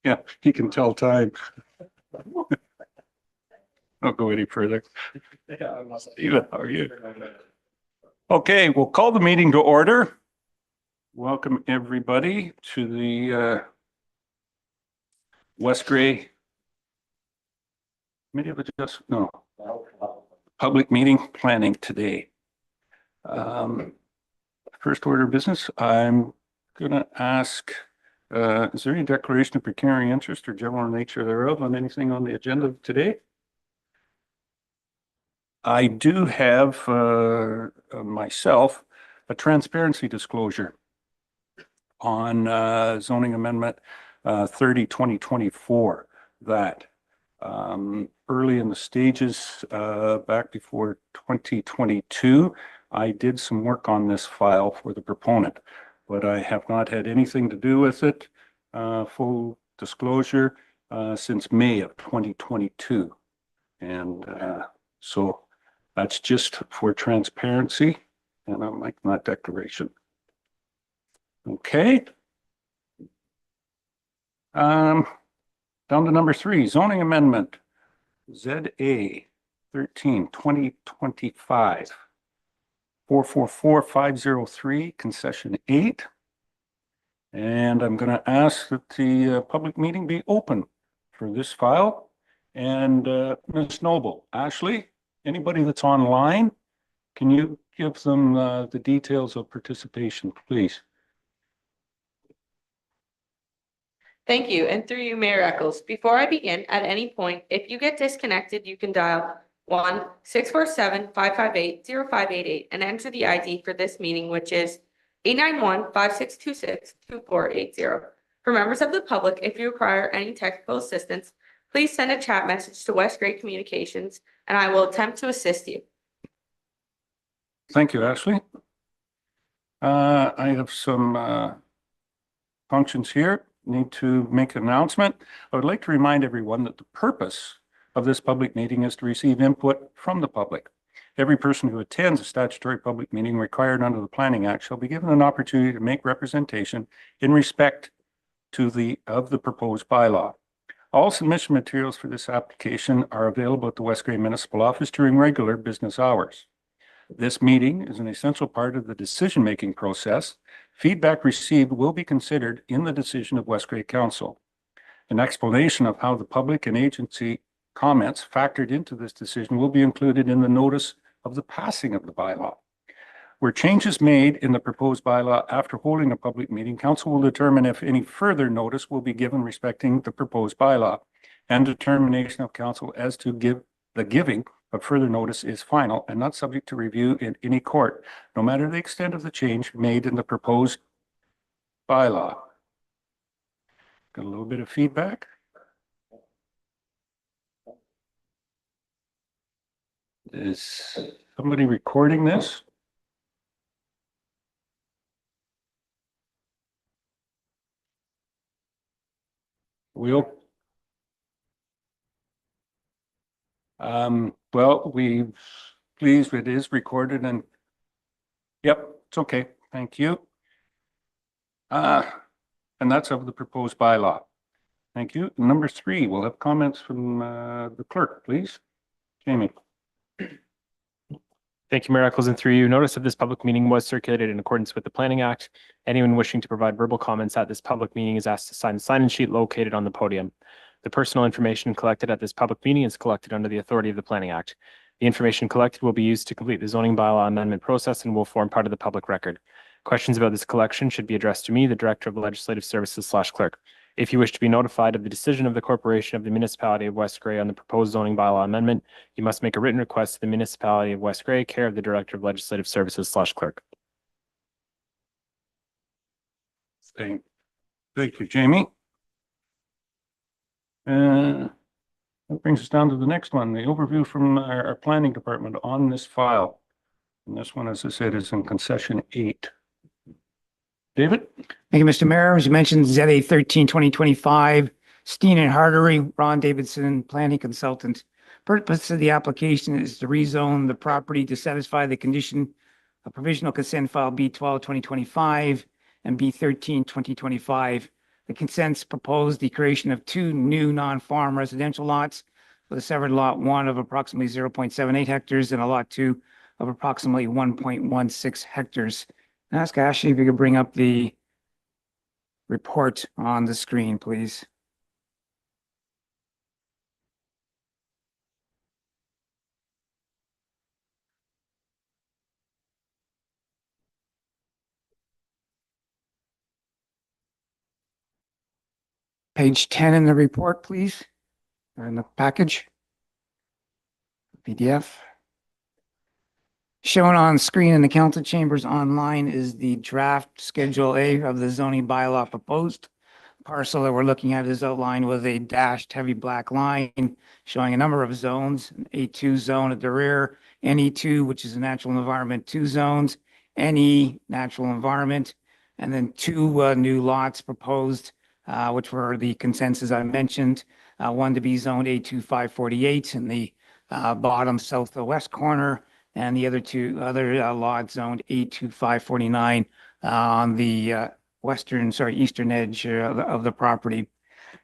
Yeah, he can tell time. Don't go any further. Steven, how are you? Okay, we'll call the meeting to order. Welcome everybody to the West Grey Committee of Adjustment, no, public meeting planning today. First order of business, I'm gonna ask, is there any declaration of pecuniary interest or general nature thereof on anything on the agenda today? I do have myself a transparency disclosure on zoning amendment 30/2024 that early in the stages back before 2022, I did some work on this file for the proponent, but I have not had anything to do with it, full disclosure, since May of 2022. And so that's just for transparency, and I'm making that declaration. Okay. Down to number 3, zoning amendment ZA 13/2025 444503 concession 8. And I'm going to ask that the public meeting be open for this file. And Ms. Noble, Ashley, anybody that's online, can you give them the details of participation, please? Thank you. And through you, Mayor Eccles, before I begin, at any point, if you get disconnected, you can dial 1-647-558-0588 and enter the ID for this meeting, which is 891-5626-2480. For members of the public, if you require any technical assistance, please send a chat message to West Grey Communications, and I will attempt to assist you. Thank you, Ashley. I have some functions here. Need to make an announcement. I would like to remind everyone that the purpose of this public meeting is to receive input from the public. Every person who attends a statutory public meeting required under the Planning Act shall be given an opportunity to make representation in respect to the proposed bylaw. All submission materials for this application are available at the West Grey Municipal Office during regular business hours. This meeting is an essential part of the decision-making process. Feedback received will be considered in the decision of West Grey Council. An explanation of how the public and agency comments factored into this decision will be included in the notice of the passing of the bylaw. Where changes made in the proposed bylaw after holding a public meeting, Council will determine if any further notice will be given respecting the proposed bylaw, and determination of Council as to the giving of further notice is final and not subject to review in any court, no matter the extent of the change made in the proposed bylaw. Got a little bit of feedback. Is somebody recording this? Well, please, it is recorded and yep, it's okay. Thank you. And that's of the proposed bylaw. Thank you. Number 3, we'll have comments from the clerk, please. Jamie. Thank you, Mayor Eccles, and through you, notice of this public meeting was circulated in accordance with the Planning Act. Anyone wishing to provide verbal comments at this public meeting is asked to sign the sign-in sheet located on the podium. The personal information collected at this public meeting is collected under the authority of the Planning Act. The information collected will be used to complete the zoning bylaw amendment process and will form part of the public record. Questions about this collection should be addressed to me, the Director of Legislative Services / Clerk. If you wish to be notified of the decision of the Corporation of the Municipality of West Grey on the proposed zoning bylaw amendment, you must make a written request to the Municipality of West Grey, care of the Director of Legislative Services / Clerk. Thank you, Jamie. That brings us down to the next one, the overview from our planning department on this file. And this one, as I said, is in concession 8. David? Thank you, Mr. Mayor. As you mentioned, ZA 13/2025, Steen and Hardery, Ron Davidson, planning consultant. Purpose of the application is to rezone the property to satisfy the condition of provisional consent file B12/2025 and B13/2025 The consents proposed the creation of two new non-farm residential lots with a severed lot one of approximately 0.78 hectares and a lot two of approximately 1.16 hectares. Ask Ashley if you could bring up the report on the screen, please. Page 10 in the report, please, or in the package. PDF. Shown on screen in the council chambers online is the draft Schedule A of the zoning bylaw proposed. Parcel that we're looking at is outlined with a dashed heavy black line showing a number of zones, an A2 zone at the rear, NE2, which is a natural environment, 2 zones, NE, natural environment, and then two new lots proposed, which were the consensus I mentioned, one to be zoned A2 548 in the bottom southwest corner, and the other lot zoned A2 549 on the eastern edge of the property.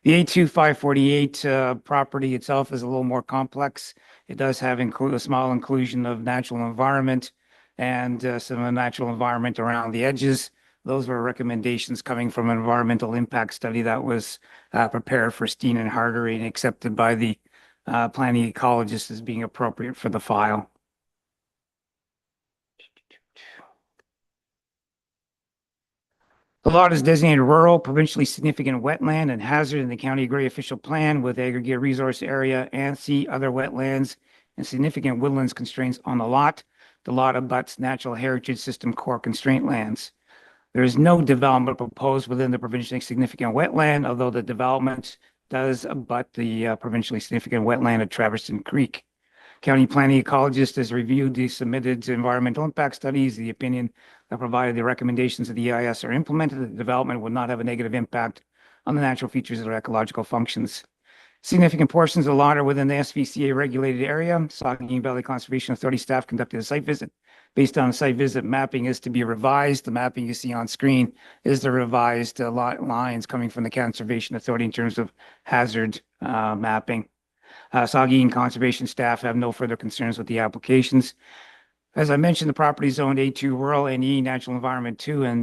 The A2 548 property itself is a little more complex. It does have a small inclusion of natural environment and some natural environment around the edges. Those were recommendations coming from an environmental impact study that was prepared for Steen and Hardery and accepted by the planning ecologist as being appropriate for the file. The lot is designated rural, provincially significant wetland and hazard in the County of Grey official plan with aggregate resource area and other wetlands and significant woodlands constraints on the lot. The lot abuts Natural Heritage System core constraint lands. There is no development proposed within the provincially significant wetland, although the development does abut the provincially significant wetland of Traverson Creek. County planning ecologist has reviewed the submitted environmental impact studies. The opinion that provided the recommendations of the EIS are implemented, the development would not have a negative impact on the natural features or ecological functions. Significant portions of the lot are within the SVCA regulated area. Saugeen Valley Conservation Authority staff conducted a site visit. Based on the site visit, mapping is to be revised. The mapping you see on screen is the revised lot lines coming from the Conservation Authority in terms of hazard mapping. Saugeen Conservation staff have no further concerns with the applications. As I mentioned, the property zoned A2 rural and E natural environment 2 and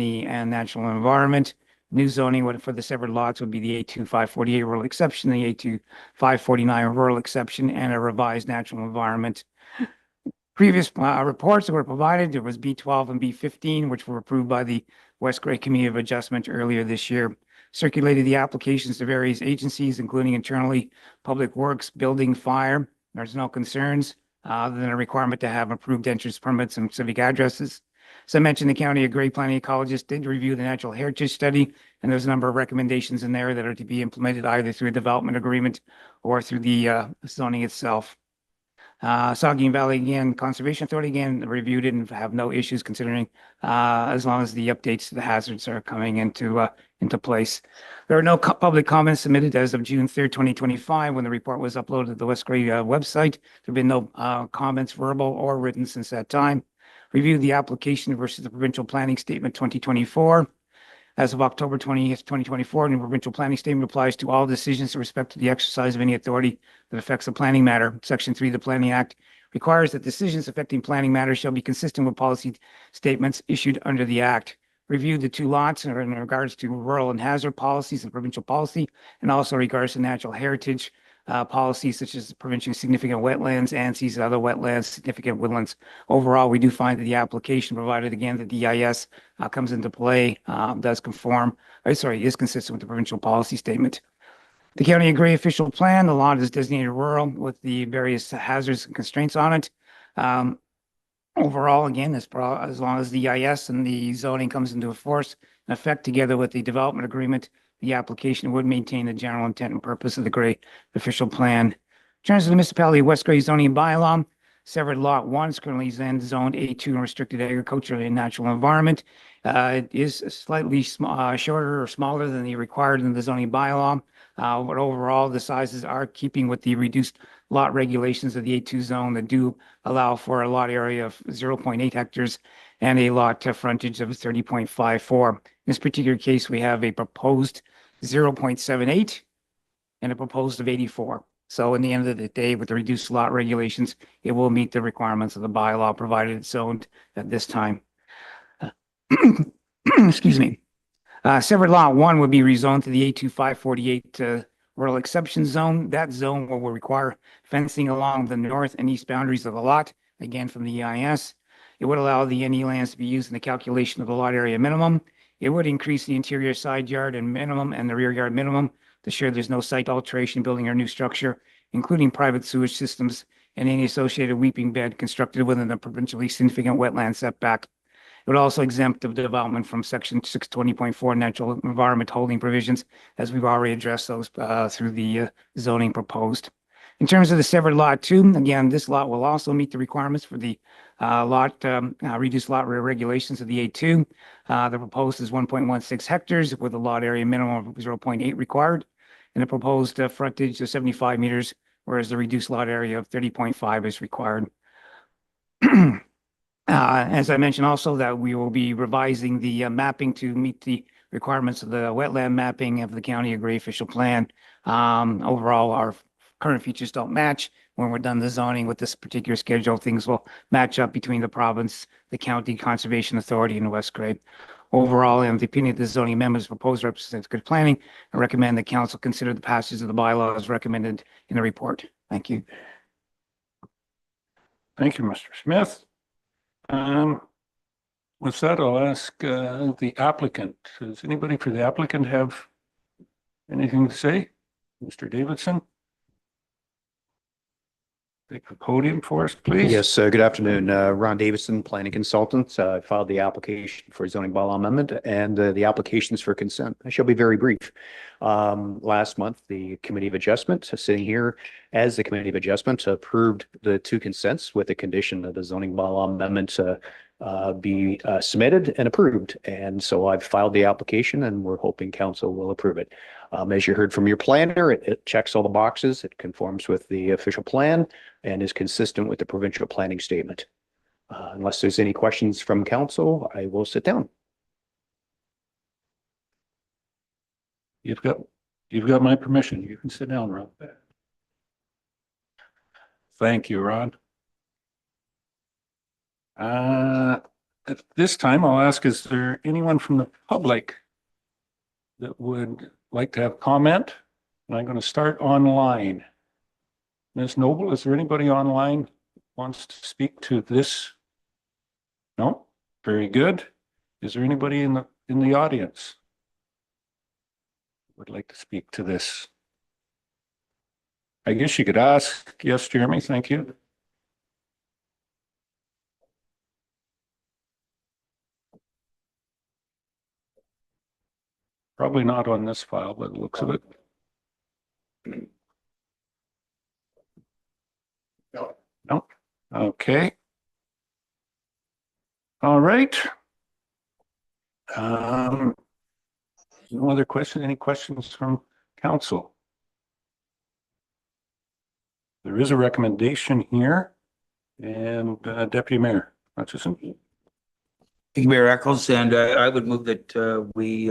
natural environment. New zoning for the severed lots would be the A2 548 rural exception, the A2 549 rural exception, and a revised natural environment. Previous reports that were provided, there was B12 and B15, which were approved by the West Grey Committee of Adjustment earlier this year. Circulated the applications to various agencies, including internally Public Works, Building, Fire. There's no concerns other than a requirement to have approved entrance permits and civic addresses. As I mentioned, the County of Grey planning ecologist did review the natural heritage study, and there's a number of recommendations in there that are to be implemented either through a development agreement or through the zoning itself. Saugeen Valley again, Conservation Authority again reviewed it and have no issues considering as long as the updates to the hazards are coming into place. There are no public comments submitted as of June 3rd, 2025, when the report was uploaded to the West Grey website. There have been no comments, verbal or written, since that time. Reviewed the application versus the Provincial Planning Statement 2024. As of October 20th, 2024, the provincial planning statement applies to all decisions with respect to the exercise of any authority that affects a planning matter. Section 3 of the Planning Act requires that decisions affecting planning matters shall be consistent with policy statements issued under the Act. Reviewed the two lots in regards to rural and hazard policies and provincial policy, and also regards to natural heritage policies such as provincially significant wetlands, ANSIs, and other wetlands, significant woodlands. Overall, we do find that the application provided again that the EIS comes into play, is consistent with the provincial policy statement. The County of Grey official plan, the lot is designated rural with the various hazards and constraints on it. Overall, again, as long as the EIS and the zoning comes into force and effect together with the development agreement, the application would maintain the general intent and purpose of the Grey official plan. In terms of the municipality of West Grey zoning bylaw, severed lot 1 is currently zoned A2 and restricted agricultural and natural environment. It is slightly shorter or smaller than the required in the zoning bylaw, but overall the sizes are keeping with the reduced lot regulations of the A2 zone that do allow for a lot area of 0.8 hectares and a lot frontage of 30.54. In this particular case, we have a proposed 0.78 and a proposed of 84. So in the end of the day, with the reduced lot regulations, it will meet the requirements of the bylaw provided it's zoned at this time. Excuse me. Severed lot one would be rezoned to the A2548 rural exception zone. That zone will require fencing along the north and east boundaries of the lot, again from the EIS. It would allow the NE lands to be used in the calculation of the lot area minimum. It would increase the interior side yard and minimum and the rear yard minimum to ensure there's no site alteration, building or new structure, including private sewage systems and any associated weeping bed constructed within the provincially significant wetland setback. It would also exempt the development from section 620.4 natural environment holding provisions, as we've already addressed those through the zoning proposed. In terms of the severed lot two, again, this lot will also meet the requirements for the reduced lot regulations of the A2. The proposed is 1.16 hectares with a lot area minimum of 0.8 required, and the proposed frontage of 75 meters, whereas the reduced lot area of 30.5 is required. As I mentioned also that we will be revising the mapping to meet the requirements of the wetland mapping of the County of Gray official plan. Overall, our current features don't match. When we're done the zoning with this particular schedule, things will match up between the province, the county conservation authority, and West Gray. Overall, in the opinion of the zoning amendments proposed represents good planning, I recommend the council consider the passage of the bylaw as recommended in the report. Thank you. Thank you, Mr. Smith. With that, I'll ask the applicant. Does anybody for the applicant have anything to say? Mr. Davidson? Take the podium for us, please. Yes, good afternoon. Ron Davidson, planning consultant. I filed the application for zoning bylaw amendment and the applications for consent. I shall be very brief. Last month, the Committee of Adjustment, sitting here as the Committee of Adjustment, approved the two consents with the condition that the zoning bylaw amendment be submitted and approved. And so I've filed the application and we're hoping council will approve it. As you heard from your planner, it checks all the boxes. It conforms with the official plan and is consistent with the provincial planning statement. Unless there's any questions from council, I will sit down. You've got my permission. You can sit down, Ron. Thank you, Ron. At this time, I'll ask, is there anyone from the public that would like to have comment? And I'm going to start online. Ms. Noble, is there anybody online who wants to speak to this? No? Very good. Is there anybody in the audience who would like to speak to this? I guess you could ask. Yes, Jeremy, thank you. Probably not on this file, but it looks of it. No. Okay. All right. No other questions? Any questions from council? There is a recommendation here, and Deputy Mayor Hutchison. Thank you, Mayor Eccles, and I would move that we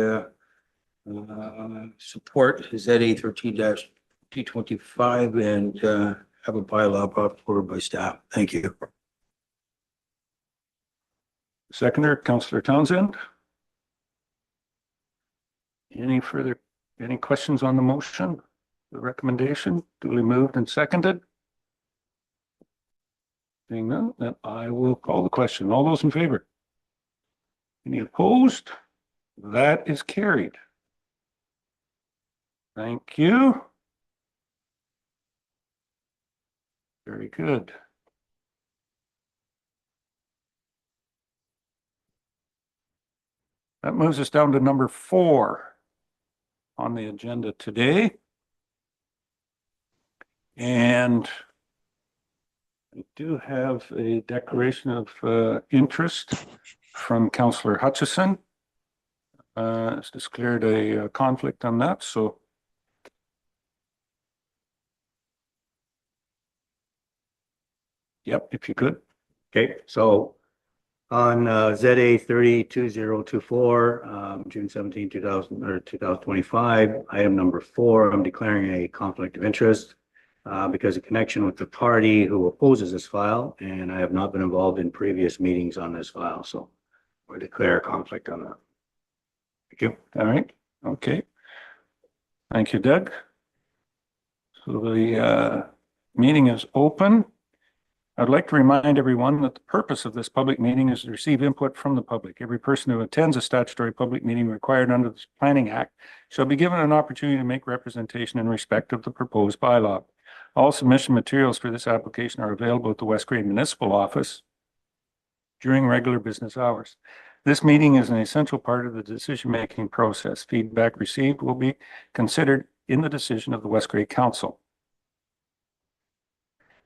support ZA 13-T25 and have a bylaw brought forward by staff. Thank you. Seconder, Councillor Townsend. Any questions on the motion, the recommendation? Duly moved and seconded. Seeing none, then I will call the question. All those in favor? Any opposed? That is carried. Thank you. Very good. That moves us down to number 4 on the agenda today. And we do have a declaration of interest from Councillor Hutchison. It's declared a conflict on that, so. Yep, if you could. Okay, so On ZA 302024, June 17, 2025, item number 4, I'm declaring a conflict of interest because of connection with the party who opposes this file, and I have not been involved in previous meetings on this file, so we declare a conflict on that. Thank you. All right, okay. Thank you, Doug. So the meeting is open. I'd like to remind everyone that the purpose of this public meeting is to receive input from the public. Every person who attends a statutory public meeting required under the Planning Act shall be given an opportunity to make representation in respect of the proposed bylaw. All submission materials for this application are available at the West Grade Municipal Office during regular business hours. This meeting is an essential part of the decision-making process. Feedback received will be considered in the decision of the West Grade Council.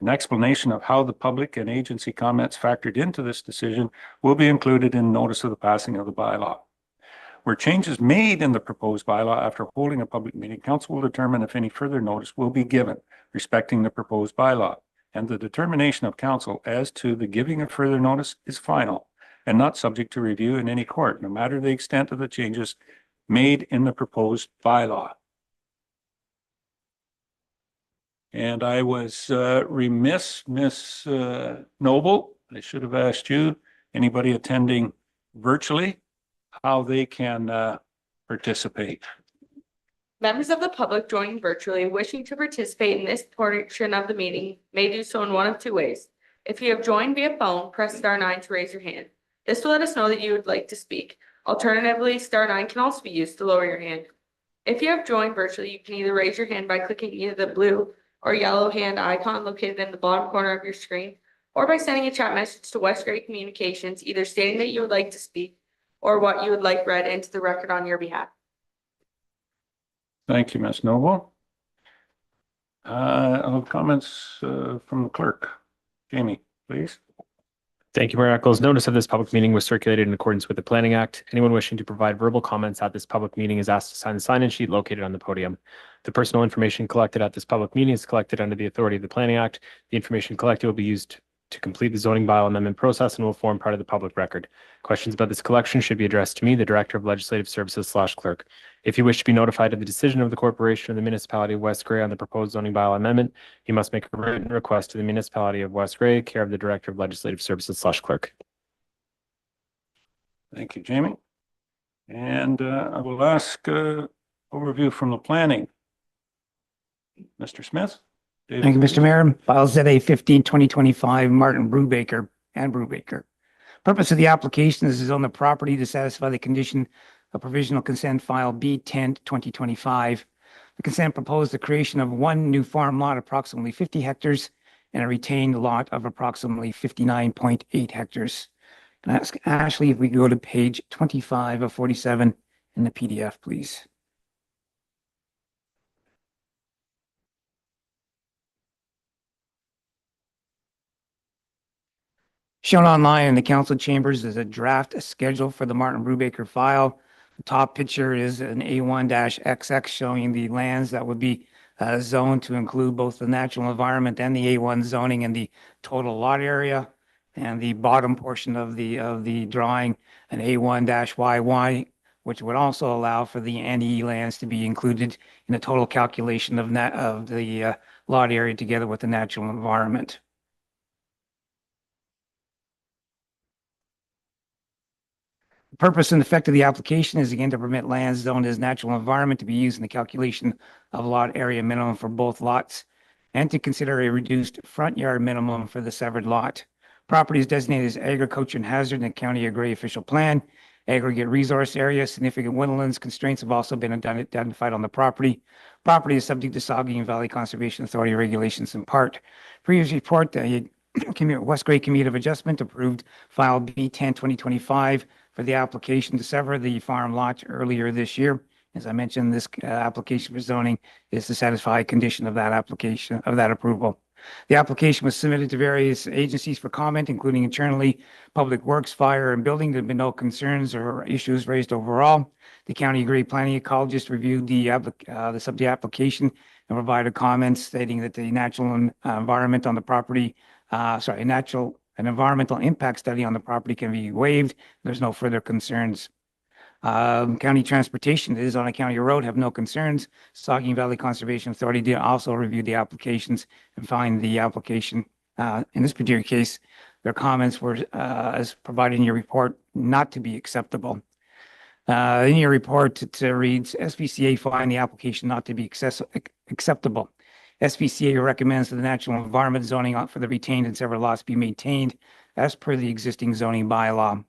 An explanation of how the public and agency comments factored into this decision will be included in notice of the passing of the bylaw. Where changes made in the proposed bylaw after holding a public meeting, council will determine if any further notice will be given respecting the proposed bylaw. And the determination of council as to the giving of further notice is final and not subject to review in any court, no matter the extent of the changes made in the proposed bylaw. And I was remiss, Miss Noble. I should have asked you, anybody attending virtually, how they can participate. Members of the public joining virtually wishing to participate in this portion of the meeting may do so in one of two ways. If you have joined via phone, press *9 to raise your hand. This will let us know that you would like to speak. Alternatively, *9 can also be used to lower your hand. If you have joined virtually, you can either raise your hand by clicking either the blue or yellow hand icon located in the bottom corner of your screen, or by sending a chat message to West Grade Communications, either stating that you would like to speak or what you would like read into the record on your behalf. Thank you, Ms. Noble. I'll have comments from the clerk. Jamie, please. Thank you, Mayor Eccles. Notice of this public meeting was circulated in accordance with the Planning Act. Anyone wishing to provide verbal comments at this public meeting is asked to sign the sign-in sheet located on the podium. The personal information collected at this public meeting is collected under the authority of the Planning Act. The information collected will be used to complete the zoning bylaw amendment process and will form part of the public record. Questions about this collection should be addressed to me, the Director of Legislative Services / Clerk. If you wish to be notified of the decision of the corporation or the municipality of West Grey on the proposed zoning bylaw amendment, you must make a written request to the municipality of West Grey, care of the Director of Legislative Services / Clerk. Thank you, Jamie. And I will ask overview from the planning. Mr. Smith? David? Thank you, Mr. Mayor. File ZA 15-2025, Martin Brubaker and Brubaker. Purpose of the application is to zone the property to satisfy the condition of provisional consent file B10-2025. The consent proposed the creation of one new farm lot approximately 50 hectares and a retained lot of approximately 59.8 hectares. Can I ask Ashley if we go to page 25 of 47 in the PDF, please? Shown online in the council chambers is a draft schedule for the Martin Brubaker file. The top picture is an A1-XX showing the lands that would be zoned to include both the natural environment and the A1 zoning and the total lot area. And the bottom portion of the drawing, an A1-YY, which would also allow for the NE lands to be included in the total calculation of the lot area together with the natural environment. The purpose and effect of the application is again to permit lands zoned as natural environment to be used in the calculation of lot area minimum for both lots and to consider a reduced front yard minimum for the severed lot. Property is designated as agriculture and hazard in the County of Grey official plan. Aggregate resource area, significant woodlands constraints have also been identified on the property. Property is subject to Saugeen Valley Conservation Authority regulations in part. Previous report, the West Grey Committee of Adjustment approved file B10-2025 for the application to sever the farm lot earlier this year. As I mentioned, this application for zoning is to satisfy a condition of that application, of that approval. The application was submitted to various agencies for comment, including internally, Public Works, Fire, and Building. There have been no concerns or issues raised overall. The County of Grey Planning Ecologist reviewed the application and provided comments stating that the natural environment on the property, natural An environmental impact study on the property can be waived. There's no further concerns. County transportation is on a county road, have no concerns. Saugeen Valley Conservation Authority did also review the applications and find the application, in this particular case, their comments were, as provided in your report, not to be acceptable. In your report, it reads, SPCA find the application not to be acceptable. SPCA recommends that the natural environment zoning for the retained and several lots be maintained as per the existing zoning bylaw.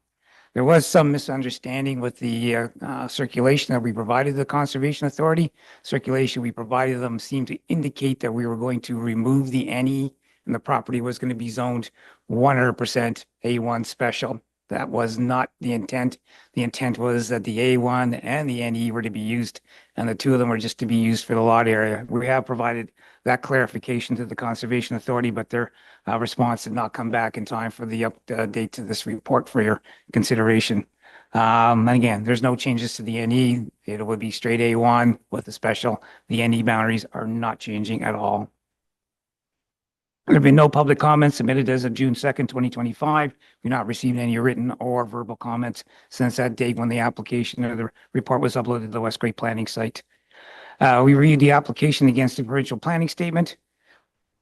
There was some misunderstanding with the circulation that we provided the Conservation Authority. Circulation we provided them seemed to indicate that we were going to remove the NE and the property was going to be zoned 100% A1 special. That was not the intent. The intent was that the A1 and the NE were to be used, and the two of them were just to be used for the lot area. We have provided that clarification to the Conservation Authority, but their response did not come back in time for the update to this report for your consideration. And again, there's no changes to the NE. It would be straight A1 with the special. The NE boundaries are not changing at all. There have been no public comments submitted as of June 2nd, 2025. We've not received any written or verbal comments since that date when the application or the report was uploaded to the West Grey Planning site. We reviewed the application against the provincial planning statement.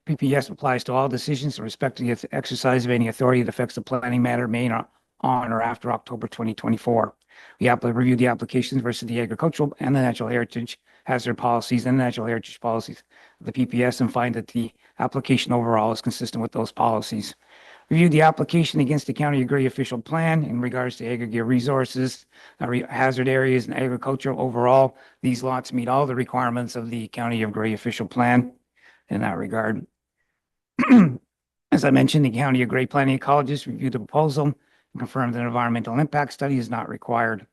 PPS applies to all decisions in respect to the exercise of any authority that affects the planning matter made on or after October 2024. We reviewed the applications versus the agricultural and the natural heritage hazard policies and natural heritage policies of the PPS and find that the application overall is consistent with those policies. Reviewed the application against the County of Grey official plan in regards to aggregate resources, hazard areas, and agricultural overall. These lots meet all the requirements of the County of Grey official plan in that regard. As I mentioned, the County of Grey Planning Ecologist reviewed the proposal and confirmed that an environmental impact study is not required.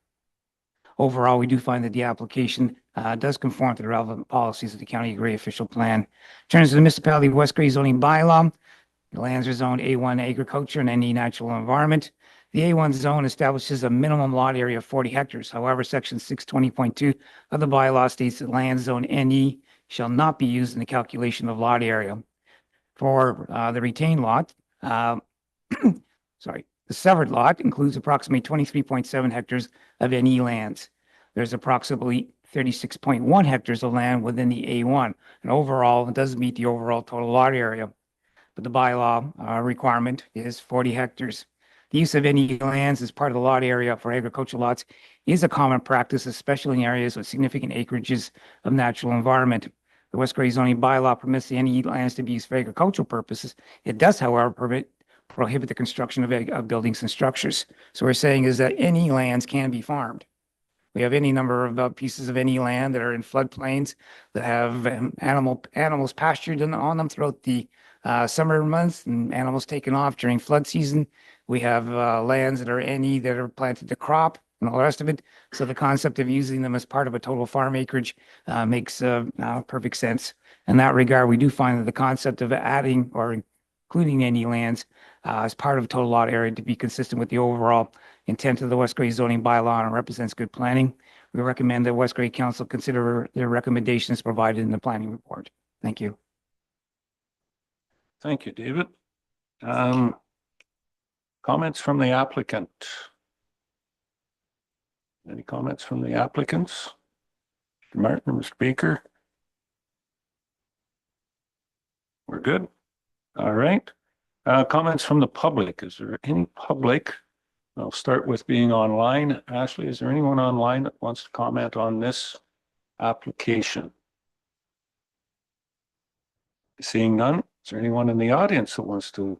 Overall, we do find that the application does conform to the relevant policies of the County of Grey official plan. In terms of the municipality of West Grey zoning bylaw, the lands are zoned A1 agriculture and NE natural environment. The A1 zone establishes a minimum lot area of 40 hectares. However, section 620.2 of the bylaw states that land zone NE shall not be used in the calculation of lot area. For the retained lot, the severed lot includes approximately 23.7 hectares of NE lands. There's approximately 36.1 hectares of land within the A1, and overall, it does meet the overall total lot area. But the bylaw requirement is 40 hectares. The use of NE lands as part of the lot area for agricultural lots is a common practice, especially in areas with significant acreages of natural environment. The West Grey zoning bylaw permits the NE lands to be used for agricultural purposes. It does, however, prohibit the construction of buildings and structures. So we're saying is that NE lands can be farmed. We have any number of pieces of NE land that are in floodplains that have animals pastured on them throughout the summer months and animals taken off during flood season. We have lands that are NE that are planted to crop and all the rest of it. So the concept of using them as part of a total farm acreage makes perfect sense. In that regard, we do find that the concept of adding or including NE lands as part of total lot area to be consistent with the overall intent of the West Grey zoning bylaw and represents good planning. We recommend that West Grey Council consider their recommendations provided in the planning report. Thank you. Thank you, David. Comments from the applicant? Any comments from the applicants? Mr. Martin, Mr. Baker? We're good? All right. Comments from the public. Is there any public? I'll start with being online. Ashley, is there anyone online that wants to comment on this application? Seeing none, is there anyone in the audience that wants to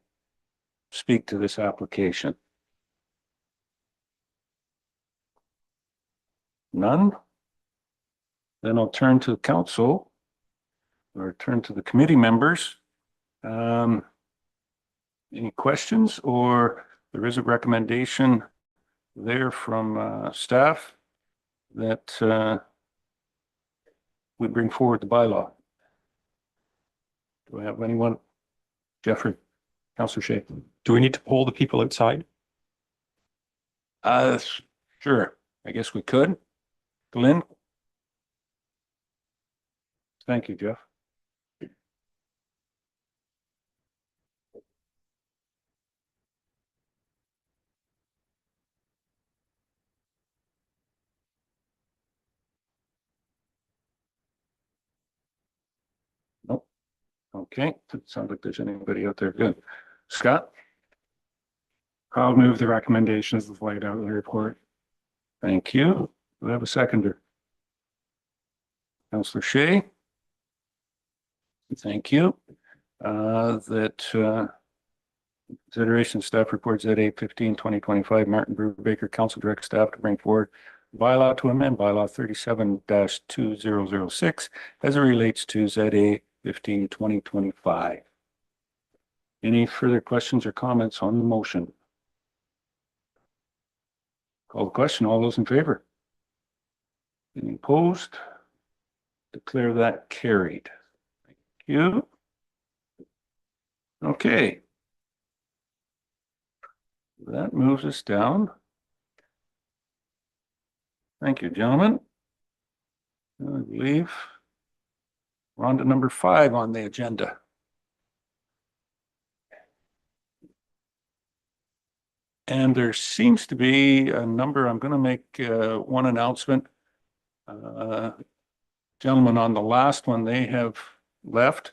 speak to this application? None? Then I'll turn to council or turn to the committee members. Any questions, or there is a recommendation there from staff that we bring forward the bylaw. Do I have anyone? Jeffrey, Councillor Shea. Do we need to poll the people outside? Sure. I guess we could. Glenn? Thank you, Jeff. Okay, it sounds like there's anybody out there. Good. Scott, I'll move the recommendations as laid out in the report. thank you. Do we have a seconder? Councillor Shay? Thank you. Consideration staff reports at 8/15/2025, Martin Brewer Baker, council direct staff to bring forward bylaw to amend bylaw 37-2006 as it relates to ZA 15/2025. Any further questions or comments on the motion? Call the question. All those in favor? Any opposed? Declare that carried. Thank you. Okay. That moves us down. Thank you, gentlemen. I believe we're on to number 5 on the agenda. And there seems to be a number. I'm going to make one announcement. Gentlemen, on the last one, they have left.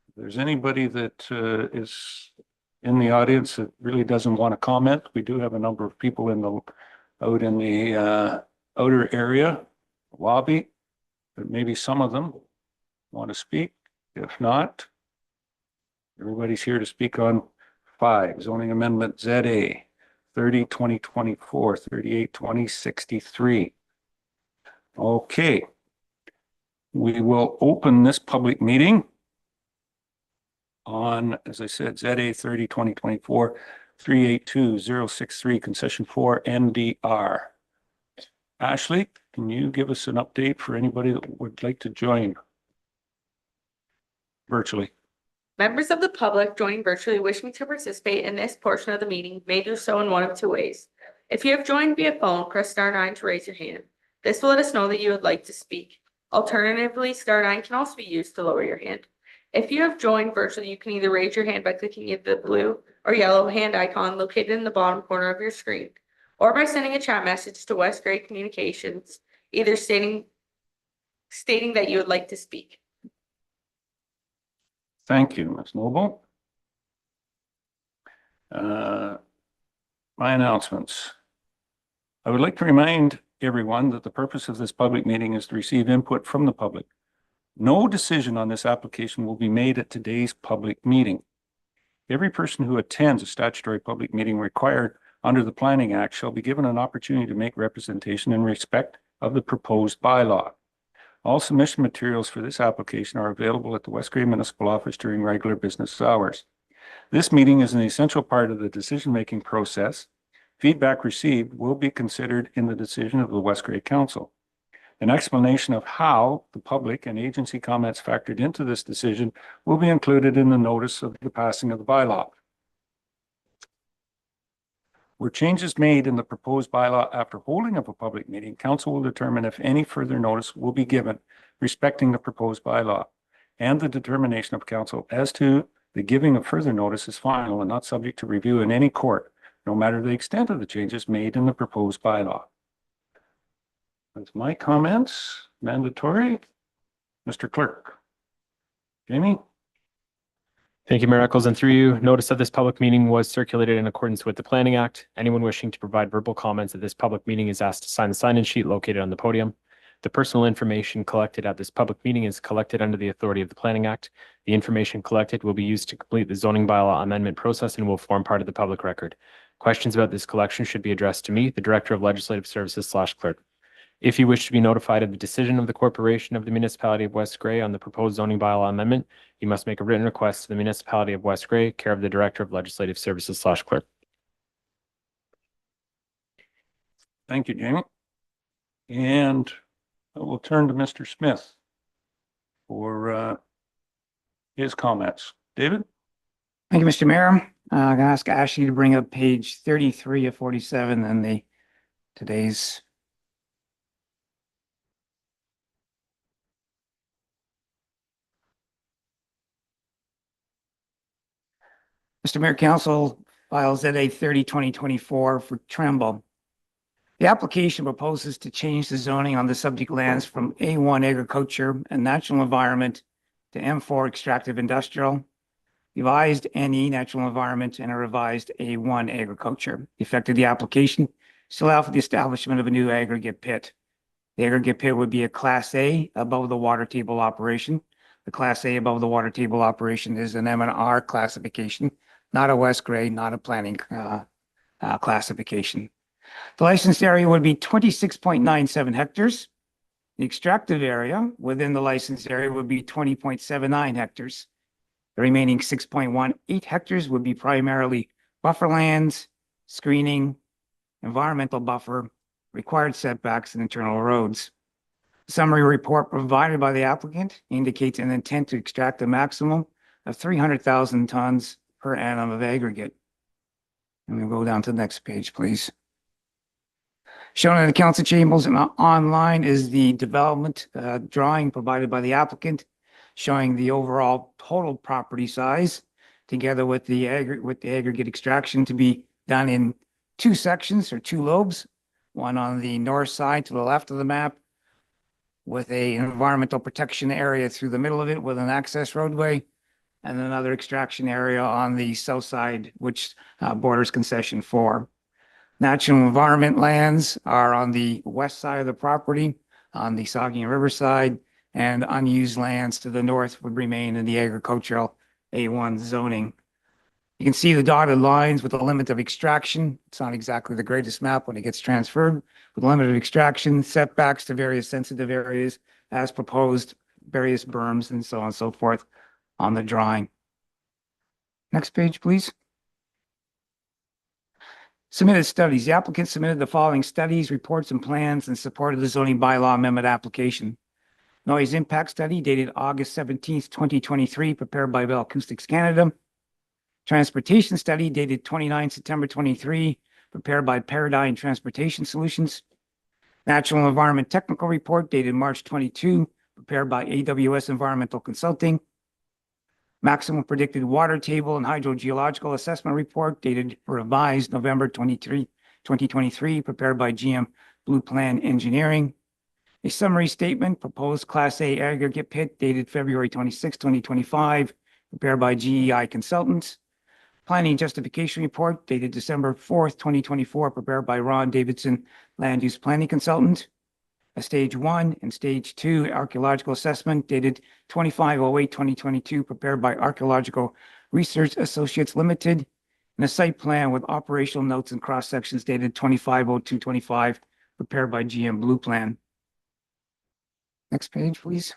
If there's anybody that is in the audience that really doesn't want to comment, we do have a number of people out in the outer area lobby, but maybe some of them want to speak. If not, everybody's here to speak on 5, zoning amendment ZA 30/2024, 38/2063. Okay. We will open this public meeting on, as I said, ZA 30/2024, 382063, concession 4 NDR. Ashley, can you give us an update for anybody that would like to join virtually? Members of the public joining virtually wishing to participate in this portion of the meeting may do so in one of 2 ways. If you have joined via phone, press *9 to raise your hand. This will let us know that you would like to speak. Alternatively, *9 can also be used to lower your hand. If you have joined virtually, you can either raise your hand by clicking the blue or yellow hand icon located in the bottom corner of your screen, or by sending a chat message to West Grey Communications, either stating that you would like to speak. Thank you, Ms. Noble. My announcements. I would like to remind everyone that the purpose of this public meeting is to receive input from the public. No decision on this application will be made at today's public meeting. Every person who attends a statutory public meeting required under the Planning Act shall be given an opportunity to make representation in respect of the proposed bylaw. All submission materials for this application are available at the West Grey Municipal Office during regular business hours. This meeting is an essential part of the decision-making process. Feedback received will be considered in the decision of the West Grey Council. An explanation of how the public and agency comments factored into this decision will be included in the notice of the passing of the bylaw. Were changes made in the proposed bylaw after holding of a public meeting, council will determine if any further notice will be given respecting the proposed bylaw, and the determination of council as to the giving of further notice is final and not subject to review in any court, no matter the extent of the changes made in the proposed bylaw. That's my comments. Mandatory. Mr. Clerk. Jamie? Thank you, Mayor Eccles. And through you, notice of this public meeting was circulated in accordance with the Planning Act. Anyone wishing to provide verbal comments at this public meeting is asked to sign the sign-in sheet located on the podium. The personal information collected at this public meeting is collected under the authority of the Planning Act. The information collected will be used to complete the zoning bylaw amendment process and will form part of the public record. Questions about this collection should be addressed to me, the Director of Legislative Services / Clerk. If you wish to be notified of the decision of the Corporation of the Municipality of West Grey on the proposed zoning bylaw amendment, you must make a written request to the Municipality of West Grey, care of the Director of Legislative Services / Clerk. Thank you, Jamie. And I will turn to Mr. Smith for his comments. David? Thank you, Mr. Mayor. I'm gonna ask Ashley to bring up page 33 of 47 and today's. Mr. Mayor, Council files ZA 30/2024 for Tremble. The application proposes to change the zoning on the subject lands from A1 agriculture and natural environment to M4 extractive industrial, revised NE natural environment, and a revised A1 agriculture. The effect of the application is to allow for the establishment of a new aggregate pit. The aggregate pit would be a Class A above the water table operation. The Class A above the water table operation is an M&R classification, not a West grade, not a planning classification. The licensed area would be 26.97 hectares. The extractive area within the licensed area would be 20.79 hectares. The remaining 6.18 hectares would be primarily buffer lands, screening, environmental buffer, required setbacks, and internal roads. The summary report provided by the applicant indicates an intent to extract a maximum of 300,000 tons per annum of aggregate. And we'll go down to the next page, please. Shown in the council chambers and online is the development drawing provided by the applicant, showing the overall total property size together with the aggregate extraction to be done in two sections or two lobes, one on the north side to the left of the map with an environmental protection area through the middle of it with an access roadway, and another extraction area on the south side, which borders concession 4. Natural environment lands are on the west side of the property, on the Saugeen River side, and unused lands to the north would remain in the agricultural A1 zoning. You can see the dotted lines with the limit of extraction. It's not exactly the greatest map when it gets transferred, with limited extraction, setbacks to various sensitive areas as proposed, various berms and so on and so forth on the drawing. Next page, please. Submitted studies. The applicant submitted the following studies, reports, and plans in support of the zoning bylaw amendment application. Noise impact study dated August 17th, 2023, prepared by Bell Acoustics Canada. Transportation study dated 29 September 23, prepared by Paradigm Transportation Solutions. Natural environment technical report dated March 22, prepared by AWS Environmental Consulting. Maximum predicted water table and hydrogeological assessment report dated revised November 23, 2023, prepared by GM Blue Plan Engineering. A summary statement, proposed Class A aggregate pit dated February 26, 2025, prepared by GEI Consultants. Planning justification report dated December 4th, 2024, prepared by Ron Davidson, Land Use Planning Consultant. A Stage 1 and Stage 2 archaeological assessment dated 25/08/2022, prepared by Archaeological Research Associates Limited. And a site plan with operational notes and cross sections dated 25/02/25, prepared by GM Blue Plan. Next page, please.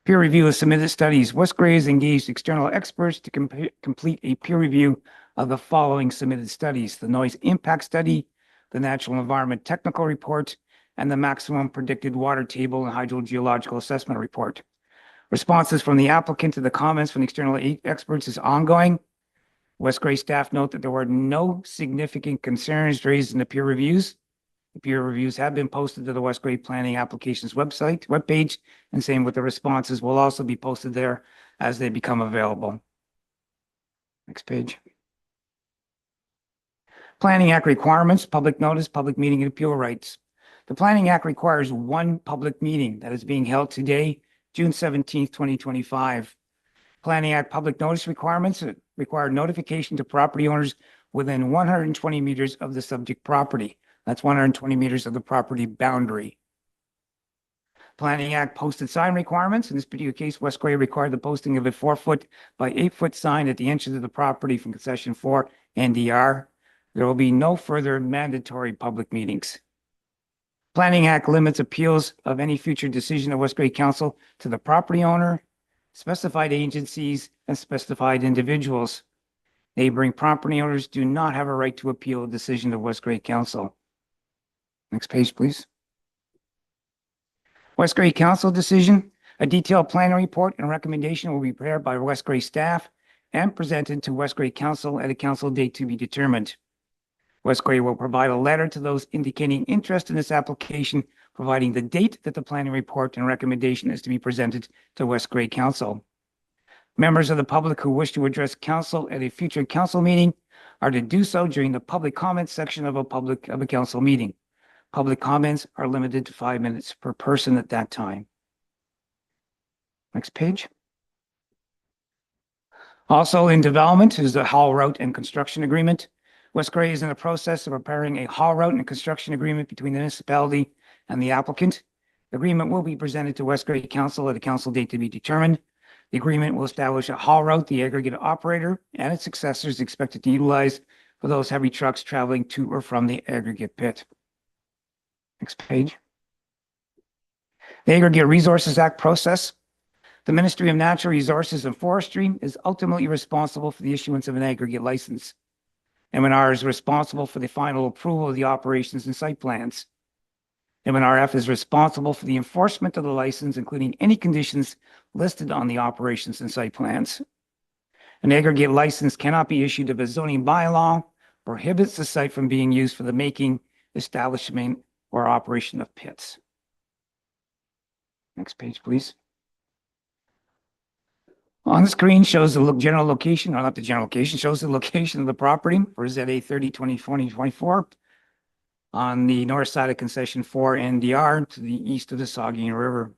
Peer review of submitted studies. West Grey has engaged external experts to complete a peer review of the following submitted studies: the noise impact study, the natural environment technical report, and the maximum predicted water table and hydrogeological assessment report. Responses from the applicant to the comments from external experts is ongoing. West Grey staff note that there were no significant concerns raised in the peer reviews. The peer reviews have been posted to the West Grey Planning Applications webpage, and same with the responses will also be posted there as they become available. Next page. Planning Act requirements, public notice, public meeting, and appeal rights. The Planning Act requires one public meeting that is being held today, June 17th, 2025. Planning Act public notice requirements require notification to property owners within 120 meters of the subject property. That's 120 meters of the property boundary. Planning Act posted sign requirements. In this particular case, West Grey required the posting of a 4-foot by 8-foot sign at the entrance of the property from concession 4 NDR. There will be no further mandatory public meetings. Planning Act limits appeals of any future decision of West Grey Council to the property owner, specified agencies, and specified individuals. Neighboring property owners do not have a right to appeal a decision of West Grey Council. Next page, please. West Grey Council decision. A detailed planning report and recommendation will be prepared by West Grey staff and presented to West Grey Council at a council date to be determined. West Grey will provide a letter to those indicating interest in this application, providing the date that the planning report and recommendation is to be presented to West Grey Council. Members of the public who wish to address council at a future council meeting are to do so during the public comment section of a council meeting. Public comments are limited to 5 minutes per person at that time. Next page. Also in development is the haul route and construction agreement. West Gray is in the process of preparing a haul route and construction agreement between the municipality and the applicant. The agreement will be presented to West Gray Council at a council date to be determined. The agreement will establish a haul route the aggregate operator and its successors expected to utilize for those heavy trucks traveling to or from the aggregate pit. Next page. The Aggregate Resources Act process. The Ministry of Natural Resources and Forestry is ultimately responsible for the issuance of an aggregate license. M&R is responsible for the final approval of the operations and site plans. M&RF is responsible for the enforcement of the license, including any conditions listed on the operations and site plans. An aggregate license cannot be issued if a zoning bylaw prohibits the site from being used for the making, establishment, or operation of pits. Next page, please. On the screen shows the general location, or not the general location, shows the location of the property for ZA 30 2024 on the north side of concession 4 NDR to the east of the Saugeen River.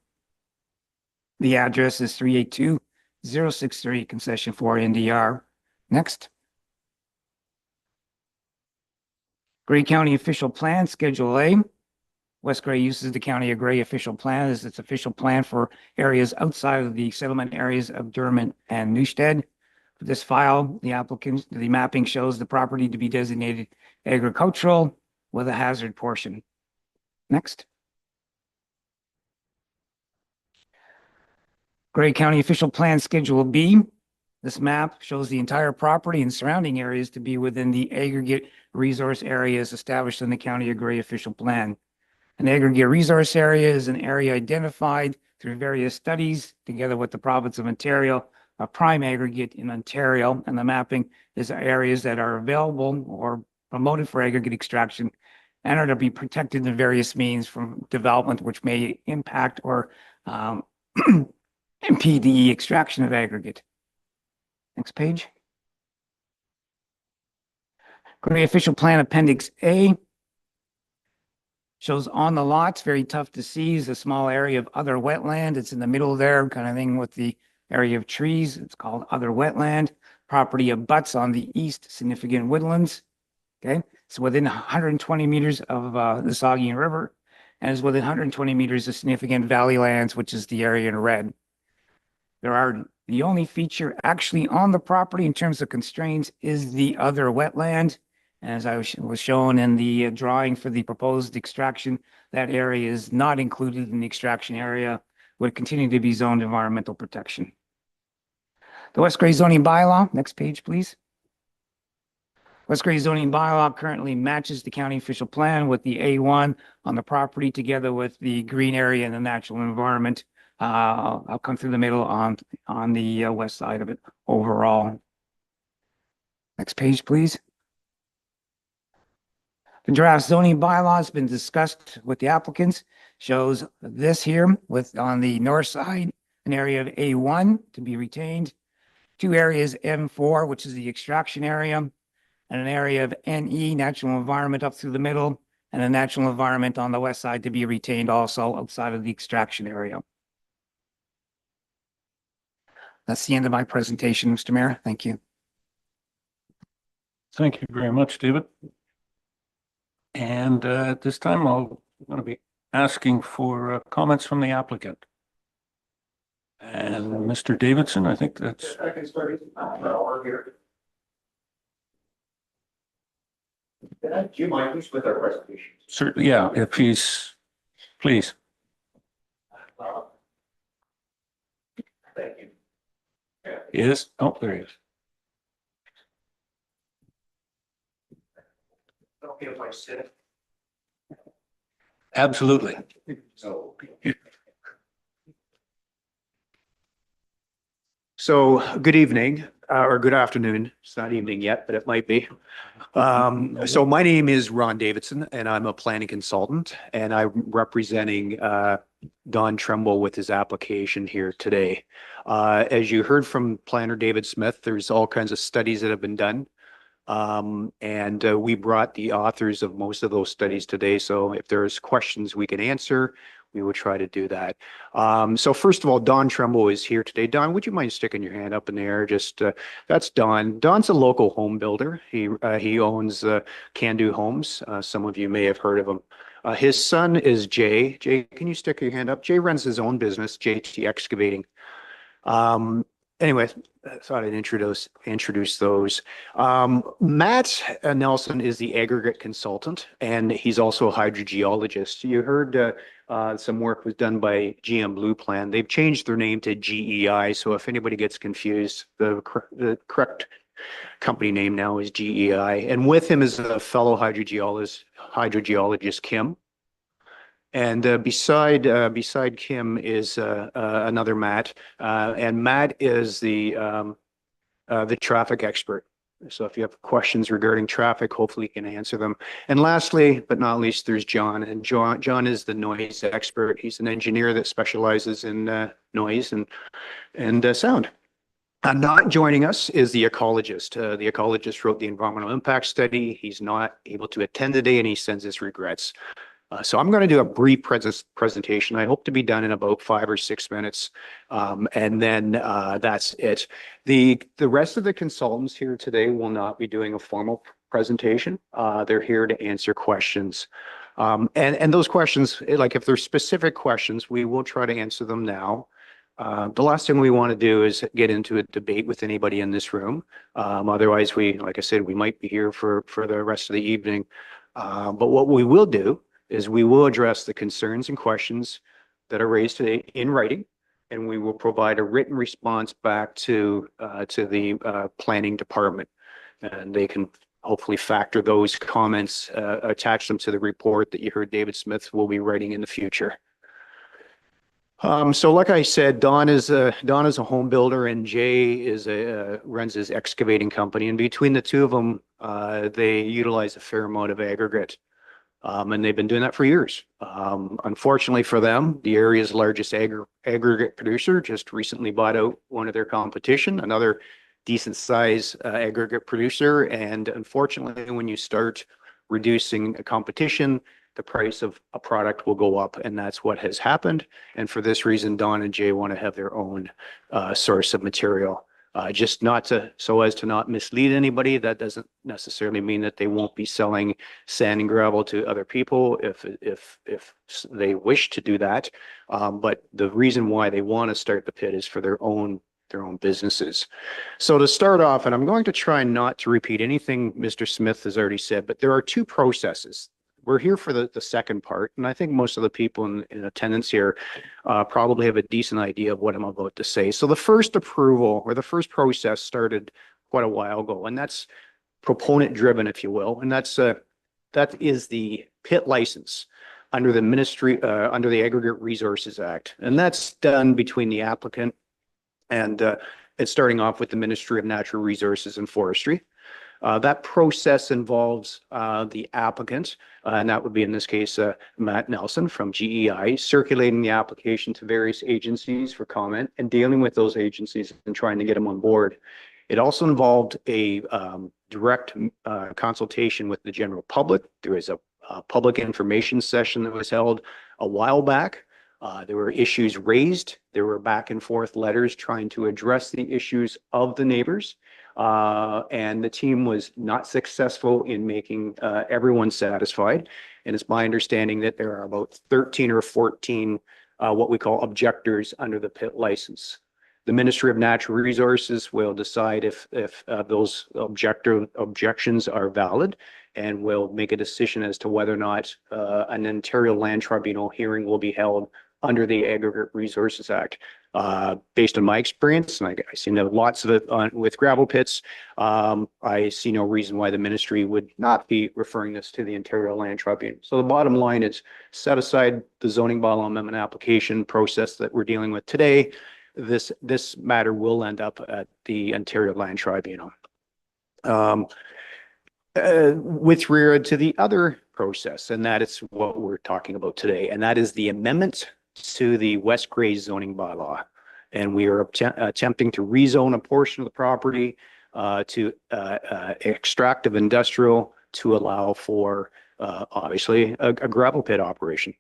The address is 382063 concession 4 NDR. Next. Gray County Official Plan, Schedule A. West Gray uses the County of Gray official plan as its official plan for areas outside of the settlement areas of Dermot and Newstead. For this file, the mapping shows the property to be designated agricultural with a hazard portion. Next. Gray County Official Plan Schedule B. This map shows the entire property and surrounding areas to be within the aggregate resource areas established in the County of Gray official plan. An aggregate resource area is an area identified through various studies together with the province of Ontario, a prime aggregate in Ontario, and the mapping is areas that are available or promoted for aggregate extraction and are to be protected in various means from development which may impact or impede the extraction of aggregate. Next page. Gray Official Plan Appendix A shows on the lots, very tough to see, is a small area of other wetland. It's in the middle there, kind of thing with the area of trees. It's called other wetland. Property abuts on the east, significant woodlands. Okay, it's within 120 meters of the Saugeen River and is within 120 meters of significant valley lands, which is the area in red. The only feature actually on the property in terms of constraints is the other wetland. As I was shown in the drawing for the proposed extraction, that area is not included in the extraction area, would continue to be zoned environmental protection. The West Gray zoning bylaw, next page, please. West Gray zoning bylaw currently matches the county official plan with the A1 on the property together with the green area and the natural environment. I'll come through the middle on the west side of it overall. Next page, please. The draft zoning bylaw has been discussed with the applicants. Shows this here with on the north side, an area of A1 to be retained, two areas M4, which is the extraction area, and an area of NE, natural environment up through the middle, and a natural environment on the west side to be retained also outside of the extraction area. That's the end of my presentation, Mr. Mayor. Thank you. Thank you very much, David. And at this time, I'm going to be asking for comments from the applicant. And Mr. Davidson, I think that's. Do you mind please with our presentation? Certainly, yeah, if he's, please. Thank you. He is? Oh, there he is. Okay, if I sit. Absolutely. So good evening, or good afternoon. It's not evening yet, but it might be. So my name is Ron Davidson and I'm a planning consultant and I'm representing Don Trumbull with his application here today. As you heard from planner David Smith, there's all kinds of studies that have been done. And we brought the authors of most of those studies today. So if there's questions we can answer, we will try to do that. So first of all, Don Trumbo is here today. Don, would you mind sticking your hand up in the air? Just that's Don. Don's a local home builder. He owns Can Do Homes. Some of you may have heard of him. His son is Jay. Jay, can you stick your hand up? Jay runs his own business, JT Excavating. Anyway, I thought I'd introduce those. Matt Nelson is the aggregate consultant, and he's also a hydrogeologist. You heard some work was done by GM Blue Plan. They've changed their name to GEI, so if anybody gets confused, the correct company name now is GEI. And with him is a fellow hydrogeologist, Kim. And beside Kim is another Matt, and Matt is the traffic expert. So if you have questions regarding traffic, hopefully you can answer them. And lastly, but not least, there's John. And John is the noise expert. He's an engineer that specializes in noise and sound. Not joining us is the ecologist. The ecologist wrote the environmental impact study. He's not able to attend today, and he sends his regrets. So I'm going to do a brief presentation. I hope to be done in about 5 or 6 minutes. And then that's it. The rest of the consultants here today will not be doing a formal presentation. They're here to answer questions. And those questions, like if there's specific questions, we will try to answer them now. The last thing we want to do is get into a debate with anybody in this room. Otherwise, like I said, we might be here for the rest of the evening. But what we will do is we will address the concerns and questions that are raised today in writing, and we will provide a written response back to the planning department. And they can hopefully factor those comments, attach them to the report that you heard David Smith will be writing in the future. So like I said, Don is a home builder, and Jay runs his excavating company. And between the two of them, they utilize a fair amount of aggregate. And they've been doing that for years. Unfortunately for them, the area's largest aggregate producer just recently bought out one of their competition, another decent size aggregate producer. And unfortunately, when you start reducing a competition, the price of a product will go up, and that's what has happened. And for this reason, Don and Jay want to have their own source of material. Just so as to not mislead anybody. That doesn't necessarily mean that they won't be selling sand and gravel to other people if they wish to do that. But the reason why they want to start the pit is for their own businesses. So to start off, and I'm going to try not to repeat anything Mr. Smith has already said, but there are two processes. We're here for the second part, and I think most of the people in attendance here probably have a decent idea of what I'm about to say. So the first approval, or the first process, started quite a while ago, and that's proponent driven, if you will, and that is the pit license under the ministry, under the Aggregate Resources Act, and that's done between the applicant and it's starting off with the Ministry of Natural Resources and Forestry. That process involves the applicant, and that would be in this case Matt Nelson from GEI, circulating the application to various agencies for comment and dealing with those agencies and trying to get them on board. It also involved a direct consultation with the general public. There was a public information session that was held a while back. There were issues raised. There were back and forth letters trying to address the issues of the neighbors. And the team was not successful in making everyone satisfied. And it's my understanding that there are about 13 or 14 what we call objectors under the pit license. The Ministry of Natural Resources will decide if those objections are valid, and will make a decision as to whether or not an Ontario Land Tribunal hearing will be held under the Aggregate Resources Act. Based on my experience, and I seem to have lots of it with gravel pits, I see no reason why the ministry would not be referring this to the Ontario Land Tribunal. So the bottom line is, set aside the zoning bylaw amendment application process that we're dealing with today. This matter will end up at the Ontario Land Tribunal. With regard to the other process, and that is what we're talking about today, and that is the amendment to the West Grey zoning bylaw. And we are attempting to rezone a portion of the property to extractive industrial to allow for obviously a gravel pit operation.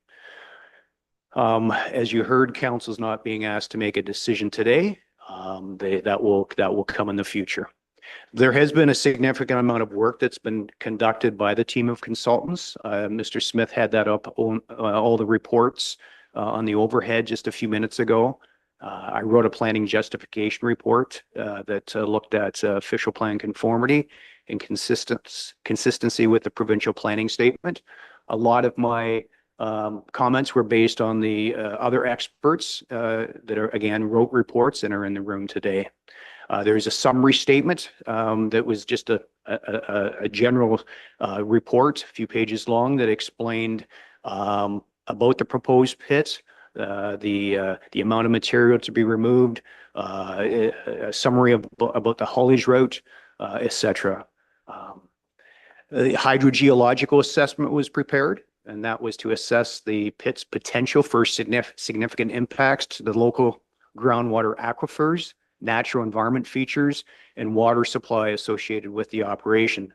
As you heard, council's not being asked to make a decision today. That will come in the future. There has been a significant amount of work that's been conducted by the team of consultants. Mr. Smith had that up on all the reports on the overhead just a few minutes ago. I wrote a planning justification report that looked at official plan conformity and consistency with the provincial planning statement. A lot of my comments were based on the other experts that are, again, wrote reports and are in the room today. There's a summary statement that was just a general report, a few pages long, that explained about the proposed pit, the amount of material to be removed, a summary about the haulage route, etc. The hydrogeological assessment was prepared, and that was to assess the pit's potential for significant impacts to the local groundwater aquifers, natural environment features, and water supply associated with the operation.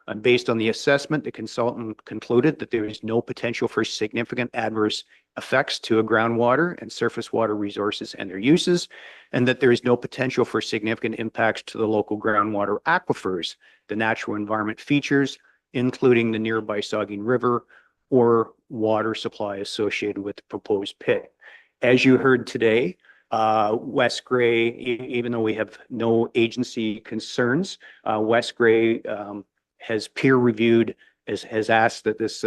And based on the assessment, the consultant concluded that there is no potential for significant adverse effects to a groundwater and surface water resources and their uses, and that there is no potential for significant impacts to the local groundwater aquifers, the natural environment features, including the nearby Saugeen River, or water supply associated with the proposed pit. As you heard today, West Grey, even though we have no agency concerns, West Grey has peer reviewed, has asked that this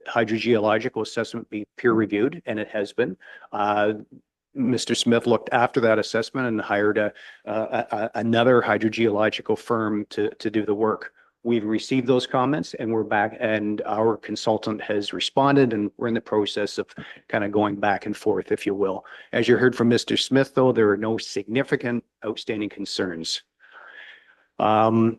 hydrogeological assessment be peer reviewed, and it has been. Mr. Smith looked after that assessment and hired another hydrogeological firm to do the work. We've received those comments and we're back, and our consultant has responded, and we're in the process of kind of going back and forth, if you will. As you heard from Mr. Smith, though, there are no significant outstanding concerns. I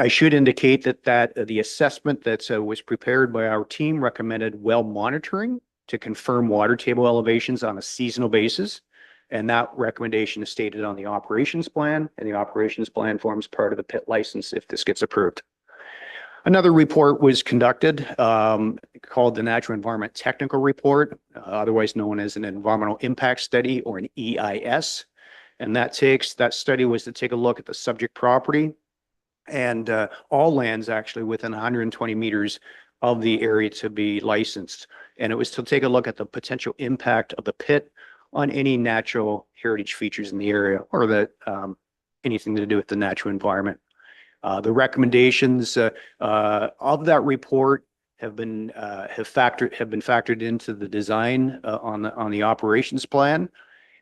should indicate that the assessment that was prepared by our team recommended well monitoring to confirm water table elevations on a seasonal basis. And that recommendation is stated on the operations plan, and the operations plan forms part of the pit license if this gets approved. Another report was conducted called the Natural Environment Technical Report, otherwise known as an Environmental Impact Study, or an EIS. And that study was to take a look at the subject property and all lands actually within 120 meters of the area to be licensed. And it was to take a look at the potential impact of the pit on any natural heritage features in the area, or that anything to do with the natural environment. The recommendations of that report have been factored into the design on the operations plan,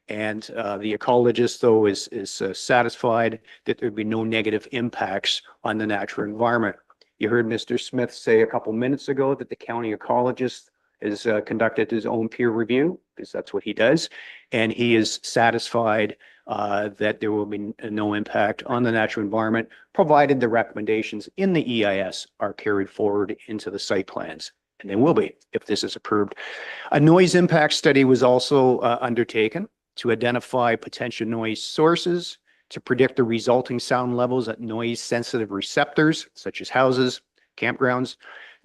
and the ecologist, though, is satisfied that there'd be no negative impacts on the natural environment. You heard Mr. Smith say a couple minutes ago that the county ecologist has conducted his own peer review, because that's what he does, and he is satisfied that there will be no impact on the natural environment, provided the recommendations in the EIS are carried forward into the site plans, and they will be if this is approved. A noise impact study was also undertaken to identify potential noise sources, to predict the resulting sound levels at noise-sensitive receptors, such as houses, campgrounds,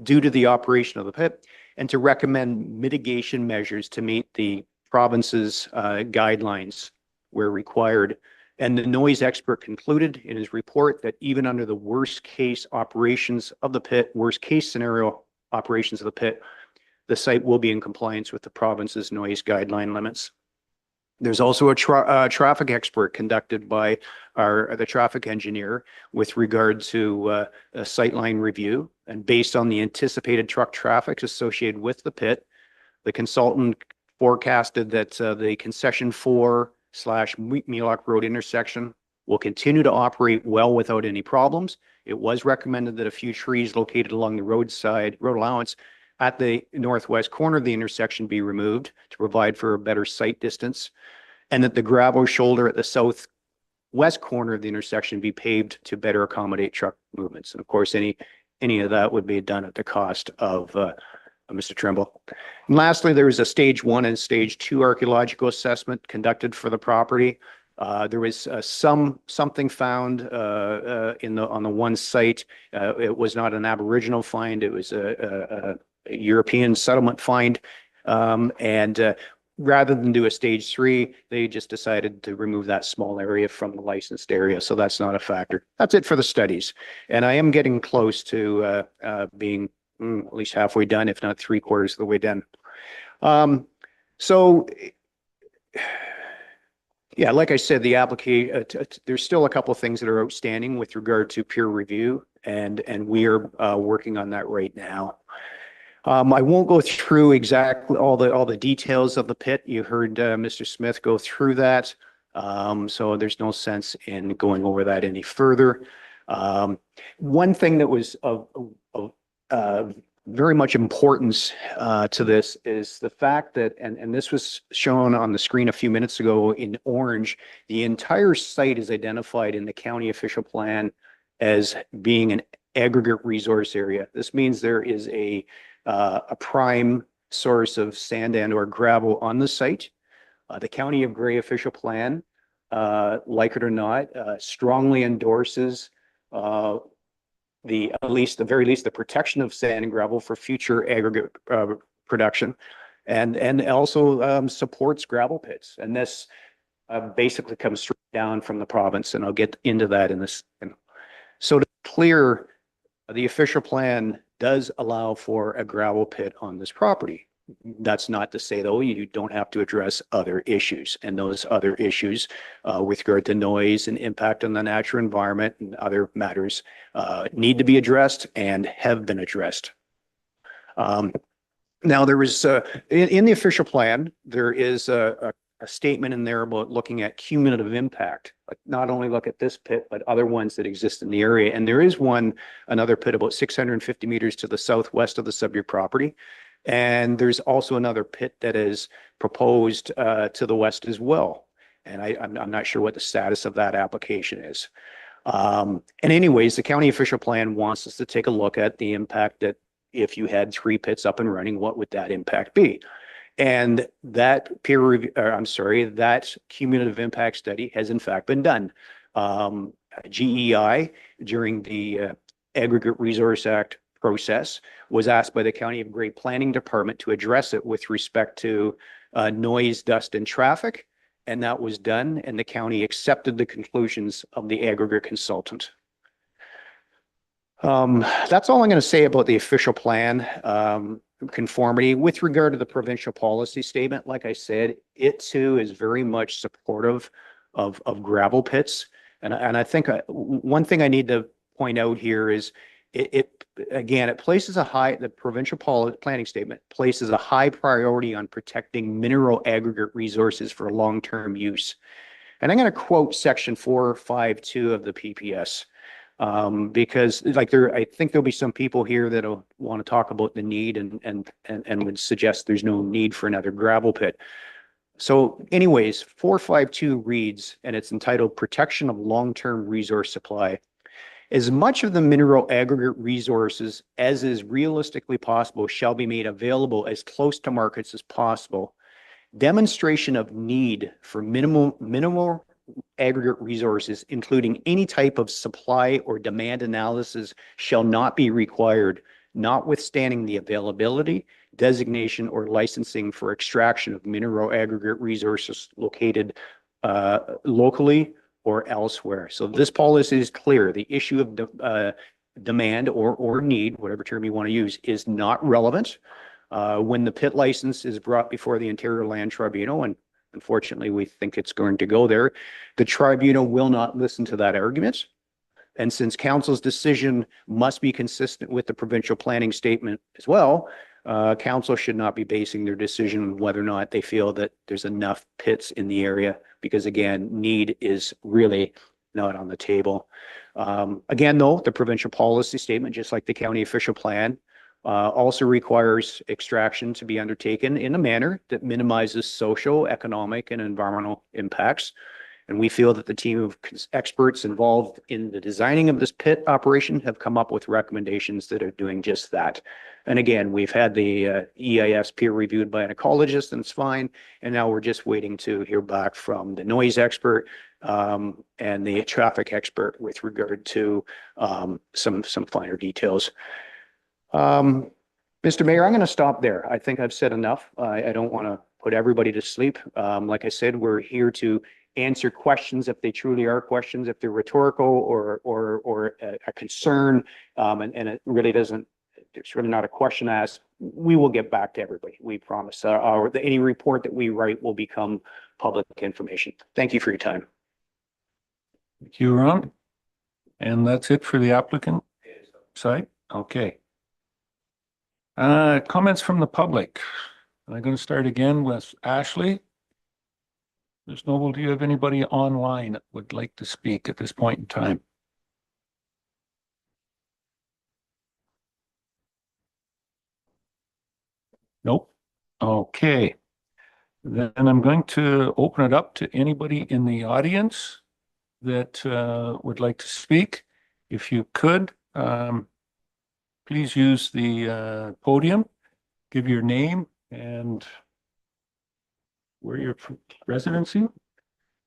due to the operation of the pit, and to recommend mitigation measures to meet the province's guidelines where required. And the noise expert concluded in his report that even under the worst case operations of the pit, worst case scenario operations of the pit, the site will be in compliance with the province's noise guideline limits. There's also a traffic expert conducted by the traffic engineer with regard to a sightline review. And based on the anticipated truck traffic associated with the pit, the consultant forecasted that the concession 4/Mealock Road intersection will continue to operate well without any problems. It was recommended that a few trees located along the road allowance at the northwest corner of the intersection be removed to provide for a better sight distance, and that the gravel shoulder at the southwest corner of the intersection be paved to better accommodate truck movements. And of course, any of that would be done at the cost of Mr. Trimble. And lastly, there was a stage 1 and stage 2 archaeological assessment conducted for the property. There was something found on the one site. It was not an Aboriginal find. It was a European settlement find And rather than do a stage 3, they just decided to remove that small area from the licensed area. So that's not a factor. That's it for the studies. And I am getting close to being at least halfway done, if not 3/4 of the way done. So yeah, like I said, the application, there's still a couple of things that are outstanding with regard to peer review, and we are working on that right now. I won't go through exactly all the details of the pit. You heard Mr. Smith go through that. So there's no sense in going over that any further. One thing that was of very much importance to this is the fact that, and this was shown on the screen a few minutes ago in orange, the entire site is identified in the county official plan as being an aggregate resource area. This means there is a prime source of sand and or gravel on the site. The County of Grey official plan, like it or not, strongly endorses the very least the protection of sand and gravel for future aggregate production, and also supports gravel pits. And this basically comes straight down from the province, and I'll get into that in this. So to be clear, the official plan does allow for a gravel pit on this property. That's not to say, though, you don't have to address other issues, and those other issues with regard to noise and impact on the natural environment and other matters need to be addressed and have been addressed. Now, there is in the official plan, there is a statement in there about looking at cumulative impact, like not only look at this pit, but other ones that exist in the area. And there is another pit about 650 meters to the southwest of the subject property. And there's also another pit that is proposed to the west as well. And I'm not sure what the status of that application is. And anyways, the county official plan wants us to take a look at the impact that if you had 3 pits up and running, what would that impact be? And that that cumulative impact study has in fact been done. GEI, during the Aggregate Resource Act process, was asked by the County of Grey Planning Department to address it with respect to noise, dust, and traffic. And that was done, and the county accepted the conclusions of the aggregate consultant. That's all I'm going to say about the official plan conformity. With regard to the provincial policy statement, like I said, it too is very much supportive of gravel pits. And I think one thing I need to point out here is it places the provincial planning statement places a high priority on protecting mineral aggregate resources for long-term use. And I'm going to quote section 452 of the PPS. Because I think there'll be some people here that'll want to talk about the need and would suggest there's no need for another gravel pit. So anyways, 452 reads, and it's entitled Protection of Long-Term Resource Supply. As much of the mineral aggregate resources as is realistically possible shall be made available as close to markets as possible. Demonstration of need for minimal aggregate resources, including any type of supply or demand analysis, shall not be required, notwithstanding the availability, designation, or licensing for extraction of mineral aggregate resources located locally or elsewhere. So this policy is clear. The issue of demand or need, whatever term you want to use, is not relevant. When the pit license is brought before the Ontario Land Tribunal, and unfortunately we think it's going to go there, the tribunal will not listen to that argument. And since council's decision must be consistent with the provincial planning statement as well, council should not be basing their decision on whether or not they feel that there's enough pits in the area, because again, need is really not on the table. Again, though, the provincial policy statement, just like the county official plan, also requires extraction to be undertaken in a manner that minimizes social, economic, and environmental impacts. And we feel that the team of experts involved in the designing of this pit operation have come up with recommendations that are doing just that. And again, we've had the EIS peer reviewed by an ecologist, and it's fine. And now we're just waiting to hear back from the noise expert and the traffic expert with regard to some finer details. Mr. Mayor, I'm going to stop there. I think I've said enough. I don't want to put everybody to sleep. Like I said, we're here to answer questions if they truly are questions, if they're rhetorical or a concern. And it really doesn't, it's really not a question asked. We will get back to everybody. We promise. Any report that we write will become public information. Thank you for your time. Thank you, Ron. And that's it for the applicant side? Okay. Comments from the public. I'm going to start again with Ashley. Ms. Noble, do you have anybody online that would like to speak at this point in time? Nope. Okay. Then I'm going to open it up to anybody in the audience that would like to speak. If you could, please use the podium, give your name and where your residency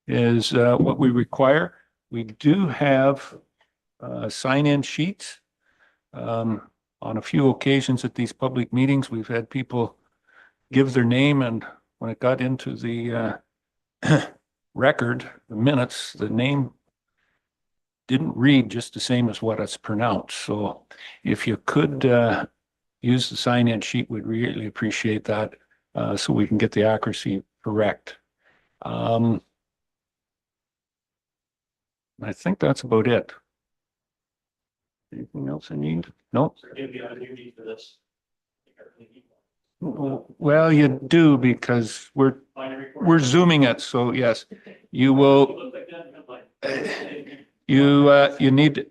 is what we require. We do have sign-in sheets. On a few occasions at these public meetings, we've had people give their name, and when it got into the record, the minutes, the name didn't read just the same as what it's pronounced. So if you could use the sign-in sheet, we'd really appreciate that so we can get the accuracy correct. I think that's about it. Anything else I need? No? Well, you do because we're zooming it. So yes, you will. You need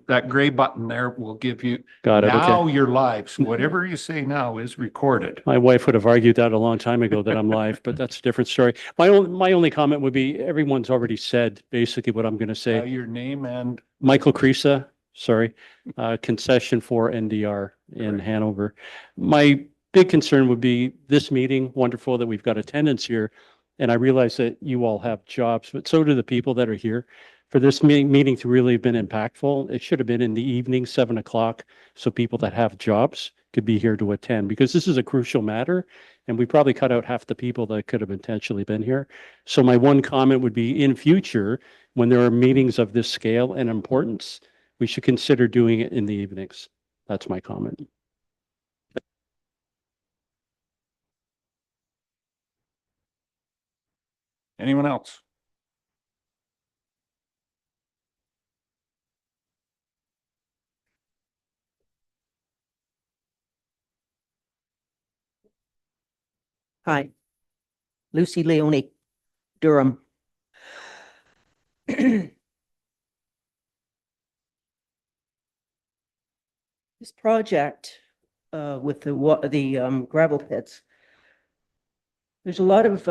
that gray button there will give you. Got it. Now Okay. you're live. So whatever you say now is recorded. My wife would have argued that a long time ago that I'm live, but that's a different story. My only comment would be everyone's already said basically what I'm going to say. Your name and Michael Creasa, sorry, concession for NDR in Hanover. My big concern would be this meeting, wonderful that we've got attendance here. And I realize that you all have jobs, but so do the people that are here. For this meeting to really have been impactful, it should have been in the evening, 7 o'clock, so people that have jobs could be here to attend, because this is a crucial matter, and we probably cut out half the people that could have potentially been here. So my one comment would be, in future, when there are meetings of this scale and importance, we should consider doing it in the evenings. That's my comment. anyone else? Hi, Lucy Leone, Durham. This project with the gravel pits, there's a lot of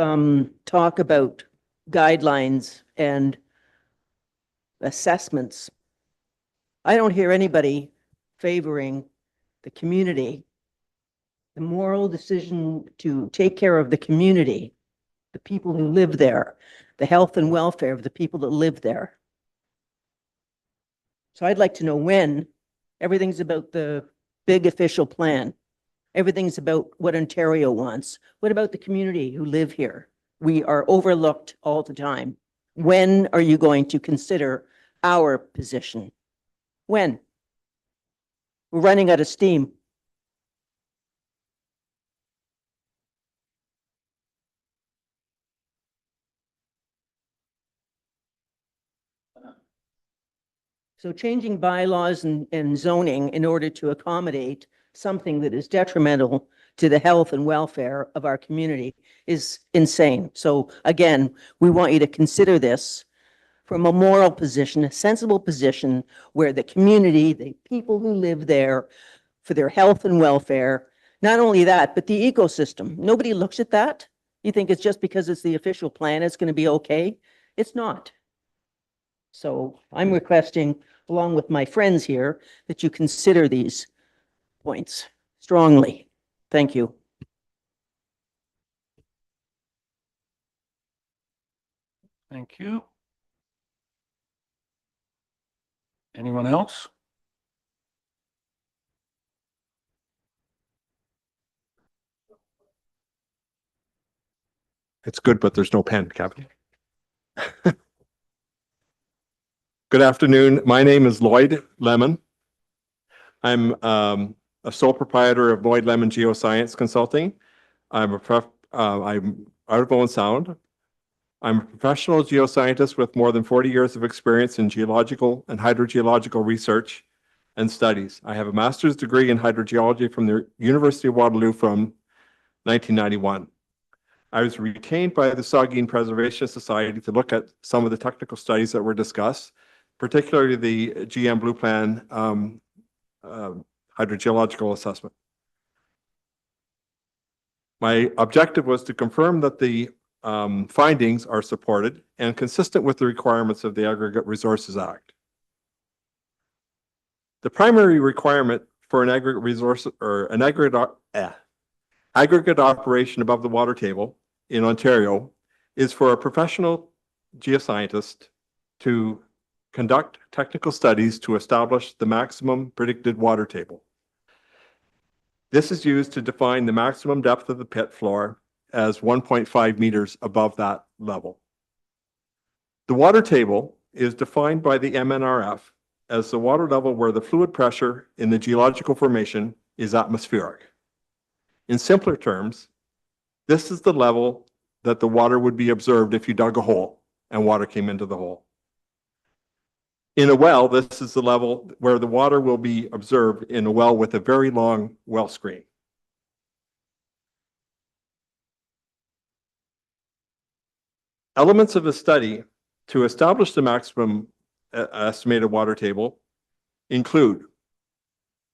talk about guidelines and assessments. I don't hear anybody favoring the community, the moral decision to take care of the community, the people who live there, the health and welfare of the people that live there. So I'd like to know when. Everything's about the big official plan. Everything's about what Ontario wants. What about the community who live here? We are overlooked all the time. When are you going to consider our position? When? We're running out of steam. So changing bylaws and zoning in order to accommodate something that is detrimental to the health and welfare of our community is insane. So again, we want you to consider this from a moral position, a sensible position where the community, the people who live there, for their health and welfare, not only that, but the ecosystem. Nobody looks at that. You think it's just because it's the official plan, it's going to be okay. It's not. So I'm requesting, along with my friends here, that you consider these points strongly. Thank you. Thank you. Anyone else? It's good, but there's no pen, Kevin. Good afternoon. My name is Lloyd Lemon. I'm a sole proprietor of Lloyd Lemon Geoscience Consulting. I'm out of Owen Sound. I'm a professional geoscientist with more than 40 years of experience in geological and hydrogeological research and studies. I have a master's degree in hydrogeology from the University of Waterloo from 1991. I was retained by the Saugeen Preservation Society to look at some of the technical studies that were discussed, particularly the GM Blue Plan hydrogeological assessment. My objective was to confirm that the findings are supported and consistent with the requirements of the Aggregate Resources Act. The primary requirement for an aggregate resource or an aggregate operation above the water table in Ontario is for a professional geoscientist to conduct technical studies to establish the maximum predicted water table. This is used to define the maximum depth of the pit floor as 1.5 meters above that level. The water table is defined by the MNRF as the water level where the fluid pressure in the geological formation is atmospheric. In simpler terms, this is the level that the water would be observed if you dug a hole and water came into the hole. In a well, this is the level where the water will be observed in a well with a very long well screen. Elements of the study to establish the maximum estimated water table include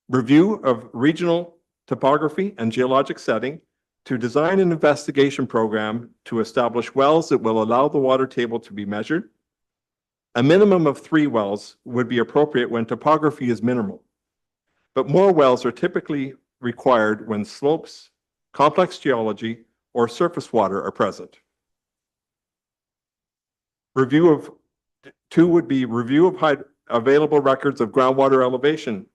review of regional topography and geologic setting to design an investigation program to establish wells that will allow the water table to be measured. A minimum of 3 wells would be appropriate when topography is minimal, but more wells are typically required when slopes, complex geology, or surface water are present. Review of 2 would be review of available records of groundwater elevation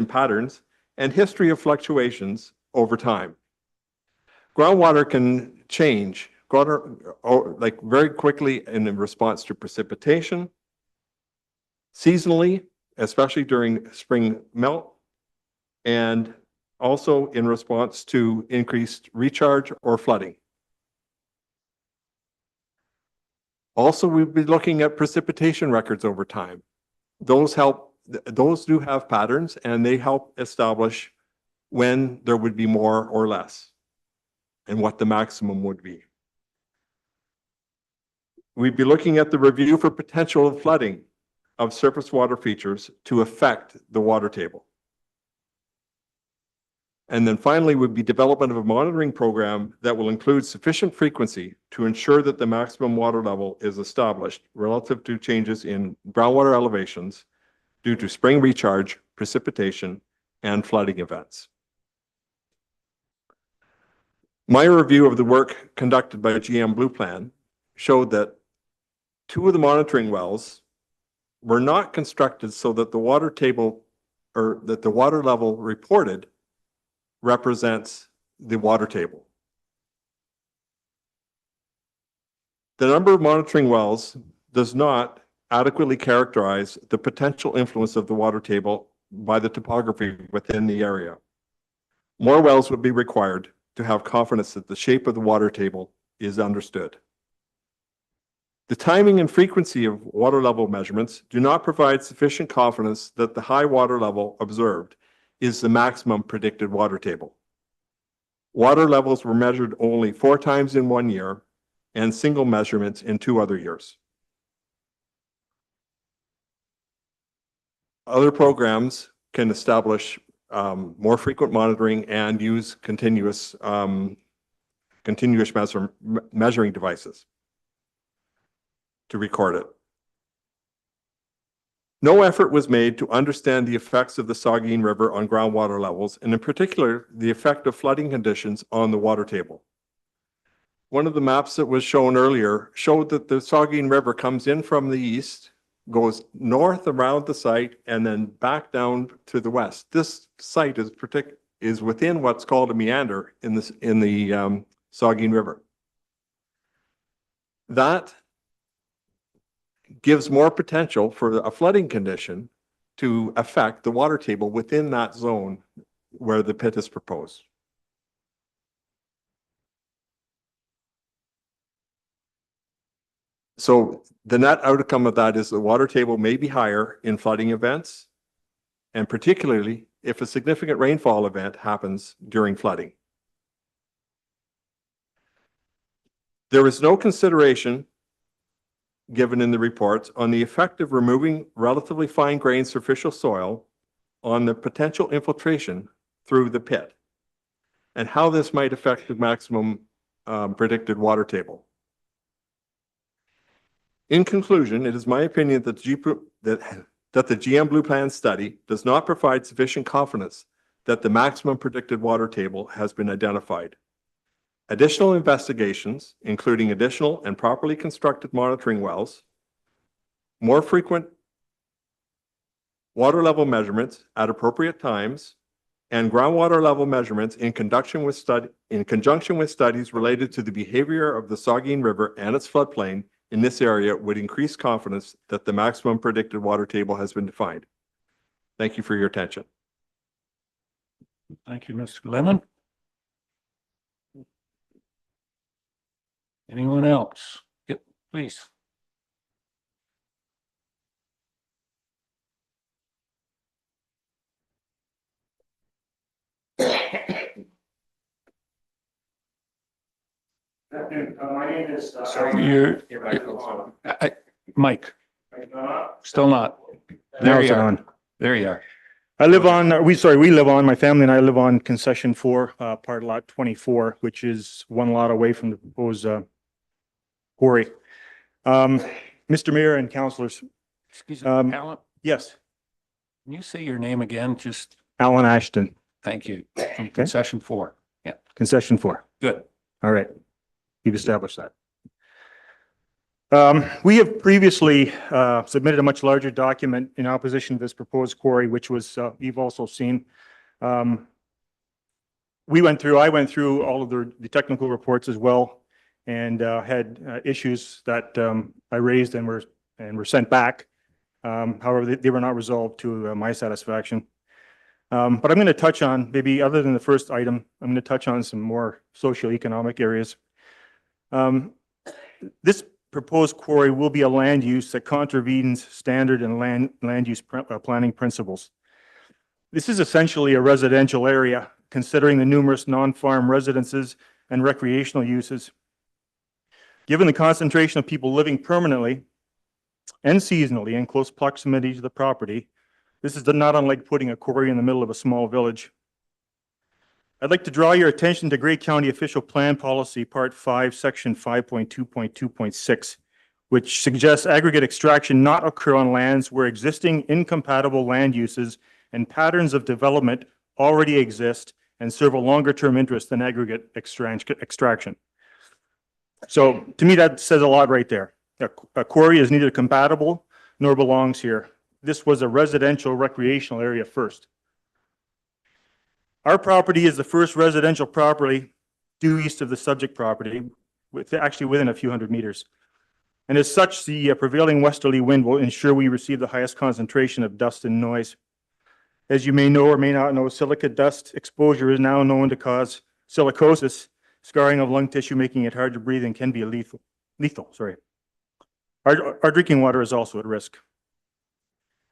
patterns and history of fluctuations over time. Groundwater can change like very quickly in response to precipitation, seasonally, especially during spring melt, and also in response to increased recharge or flooding. Also, we'll be looking at precipitation records over time. Those do have patterns, and they help establish when there would be more or less and what the maximum would be. We'd be looking at the review for potential flooding of surface water features to affect the water table. And then finally would be development of a monitoring program that will include sufficient frequency to ensure that the maximum water level is established relative to changes in groundwater elevations due to spring recharge, precipitation, and flooding events. My review of the work conducted by GM Blue Plan showed that 2 of the monitoring wells were not constructed so that the water table or that the water level reported represents the water table. The number of monitoring wells does not adequately characterize the potential influence of the water table by the topography within the area. More wells would be required to have confidence that the shape of the water table is understood. The timing and frequency of water level measurements do not provide sufficient confidence that the high water level observed is the maximum predicted water table. Water levels were measured only 4 times in 1 year and single measurements in 2 other years. Other programs can establish more frequent monitoring and use continuous measuring devices to record it. No effort was made to understand the effects of the Saugeen River on groundwater levels, and in particular, the effect of flooding conditions on the water table. One of the maps that was shown earlier showed that the Saugeen River comes in from the east, goes north around the site, and then back down to the west. This site is within what's called a meander in the Saugeen River. That gives more potential for a flooding condition to affect the water table within that zone where the pit is proposed. So the net outcome of that is the water table may be higher in flooding events, and particularly if a significant rainfall event happens during flooding. There is no consideration given in the reports on the effect of removing relatively fine-grained superficial soil on the potential infiltration through the pit and how this might affect the maximum predicted water table. In conclusion, it is my opinion that the GM Blue Plan study does not provide sufficient confidence that the maximum predicted water table has been identified. Additional investigations, including additional and properly constructed monitoring wells, more frequent water level measurements at appropriate times, and groundwater level measurements in conjunction with studies related to the behavior of the Saugeen River and its floodplain in this area would increase confidence that the maximum predicted water table has been defined. Thank you for your attention. Thank you, Mr. Lemon. Anyone else? Yep, please. My name is. Mike, still not. Now There it's you are. on. There you are. I live on, we live on, my family and I live on concession 4, part lot 24, which is one lot away from the proposed quarry. Mr. Mayor and councilors, Excuse me, Alan, yes, can you say your name again? Just, Alan Ashton, thank you. From concession 4. Yeah, concession 4. good. All right. You've established that. We have previously submitted a much larger document in opposition to this proposed quarry, which was, you've also seen. I went through all of the technical reports as well and had issues that I raised and were sent back. However, they were not resolved to my satisfaction. But I'm going to touch on, maybe other than the first item, I'm going to touch on some more socioeconomic areas. This proposed quarry will be a land use that contravenes standard and land use planning principles. This is essentially a residential area, considering the numerous non-farm residences and recreational uses. Given the concentration of people living permanently and seasonally in close proximity to the property, this is not unlike putting a quarry in the middle of a small village. I'd like to draw your attention to Grey County Official Plan Policy, Part 5, Section 5.2.2.6, which suggests aggregate extraction not occur on lands where existing incompatible land uses and patterns of development already exist and serve a longer-term interest than aggregate extraction. So to me, that says a lot right there. A quarry is neither compatible nor belongs here. This was a residential recreational area first. Our property is the first residential property due east of the subject property, actually within a few hundred meters. And as such, the prevailing westerly wind will ensure we receive the highest concentration of dust and noise. As you may know or may not know, silicate dust exposure is now known to cause silicosis, scarring of lung tissue, making it hard to breathe and can be lethal. Our drinking water is also at risk.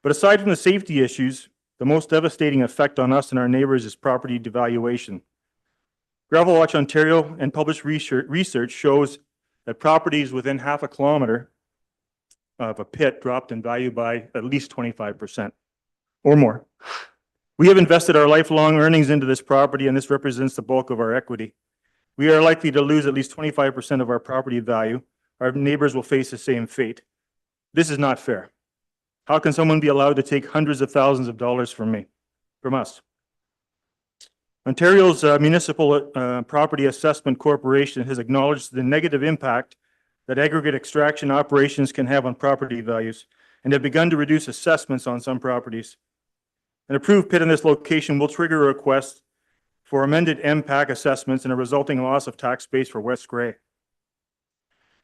But aside from the safety issues, the most devastating effect on us and our neighbors is property devaluation. Gravel Watch Ontario and published research shows that properties within half a kilometer of a pit dropped in value by at least 25% or more. We have invested our lifelong earnings into this property, and this represents the bulk of our equity. We are likely to lose at least 25% of our property value. Our neighbors will face the same fate. This is not fair. How can someone be allowed to take hundreds of thousands of dollars from us? Ontario's Municipal Property Assessment Corporation has acknowledged the negative impact that aggregate extraction operations can have on property values and have begun to reduce assessments on some properties. An approved pit in this location will trigger a request for amended MPAC assessments and a resulting loss of tax base for West Gray.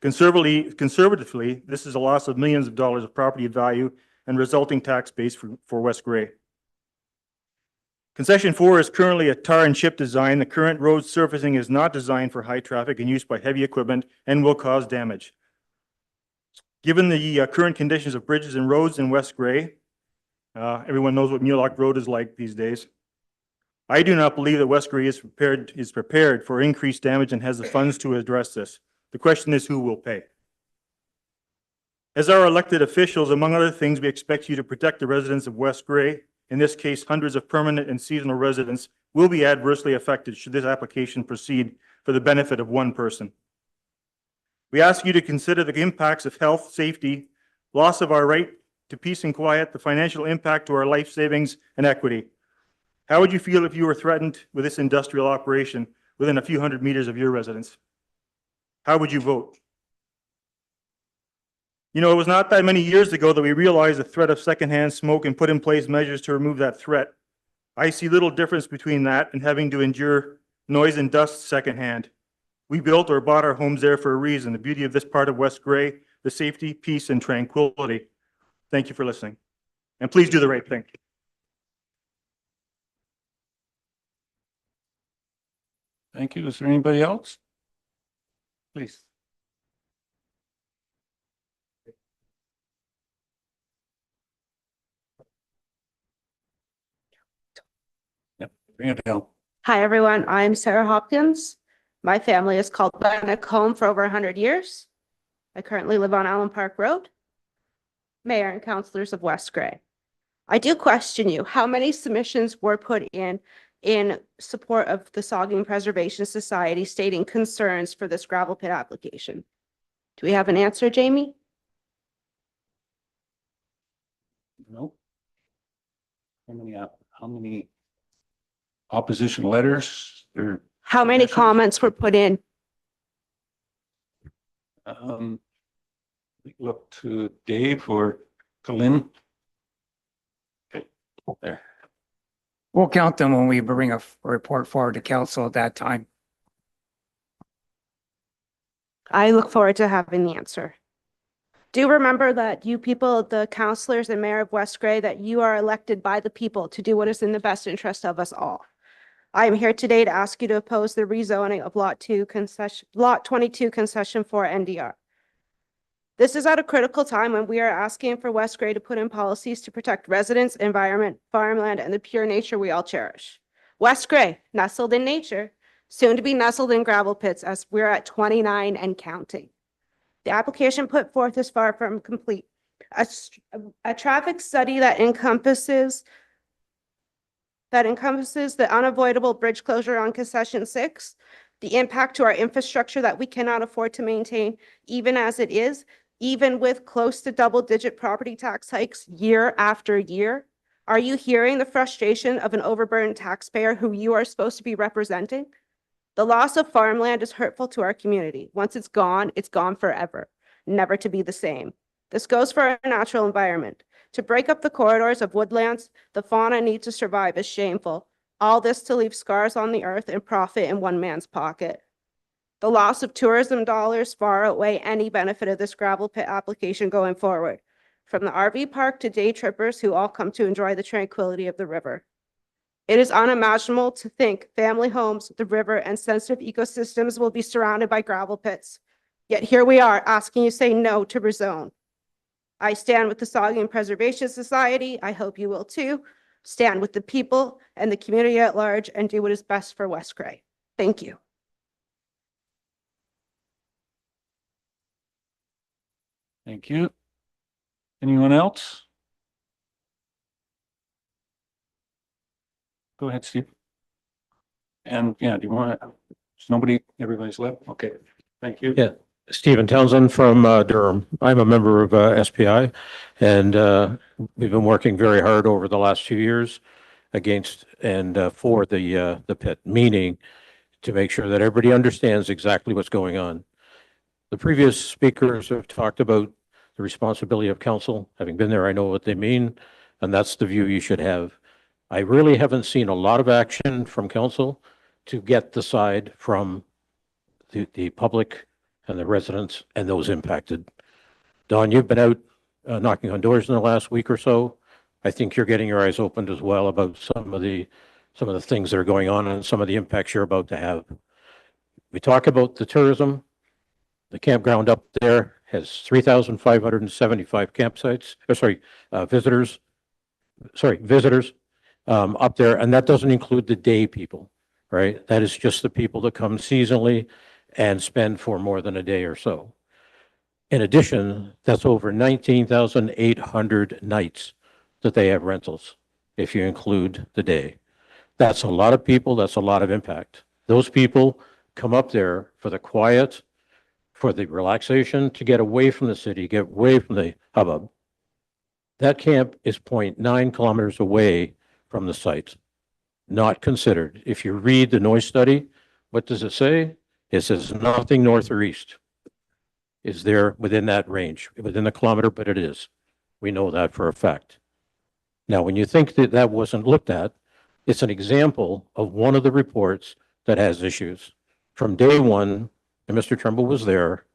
Conservatively, this is a loss of millions of dollars of property value and resulting tax base for West Gray. Concession 4 is currently a tar and chip design. The current road surfacing is not designed for high traffic and used by heavy equipment and will cause damage. Given the current conditions of bridges and roads in West Gray, everyone knows what Mulock Road is like these days. I do not believe that West Gray is prepared for increased damage and has the funds to address this. The question is, who will pay? As our elected officials, among other things, we expect you to protect the residents of West Gray. In this case, hundreds of permanent and seasonal residents will be adversely affected should this application proceed for the benefit of one person. We ask you to consider the impacts of health, safety, loss of our right to peace and quiet, the financial impact to our life savings and equity. How would you feel if you were threatened with this industrial operation within a few hundred meters of your residence? How would you vote? You know, it was not that many years ago that we realized the threat of secondhand smoke and put in place measures to remove that threat. I see little difference between that and having to endure noise and dust secondhand. We built or bought our homes there for a reason, the beauty of this part of West Gray, the safety, peace, and tranquility. Thank you for listening. And please do the right thing. Thank you. Is there anybody else? Please. Yep, bring it down. Hi, everyone. I'm Sarah Hopkins. My family is called Bannock Home for over 100 years. I currently live on Allen Park Road. Mayor and councilors of West Gray. I do question you. How many submissions were put in support of the Saugeen Preservation Society stating concerns for this gravel pit application? Do we have an answer, Jamie? No. How many opposition letters or? How many submissions? comments were put in? Look to Dave or Colin. Okay, there. We'll count them when we bring a report forward to council at that time. I look forward to having the answer. Do remember that you people, the councilors and mayor of West Gray, that you are elected by the people to do what is in the best interest of us all. I am here today to ask you to oppose the rezoning of Lot 22 Concession 4 NDR. This is at a critical time when we are asking for West Gray to put in policies to protect residents, environment, farmland, and the pure nature we all cherish. West Gray, nestled in nature, soon to be nestled in gravel pits as we're at 29 and counting. The application put forth is far from complete. A traffic study that encompasses the unavoidable bridge closure on Concession 6, the impact to our infrastructure that we cannot afford to maintain even as it is, even with close to double-digit property tax hikes year after year. Are you hearing the frustration of an overburdened taxpayer who you are supposed to be representing? The loss of farmland is hurtful to our community. Once it's gone forever, never to be the same. This goes for our natural environment. To break up the corridors of woodlands, the fauna need to survive is shameful. All this to leave scars on the earth and profit in one man's pocket. The loss of tourism dollars far outweigh any benefit of this gravel pit application going forward, from the RV park to day trippers who all come to enjoy the tranquility of the river. It is unimaginable to think family homes, the river, and sensitive ecosystems will be surrounded by gravel pits. Yet here we are asking you to say no to rezone. I stand with the Saugeen Preservation Society. I hope you will too. Stand with the people and the community at large and do what is best for West Gray. Thank you. Thank you. Anyone else? Go ahead, Steve. And yeah, do you want to, nobody, everybody's left? Okay, thank you. Yeah. Stephen Townsend from Durham. I'm a member of SPI, and we've been working very hard over the last few years against and for the pit, meaning to make sure that everybody understands exactly what's going on. The previous speakers have talked about the responsibility of council. Having been there, I know what they mean, and that's the view you should have. I really haven't seen a lot of action from council to get the side from the public and the residents and those impacted. Don, you've been out knocking on doors in the last week or so. I think you're getting your eyes opened as well about some of the things that are going on and some of the impacts you're about to have. We talk about the tourism. The campground up there has 3,575 campsites, visitors up there, and that doesn't include the day people, right? That is just the people that come seasonally and spend for more than a day or so. In addition, that's over 19,800 nights that they have rentals, if you include the day. That's a lot of people, that's a lot of impact. Those people come up there for the quiet, for the relaxation, to get away from the city, get away from the hubbub. That camp is 0.9 kilometers away from the site, not considered. If you read the noise study, what does it say? It says nothing north or east is there within that range, within the kilometer, but it is. We know that for a fact. Now, when you think that that wasn't looked at, it's an example of one of the reports that has issues. From day one, and Mr. Trimble was there,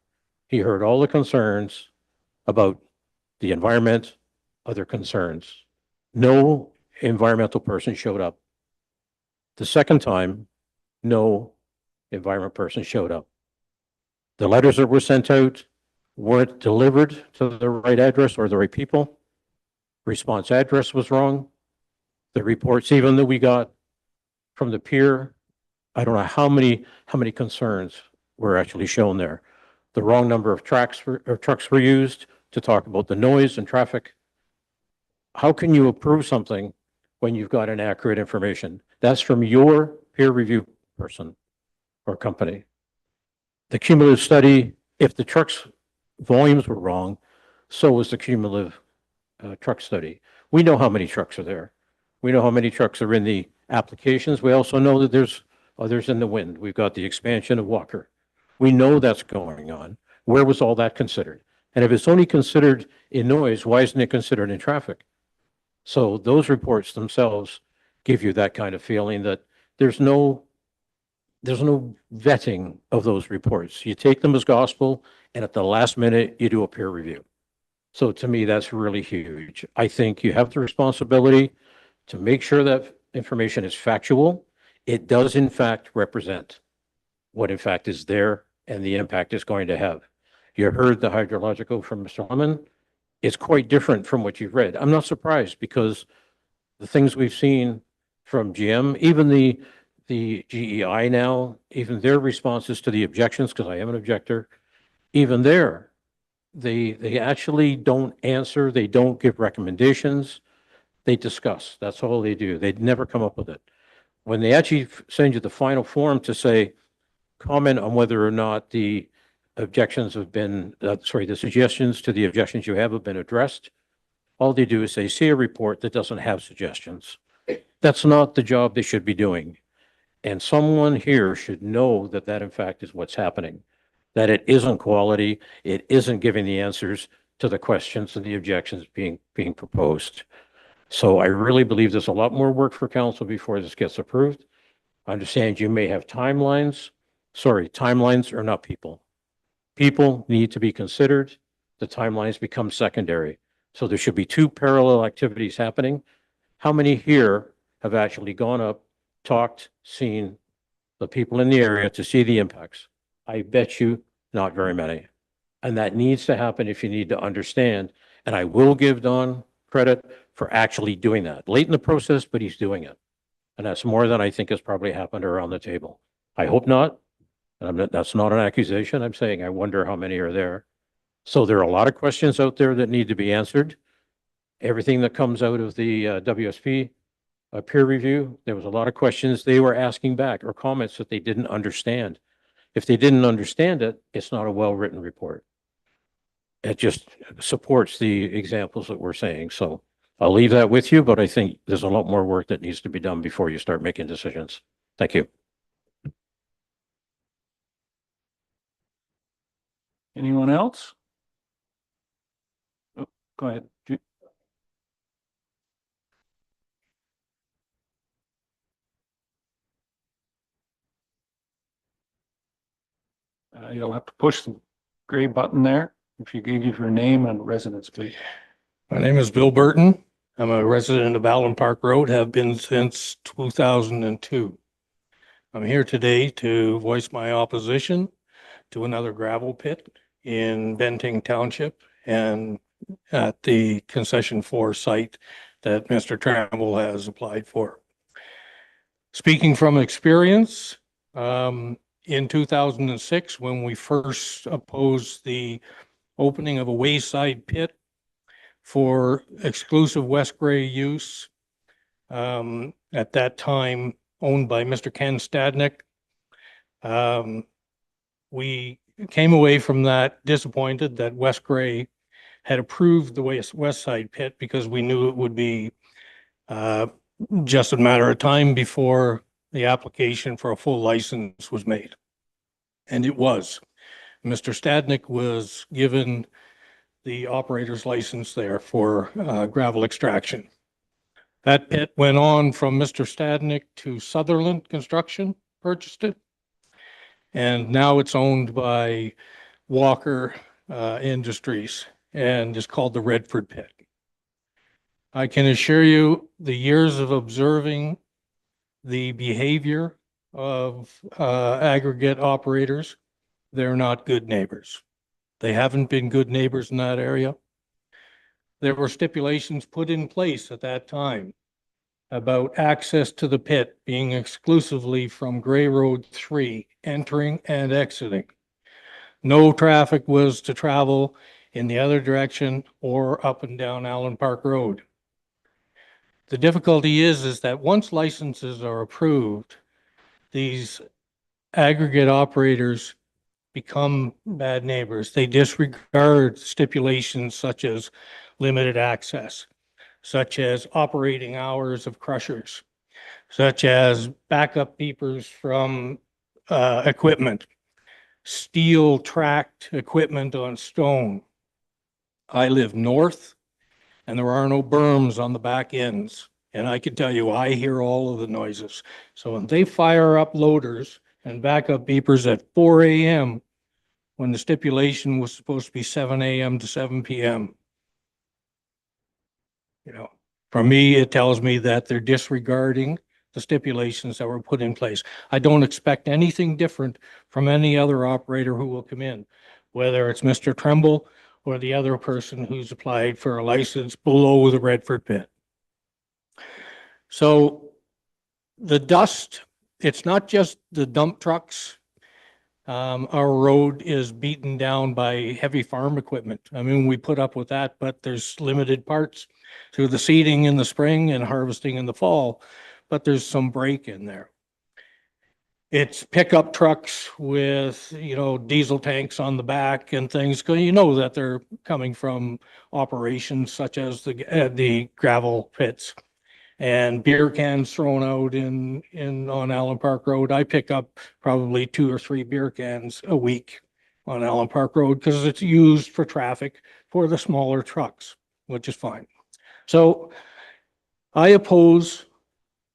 he heard all the concerns about the environment, other concerns. No environmental person showed up. The second time, no environment person showed up. The letters that were sent out weren't delivered to the right address or the right people. Response address was wrong. The reports even that we got from the peer, I don't know how many concerns were actually shown there. The wrong number of trucks were used to talk about the noise and traffic. How can you approve something when you've got inaccurate information? That's from your peer review person or company. The cumulative study, if the trucks volumes were wrong, so was the cumulative truck study. We know how many trucks are there. We know how many trucks are in the applications. We also know that there's others in the wind. We've got the expansion of Walker. We know that's going on. Where was all that considered? And if it's only considered in noise, why isn't it considered in traffic? So those reports themselves give you that kind of feeling that there's no vetting of those reports. You take them as gospel, and at the last minute, you do a peer review. So to me, that's really huge. I think you have the responsibility to make sure that information is factual. It does in fact represent what in fact is there and the impact it's going to have. You heard the hydrological from Mr. Lemon. It's quite different from what you've read. I'm not surprised because the things we've seen from GM, even the GEI now, even their responses to the objections, because I am an objector, even there, they actually don't answer, they don't give recommendations, they discuss. That's all they do. They'd never come up with it. When they actually send you the final form to say, comment on whether or not the objections have been, the suggestions to the objections you have been addressed, all they do is say, see a report that doesn't have suggestions. That's not the job they should be doing. And someone here should know that that in fact is what's happening, that it isn't quality, it isn't giving the answers to the questions and the objections being proposed. So I really believe there's a lot more work for council before this gets approved. I understand you may have timelines. Sorry, timelines are not people. People need to be considered. The timelines become secondary. So there should be two parallel activities happening. How many here have actually gone up, talked, seen the people in the area to see the impacts? I bet you not very many. And that needs to happen if you need to understand. And I will give Don credit for actually doing that. Late in the process, but he's doing it. And that's more than I think has probably happened around the table. I hope not. And that's not an accusation. I'm saying I wonder how many are there. So there are a lot of questions out there that need to be answered. Everything that comes out of the WSP peer review, there was a lot of questions they were asking back or comments that they didn't understand. If they didn't understand it, it's not a well-written report. It just supports the examples that we're saying. So I'll leave that with you, but I think there's a lot more work that needs to be done before you start making decisions. Thank you. Anyone else? Oh, go ahead. You'll have to push the gray button there. If you give your name and residence, please. My name is Bill Burton. I'm a resident of Allen Park Road, have been since 2002. I'm here today to voice my opposition to another gravel pit in Benting Township and at the concession 4 site that Mr. Tramble has applied for. Speaking from experience, in 2006, when we first opposed the opening of a wayside pit for exclusive West Gray use, at that time owned by Mr. Ken Stadnick, we came away from that disappointed that West Gray had approved the west side pit because we knew it would be just a matter of time before the application for a full license was made. And it was. Mr. Stadnick was given the operator's license there for gravel extraction. That pit went on from Mr. Stadnick to Sutherland Construction, purchased it. And now it's owned by Walker Industries and is called the Redford Pit. I can assure you the years of observing the behavior of aggregate operators, they're not good neighbors. They haven't been good neighbors in that area. There were stipulations put in place at that time about access to the pit being exclusively from Gray Road 3, entering and exiting. No traffic was to travel in the other direction or up and down Allen Park Road. The difficulty is that once licenses are approved, these aggregate operators become bad neighbors. They disregard stipulations such as limited access, such as operating hours of crushers, such as backup beepers from equipment, steel tracked equipment on stone. I live north and there are no berms on the back ends. And I can tell you, I hear all of the noises. So when they fire up loaders and backup beepers at 4 a.m., when the stipulation was supposed to be 7 a.m. to 7 p.m., you know, for me, it tells me that they're disregarding the stipulations that were put in place. I don't expect anything different from any other operator who will come in, whether it's Mr. Trimble or the other person who's applied for a license below the Redford pit. So the dust, it's not just the dump trucks. Our road is beaten down by heavy farm equipment. I mean, we put up with that, but there's limited parts through the seeding in the spring and harvesting in the fall, but there's some break in there. It's pickup trucks with, you know, diesel tanks on the back and things. You know that they're coming from operations such as the gravel pits. And beer cans thrown out on Allen Park Road. I pick up probably 2 or 3 beer cans a week on Allen Park Road because it's used for traffic for the smaller trucks, which is fine. So I oppose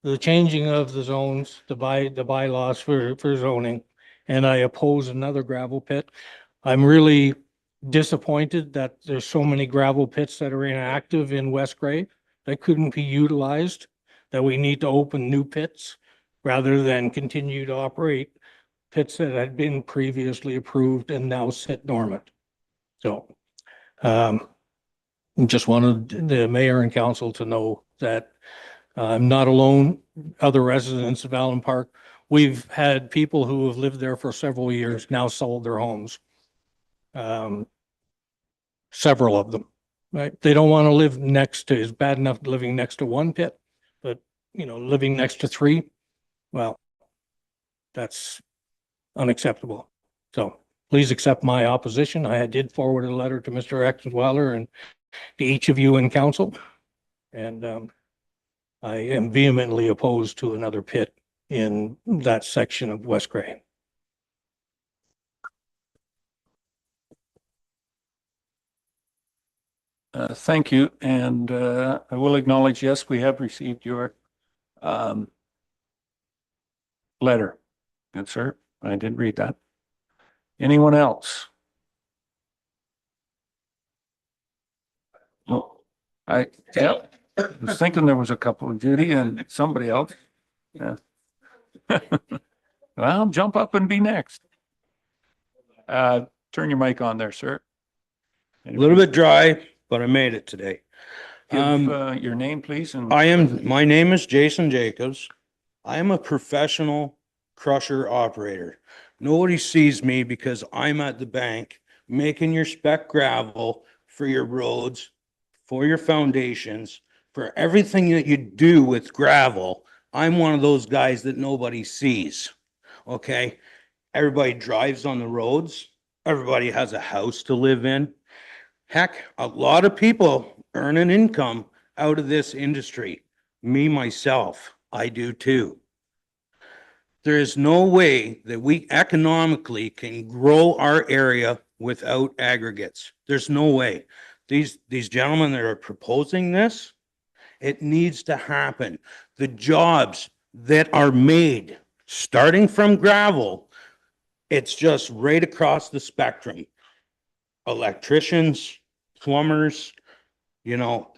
the changing of the zones, the bylaws for zoning, and I oppose another gravel pit. I'm really disappointed that there's so many gravel pits that are inactive in West Gray that couldn't be utilized, that we need to open new pits rather than continue to operate pits that had been previously approved and now sit dormant. So just wanted the mayor and council to know that I'm not alone. Other residents of Allen Park, we've had people who have lived there for several years now sold their homes. Several of them. Right? They don't want to live next to, it's bad enough living next to one pit, but, you know, living next to 3, well, that's unacceptable. So please accept my opposition. I did forward a letter to Mr. Exweiler and to each of you in council. And I am vehemently opposed to another pit in that section of West Gray. Thank you. And I will acknowledge, yes, we have received your letter. Good, sir. I did read that. Anyone else? No. Yeah, I was thinking there was a couple, Judy and somebody else. Yeah. Well, jump up and be next. Turn your mic on there, sir. A little bit dry, but I made it today. Give your name, please, and My name is Jason Jacobs. I am a professional crusher operator. Nobody sees me because I'm at the bank making your spec gravel for your roads, for your foundations, for everything that you do with gravel. I'm one of those guys that nobody sees. Okay? Everybody drives on the roads. Everybody has a house to live in. Heck, a lot of people earn an income out of this industry. Me, myself, I do too. There is no way that we economically can grow our area without aggregates. There's no way. These gentlemen that are proposing this, it needs to happen. The jobs that are made, starting from gravel, it's just right across the spectrum. Electricians, plumbers,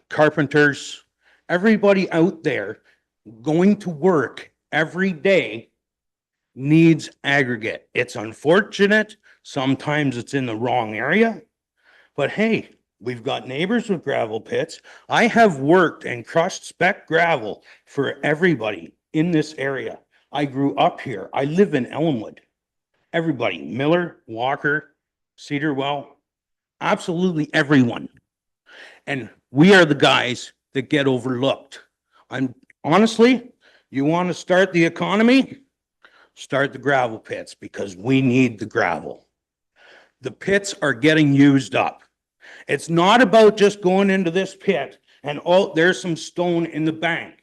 carpenters, everybody out there going to work every day needs aggregate. It's unfortunate. Sometimes it's in the wrong area, but hey, we've got neighbors with gravel pits. I have worked and crushed spec gravel for everybody in this area. I grew up here. I live in Elmwood. Everybody, Miller, Walker, Cedarwell, absolutely everyone. And we are the guys that get overlooked. Honestly, you want to start the economy? Start the gravel pits because we need the gravel. The pits are getting used up. It's not about just going into this pit and, oh, there's some stone in the bank.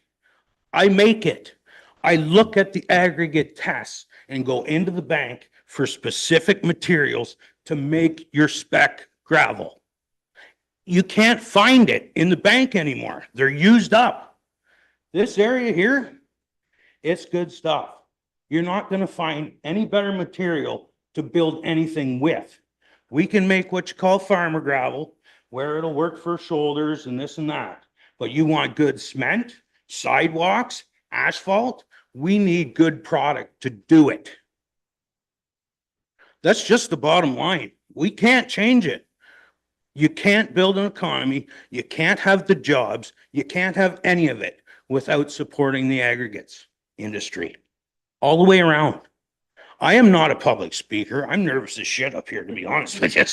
I make it. I look at the aggregate tests and go into the bank for specific materials to make your spec gravel. You can't find it in the bank anymore. They're used up. This area here, it's good stuff. You're not going to find any better material to build anything with. We can make what you call farmer gravel, where it'll work for shoulders and this and that. But you want good cement, sidewalks, asphalt, we need good product to do it. That's just the bottom line. We can't change it. You can't build an economy. You can't have the jobs. You can't have any of it without supporting the aggregates industry all the way around. I am not a public speaker. I'm nervous as shit up here, to be honest with you.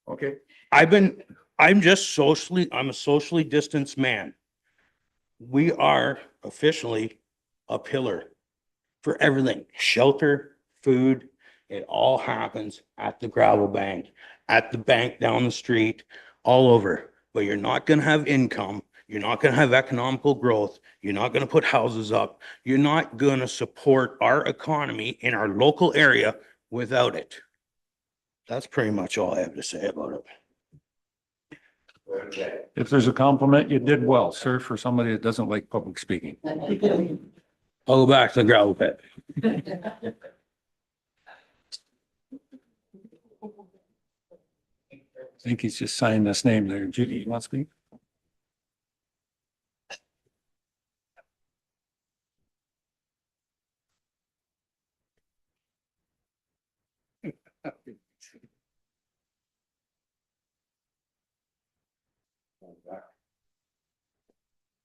okay. I'm a socially distanced man. We are officially a pillar for everything. Shelter, food, it all happens at the gravel bank, at the bank down the street, all over. But you're not going to have income. You're not going to have economical growth. You're not going to put houses up. You're not going to support our economy in our local area without it. That's pretty much all I have to say about it. If there's a compliment, you did well, sir, for somebody that doesn't like public speaking. I'll go back to the gravel pit. I think he's just signed this name there. Judy, you want to speak?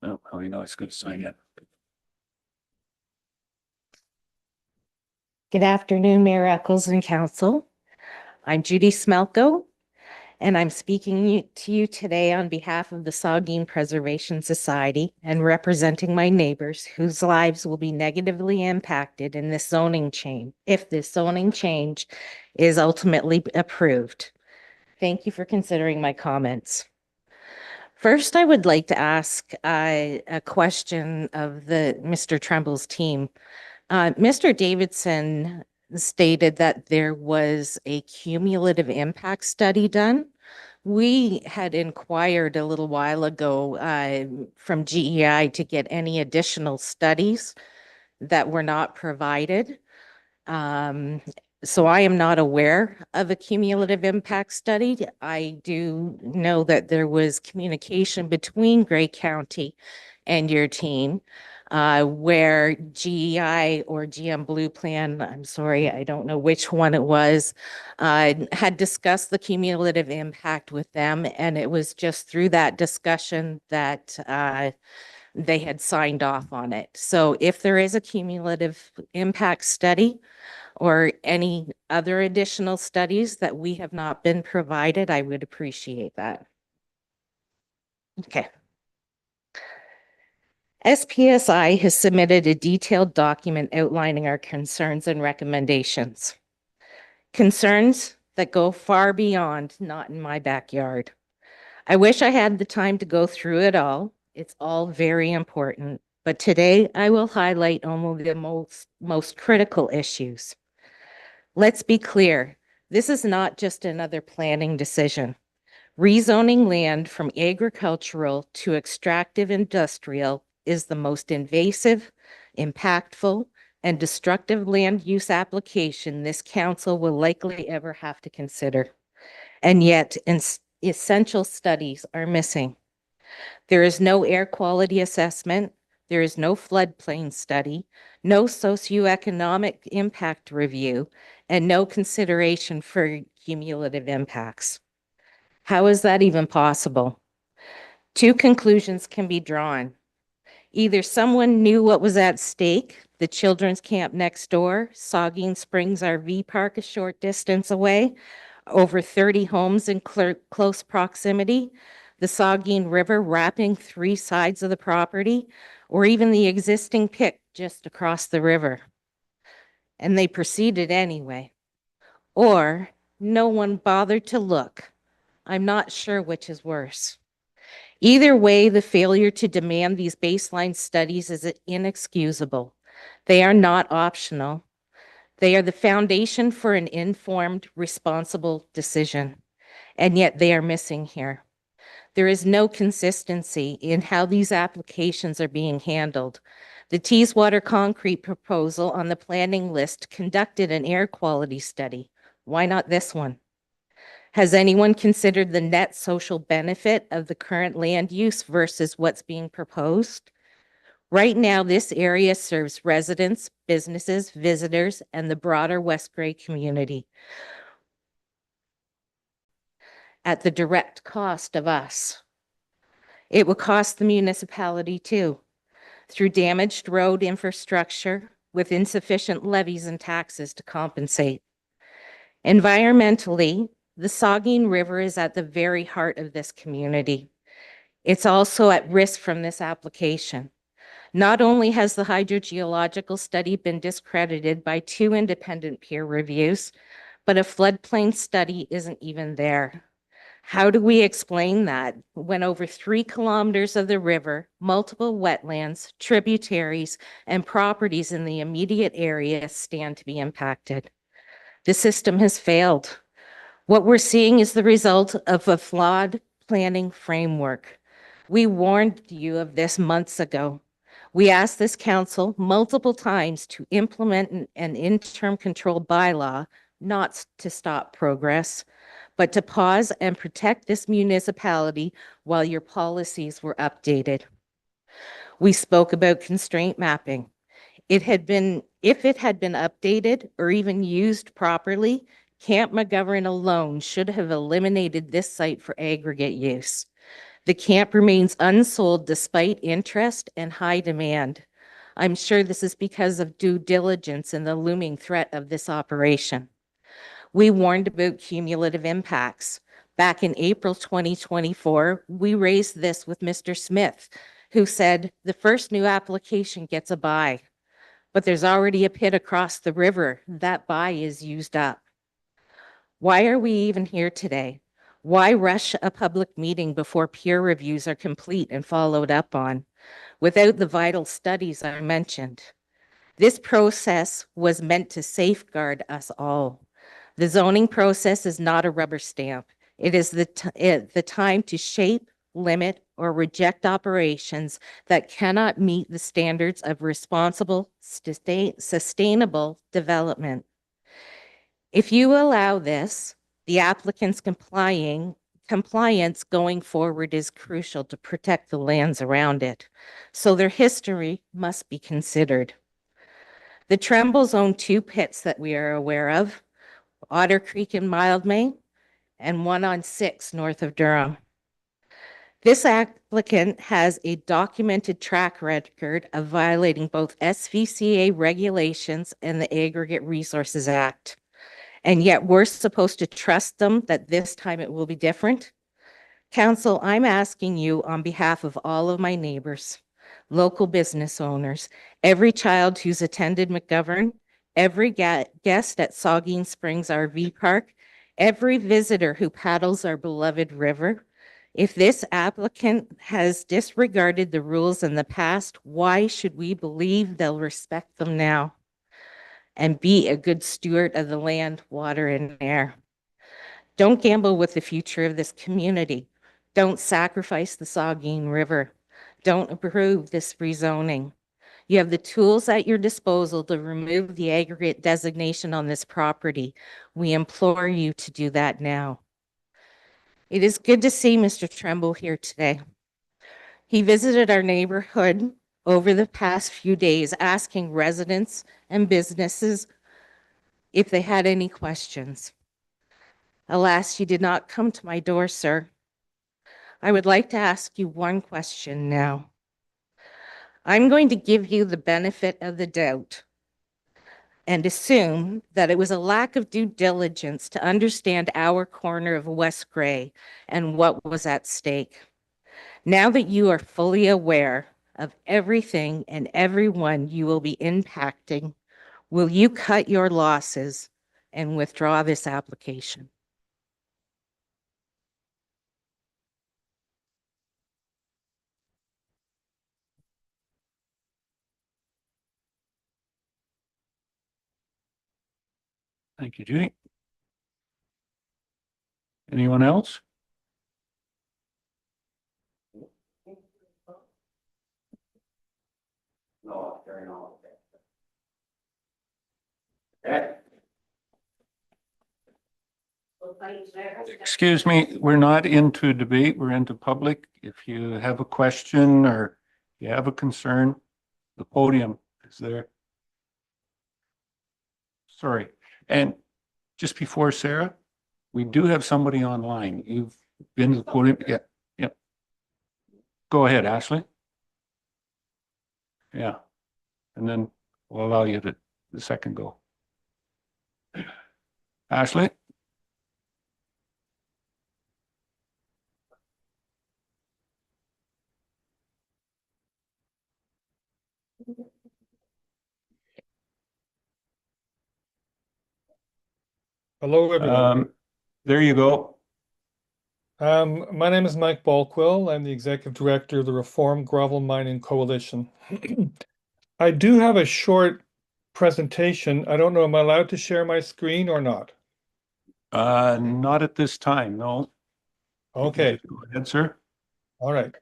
No, oh, you know, it's going to sign it. Good afternoon, Mayor Eccles and Council. I'm Judy Smelko, and I'm speaking to you today on behalf of the Saugeen Preservation Society and representing my neighbors whose lives will be negatively impacted in this zoning change, if this zoning change is ultimately approved. Thank you for considering my comments. First, I would like to ask a question of Mr. Tremble's team. Mr. Davidson stated that there was a cumulative impact study done. We had inquired a little while ago from GEI to get any additional studies that were not provided. So I am not aware of a cumulative impact study. I do know that there was communication between Gray County and your team, where GEI or GM Blue Plan, I'm sorry, I don't know which one it was, had discussed the cumulative impact with them. And it was just through that discussion that they had signed off on it. So if there is a cumulative impact study, or any other additional studies that we have not been provided, I would appreciate that. Okay. SPSI has submitted a detailed document outlining our concerns and recommendations. Concerns that go far beyond not in my backyard. I wish I had the time to go through it all. It's all very important, but today I will highlight only the most critical issues. Let's be clear, this is not just another planning decision. Rezoning land from agricultural to extractive industrial is the most invasive, impactful, and destructive land use application this council will likely ever have to consider. And yet, essential studies are missing. There is no air quality assessment. There is no floodplain study, no socioeconomic impact review, and no consideration for cumulative impacts. How is that even possible? Two conclusions can be drawn. Either someone knew what was at stake, the children's camp next door, Saugeen Springs RV Park a short distance away, over 30 homes in close proximity, the Saugeen River wrapping 3 sides of the property, or even the existing pit just across the river. And they proceeded anyway. Or no one bothered to look. I'm not sure which is worse. Either way, the failure to demand these baseline studies is inexcusable. They are not optional. They are the foundation for an informed, responsible decision. And yet they are missing here. There is no consistency in how these applications are being handled. The Teeswater Concrete proposal on the planning list conducted an air quality study. Why not this one? Has anyone considered the net social benefit of the current land use versus what's being proposed? Right now, this area serves residents, businesses, visitors, and the broader West Grey community at the direct cost of us. It will cost the municipality too, through damaged road infrastructure with insufficient levies and taxes to compensate. Environmentally, the Saugeen River is at the very heart of this community. It's also at risk from this application. Not only has the hydrogeological study been discredited by 2 independent peer reviews, but a floodplain study isn't even there. How do we explain that when over 3 kilometers of the river, multiple wetlands, tributaries, and properties in the immediate area stand to be impacted? The system has failed. What we're seeing is the result of a flawed planning framework. We warned you of this months ago. We asked this council multiple times to implement an interim control bylaw, not to stop progress, but to pause and protect this municipality while your policies were updated. We spoke about constraint mapping. If it had been updated or even used properly, Camp McGovern alone should have eliminated this site for aggregate use. The camp remains unsold despite interest and high demand. I'm sure this is because of due diligence and the looming threat of this operation. We warned about cumulative impacts. Back in April 2024, we raised this with Mr. Smith, who said the first new application gets a buy, but there's already a pit across the river. That buy is used up. Why are we even here today? Why rush a public meeting before peer reviews are complete and followed up on, without the vital studies I mentioned? This process was meant to safeguard us all. The zoning process is not a rubber stamp. It is the time to shape, limit, or reject operations that cannot meet the standards of responsible, sustainable development. If you allow this, the applicant's compliance going forward is crucial to protect the lands around it, so their history must be considered. The Trembles own 2 pits that we are aware of, Otter Creek in Mildmay and one on 6 north of Durham. This applicant has a documented track record of violating both SVCA regulations and the Aggregate Resources Act. And yet we're supposed to trust them that this time it will be different. Council, I'm asking you on behalf of all of my neighbors, local business owners, every child who's attended McGovern, every guest at Saugeen Springs RV Park, every visitor who paddles our beloved river. If this applicant has disregarded the rules in the past, why should we believe they'll respect them now and be a good steward of the land, water, and air? Don't gamble with the future of this community. Don't sacrifice the Saugeen River. Don't approve this rezoning. You have the tools at your disposal to remove the aggregate designation on this property. We implore you to do that now. It is good to see Mr. Tremble here today. He visited our neighborhood over the past few days, asking residents and businesses if they had any questions. Alas, you did not come to my door, sir. I would like to ask you one question now. I'm going to give you the benefit of the doubt and assume that it was a lack of due diligence to understand our corner of West Grey and what was at stake. Now that you are fully aware of everything and everyone you will be impacting, will you cut your losses and withdraw this application? Thank you, Judy. Anyone else? No, very no. Excuse me, we're not into debate, we're into public. If you have a question or you have a concern, the podium is there. Sorry. And just before Sarah, we do have somebody online. You've been to the podium. Yeah, yeah. Go ahead, Ashley. Yeah. And then we'll allow you to the second go. Ashley? Hello, everyone. There you go. My name is Mike Balquill. I'm the Executive Director of the Reform Gravel Mining Coalition. I do have a short presentation. I don't know, am I allowed to share my screen or not? Not at this time, no. Okay. Go ahead, sir. All right.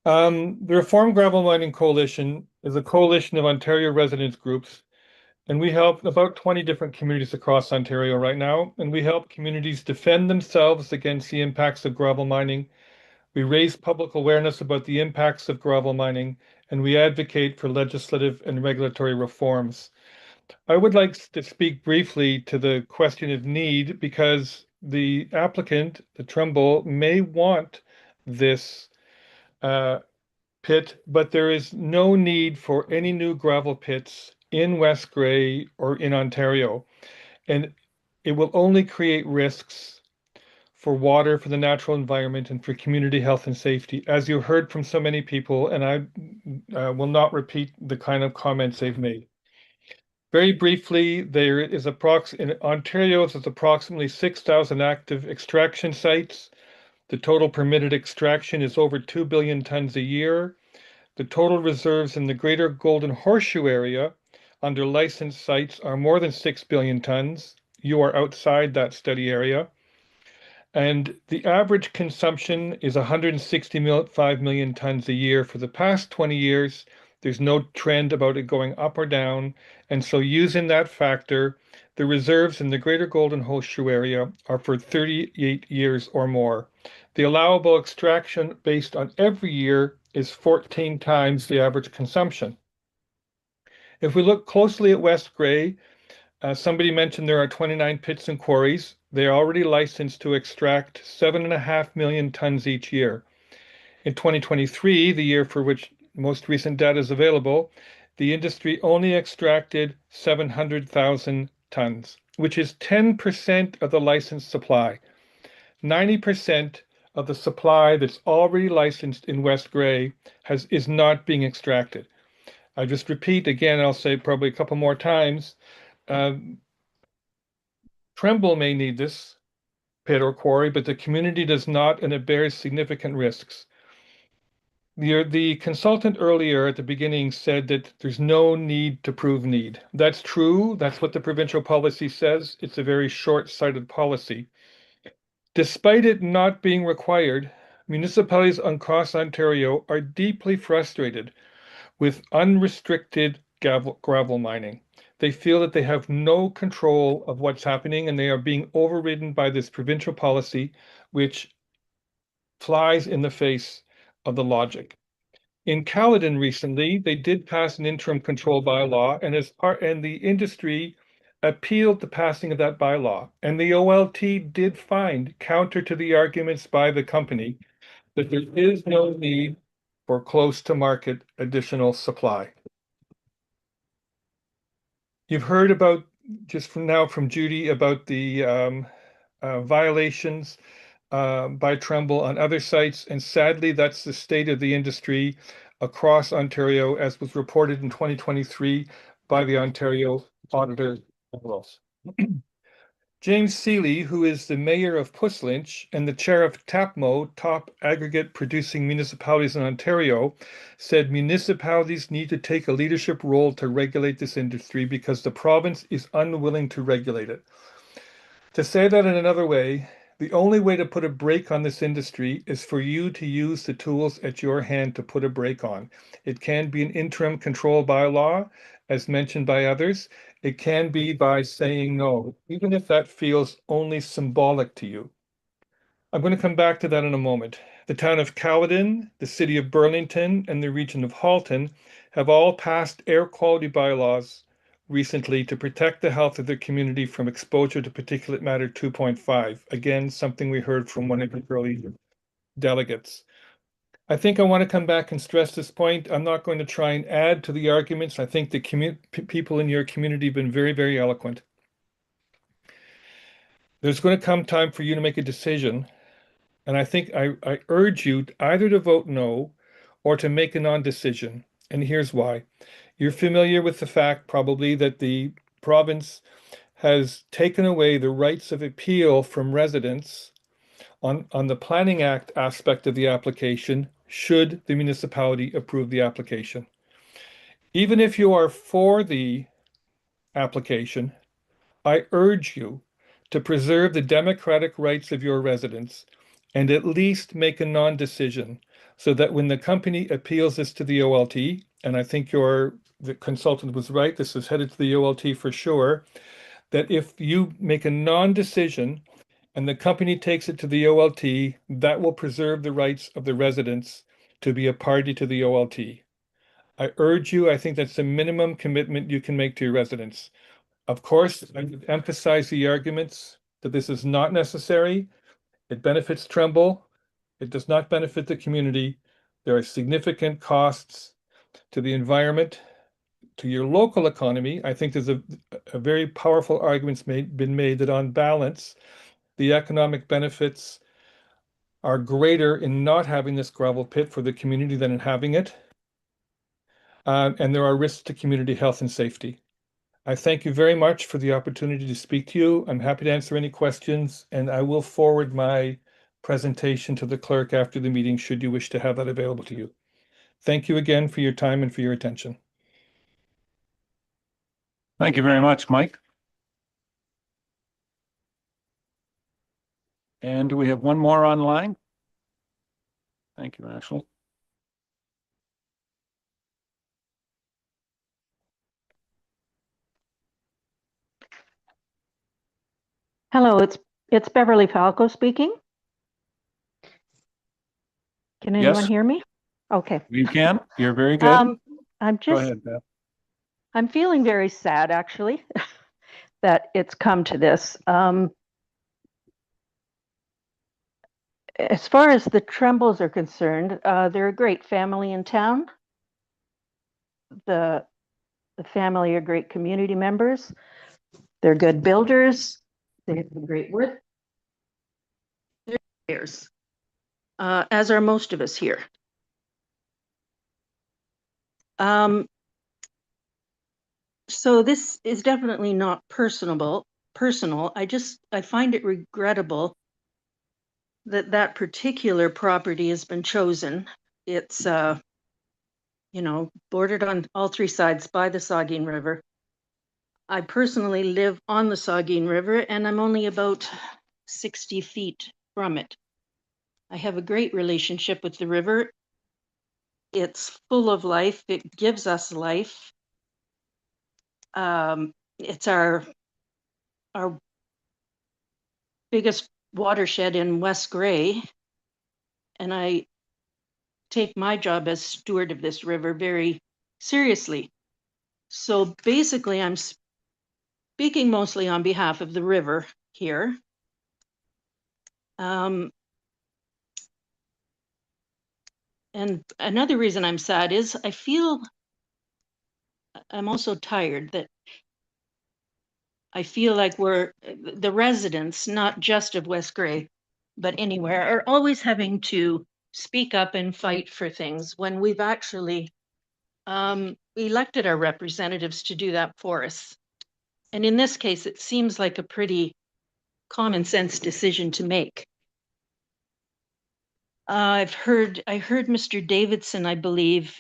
The Reform Gravel Mining Coalition is a coalition of Ontario residents groups, and we help about 20 different communities across Ontario right now, and we help communities defend themselves against the impacts of gravel mining. We raise public awareness about the impacts of gravel mining, and we advocate for legislative and regulatory reforms. I would like to speak briefly to the question of need because the applicant, the Trumbull, may want this pit, but there is no need for any new gravel pits in West Grey or in Ontario. And it will only create risks for water, for the natural environment, and for community health and safety, as you heard from so many people, and I will not repeat the kind of comments they've made. Very briefly, there is in Ontario, there's approximately 6,000 active extraction sites. The total permitted extraction is over 2 billion tons a year. The total reserves in the Greater Golden Horseshoe area under licensed sites are more than 6 billion tons. You are outside that study area. And the average consumption is 165 million tons a year. For the past 20 years, There's no trend about it going up or down. And so using that factor, the reserves in the Greater Golden Horseshoe area are for 38 years or more. The allowable extraction based on every year is 14 times the average consumption. If we look closely at West Grey, somebody mentioned there are 29 pits and quarries. They are already licensed to extract 7.5 million tons each year. In 2023, the year for which most recent data is available, the industry only extracted 700,000 tons, which is 10% of the licensed supply. 90% of the supply that's already licensed in West Grey is not being extracted. I just repeat again, I'll say probably a couple more times, Tremble may need this pit or quarry, but the community does not, and it bears significant risks. The consultant earlier at the beginning said that there's no need to prove need. That's true. That's what the provincial policy says. It's a very short-sighted policy. Despite it not being required, municipalities across Ontario are deeply frustrated with unrestricted gravel mining. They feel that they have no control of what's happening and they are being overridden by this provincial policy, which flies in the face of the logic. In Caledon recently, they did pass an interim control bylaw, and the industry appealed the passing of that bylaw. And the OLT did find, counter to the arguments by the company, that there is no need for close to market additional supply. You've heard about, just from now from Judy, about the violations by Tremble on other sites. And sadly, that's the state of the industry across Ontario, as was reported in 2023 by the Ontario Auditor General. James Seeley, who is the mayor of Puslinch and the chair of TAPMO, top aggregate producing municipalities in Ontario, said municipalities need to take a leadership role to regulate this industry because the province is unwilling to regulate it. To say that in another way, the only way to put a brake on this industry is for you to use the tools at your hand to put a brake on. It can be an interim control bylaw, as mentioned by others. It can be by saying no, even if that feels only symbolic to you. I'm going to come back to that in a moment. The town of Caledon, the city of Burlington, and the region of Halton have all passed air quality bylaws recently to protect the health of their community from exposure to particulate matter 2.5. Again, something we heard from one of the early delegates. I think I want to come back and stress this point. I'm not going to try and add to the arguments. I think the people in your community have been very, very eloquent. There's going to come time for you to make a decision. And I think I urge you either to vote no or to make a non-decision. And here's why. You're familiar with the fact probably that the province has taken away the rights of appeal from residents on the Planning Act aspect of the application should the municipality approve the application. Even if you are for the application, I urge you to preserve the democratic rights of your residents and at least make a non-decision so that when the company appeals this to the OLT, and I think the consultant was right, this is headed to the OLT for sure, that if you make a non-decision and the company takes it to the OLT, that will preserve the rights of the residents to be a party to the OLT. I urge you, I think that's the minimum commitment you can make to your residents. Of course, I would emphasize the arguments that this is not necessary. It benefits Tremble. It does not benefit the community. There are significant costs to the environment, to your local economy. I think there's a very powerful arguments been made that on balance, the economic benefits are greater in not having this gravel pit for the community than in having it. And there are risks to community health and safety. I thank you very much for the opportunity to speak to you. I'm happy to answer any questions, and I will forward my presentation to the clerk after the meeting should you wish to have that available to you. Thank you again for your time and for your attention. Thank you very much, Mike. And do we have one more online? Thank you, Ashley. Hello, it's Beverly Falco speaking. Can anyone Yes. hear me? Okay. You can. You're very good. I'm Go just, ahead, Beth. I'm feeling very sad actually that it's come to this. As far as the Trembles are concerned, they're a great family in town. The family are great community members. They're good builders. They have great work. They're players, as are most of us here. So this is definitely not personal. I find it regrettable that that particular property has been chosen. It's, bordered on all three sides by the Saugeen River. I personally live on the Saugeen River and I'm only about 60 feet from it. I have a great relationship with the river. It's full of life. It gives us life. It's our biggest watershed in West Grey, and I take my job as steward of this river very seriously. So basically, I'm speaking mostly on behalf of the river here. And another reason I'm sad is I'm also tired that I feel like the residents, not just of West Grey, but anywhere, are always having to speak up and fight for things when we've actually elected our representatives to do that for us. And in this case, it seems like a pretty common sense decision to make. I heard Mr. Davidson, I believe,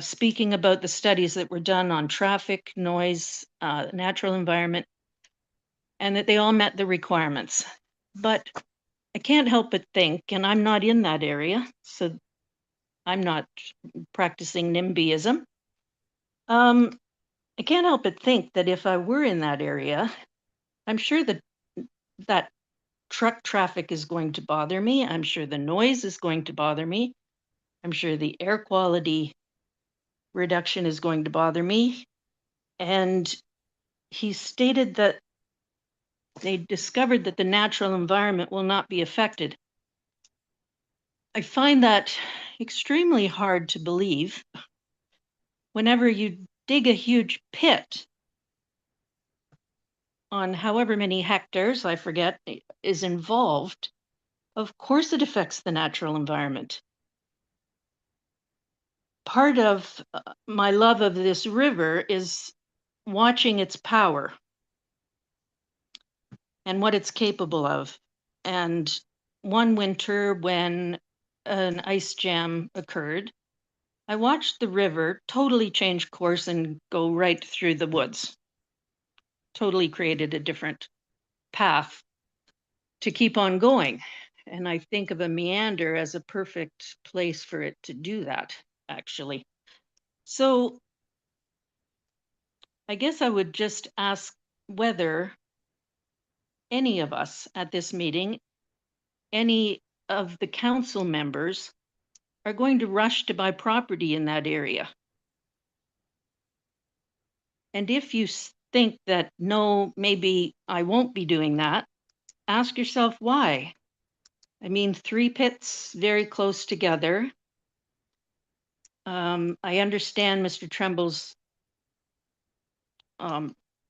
speaking about the studies that were done on traffic, noise, natural environment, and that they all met the requirements. But I can't help but think, and I'm not in that area, so I'm not practicing NIMBYism. I can't help but think that if I were in that area, I'm sure that truck traffic is going to bother me. I'm sure the noise is going to bother me. I'm sure the air quality reduction is going to bother me. And he stated that they discovered that the natural environment will not be affected. I find that extremely hard to believe. Whenever you dig a huge pit on however many hectares, I forget, is involved, of course it affects the natural environment. Part of my love of this river is watching its power and what it's capable of. And one winter when an ice jam occurred, I watched the river totally change course and go right through the woods. Totally created a different path to keep on going. And I think of a meander as a perfect place for it to do that, actually. So I guess I would just ask whether any of us at this meeting, any of the council members, are going to rush to buy property in that area. And if you think that, no, maybe I won't be doing that, ask yourself why. I mean, 3 pits very close together. I understand Mr. Tremble's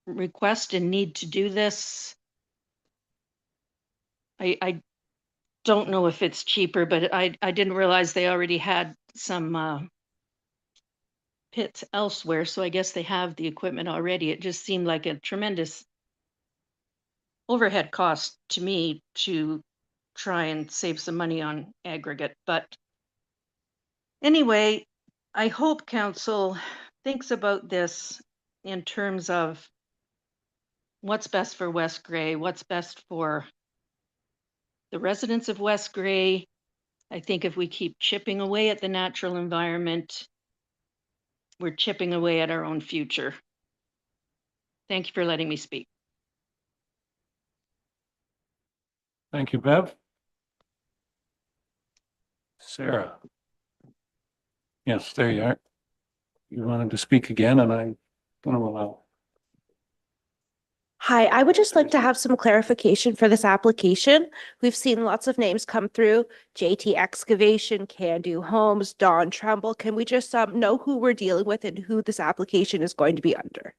request and need to do this. I don't know if it's cheaper, but I didn't realize they already had some pits elsewhere, so I guess they have the equipment already. It just seemed like a tremendous overhead cost to me to try and save some money on aggregate. But anyway, I hope council thinks about this in terms of what's best for West Grey, what's best for the residents of West Grey. I think if we keep chipping away at the natural environment, we're chipping away at our own future. Thank you for letting me speak. Thank you, Bev. Sarah. Yes, there you are. You wanted to speak again, and I'm going to allow. Hi, I would just like to have some clarification for this application. We've seen lots of names come through, JT Excavation, Can Do Homes, Don Tremble. Can we just know who we're dealing with and who this application is going to be under?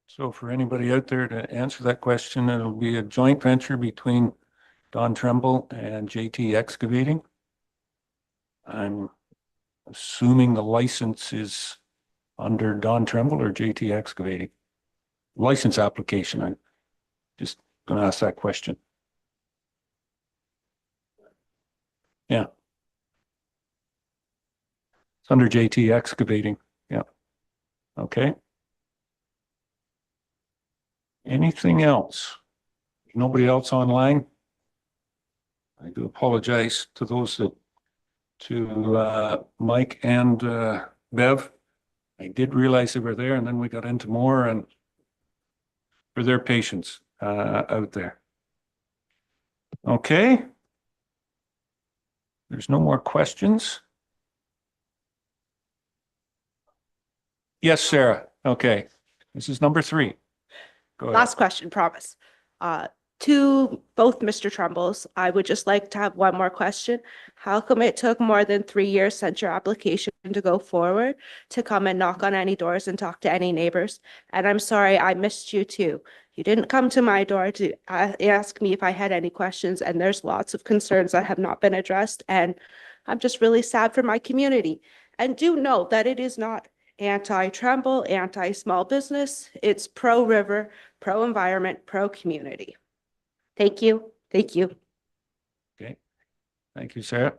So for anybody out there to answer that question, it'll be a joint venture between Don Tremble and JT Excavating. I'm assuming the license is under Don Tremble or JT Excavating. License application, I'm just going to ask that question. Yeah. It's under JT Excavating. Yeah. Okay. Anything else? Nobody else online? I do apologize to those that, to Mike and Bev. I did realize they were there, and then we got into more, and for their patience out there. Okay. There's no more questions. Yes, Sarah. Okay. This is number 3. Go ahead. Last question, promise. To both Mr. Trumbles, I would just like to have one more question. How come it took more than 3 years since your application to go forward to come and knock on any doors and talk to any neighbors? And I'm sorry, I missed you too. You didn't come to my door to ask me if I had any questions, and there's lots of concerns that have not been addressed, and I'm just really sad for my community. And do know that it is not anti-Tremble, anti-small business. It's pro-river, pro-environment, pro-community. Thank you. Thank you. Okay. Thank you, Sarah.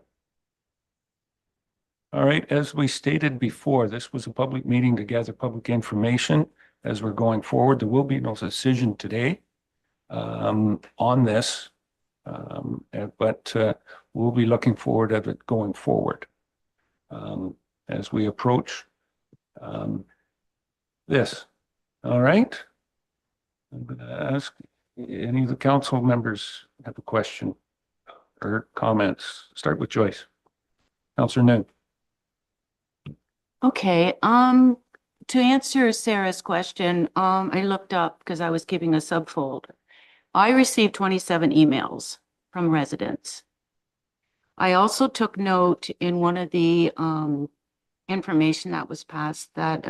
All right. As we stated before, this was a public meeting to gather public information as we're going forward. There will be no decision today on this, but we'll be looking forward at it going forward as we approach this. All right. I'm going to ask any of the council members have a question or comments. Start with Joyce. Councillor Noon. Okay, to answer Sarah's question, I looked up because I was keeping a subfolder. I received 27 emails from residents. I also took note in one of the information that was passed that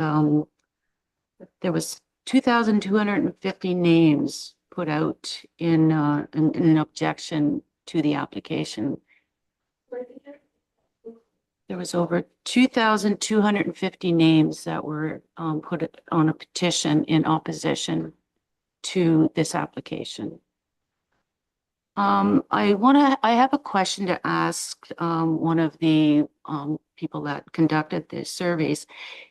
there was 2,250 names put out in an objection to the application. There was over 2,250 names that were put on a petition in opposition to this application. I have a question to ask one of the people that conducted the surveys.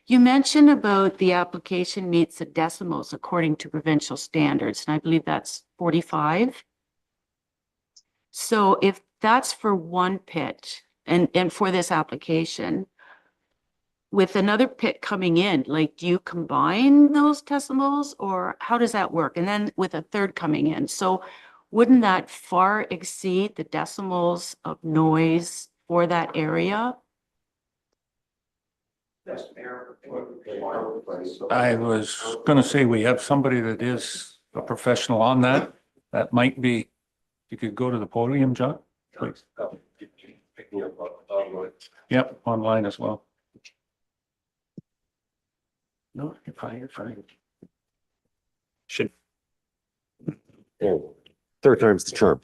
You mentioned about the application meets the decimals according to provincial standards, and I believe that's 45. So if that's for one pit and for this application, with another pit coming in, like, do you combine those decimals or how does that work? And then with a third coming in, so wouldn't that far exceed the decimals of noise for that area? I was going to say we have somebody that is a professional on that. That might be, you could go to the podium, John, please. Yep, online as well. No, you're fine, you're fine. Should. Third time's the charm.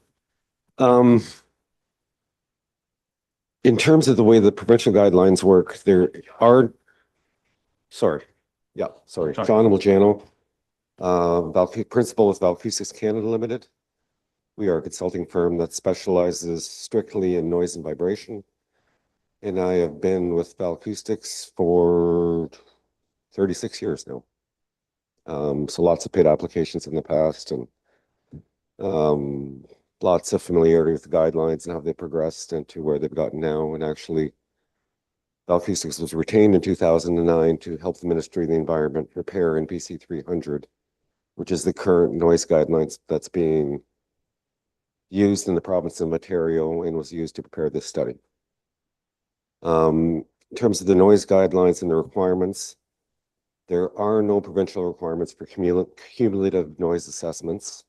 In terms of the way the provincial guidelines work, there are, John Mulgano, principal with Valcusics Canada Limited. We are a consulting firm that specializes strictly in noise and vibration. And I have been with Valcusics for 36 years now. So lots of paid applications in the past and lots of familiarity with the guidelines and how they progressed and to where they've gotten now. And actually, Bell Acoustics was retained in 2009 to help the Ministry of the Environment prepare NPC 300, which is the current noise guidelines that's being used in the province of Ontario and was used to prepare this study. In terms of the noise guidelines and the requirements, there are no provincial requirements for cumulative noise assessments.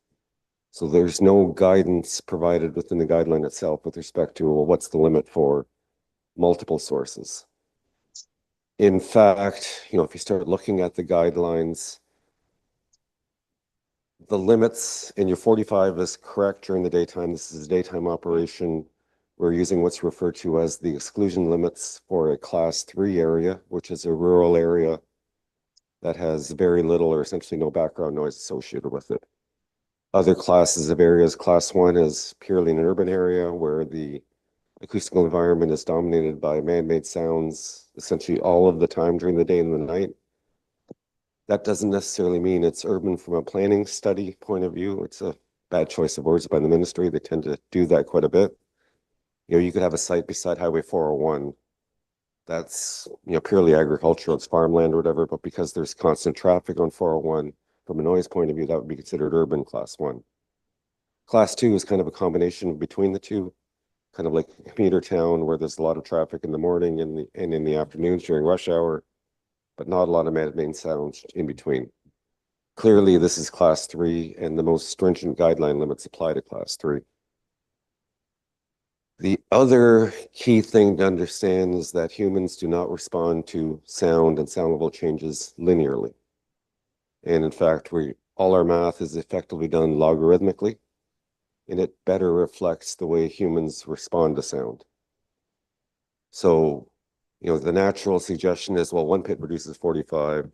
So there's no guidance provided within the guideline itself with respect to, well, what's the limit for multiple sources. In fact, if you start looking at the guidelines, the limits in your 45 is correct during the daytime. This is a daytime operation. We're using what's referred to as the exclusion limits for a class 3 area, which is a rural area that has very little or essentially no background noise associated with it. Other classes of areas, class 1 is purely an urban area where the acoustical environment is dominated by man-made sounds essentially all of the time during the day and the night. That doesn't necessarily mean it's urban from a planning study point of view. It's a bad choice of words by the ministry. They tend to do that quite a bit. You could have a site beside Highway 401 that's purely agricultural, it's farmland or whatever, but because there's constant traffic on 401, from a noise point of view, that would be considered urban class 1. Class 2 is kind of a combination between the two, kind of like a commuter town where there's a lot of traffic in the morning and in the afternoons during rush hour, but not a lot of man-made sounds in between. Clearly, this is class 3, and the most stringent guideline limits apply to class 3. The other key thing to understand is that humans do not respond to sound and sound level changes linearly. And in fact, all our math is effectively done logarithmically, and it better reflects the way humans respond to sound. So, the natural suggestion is, well, one pit produces 45,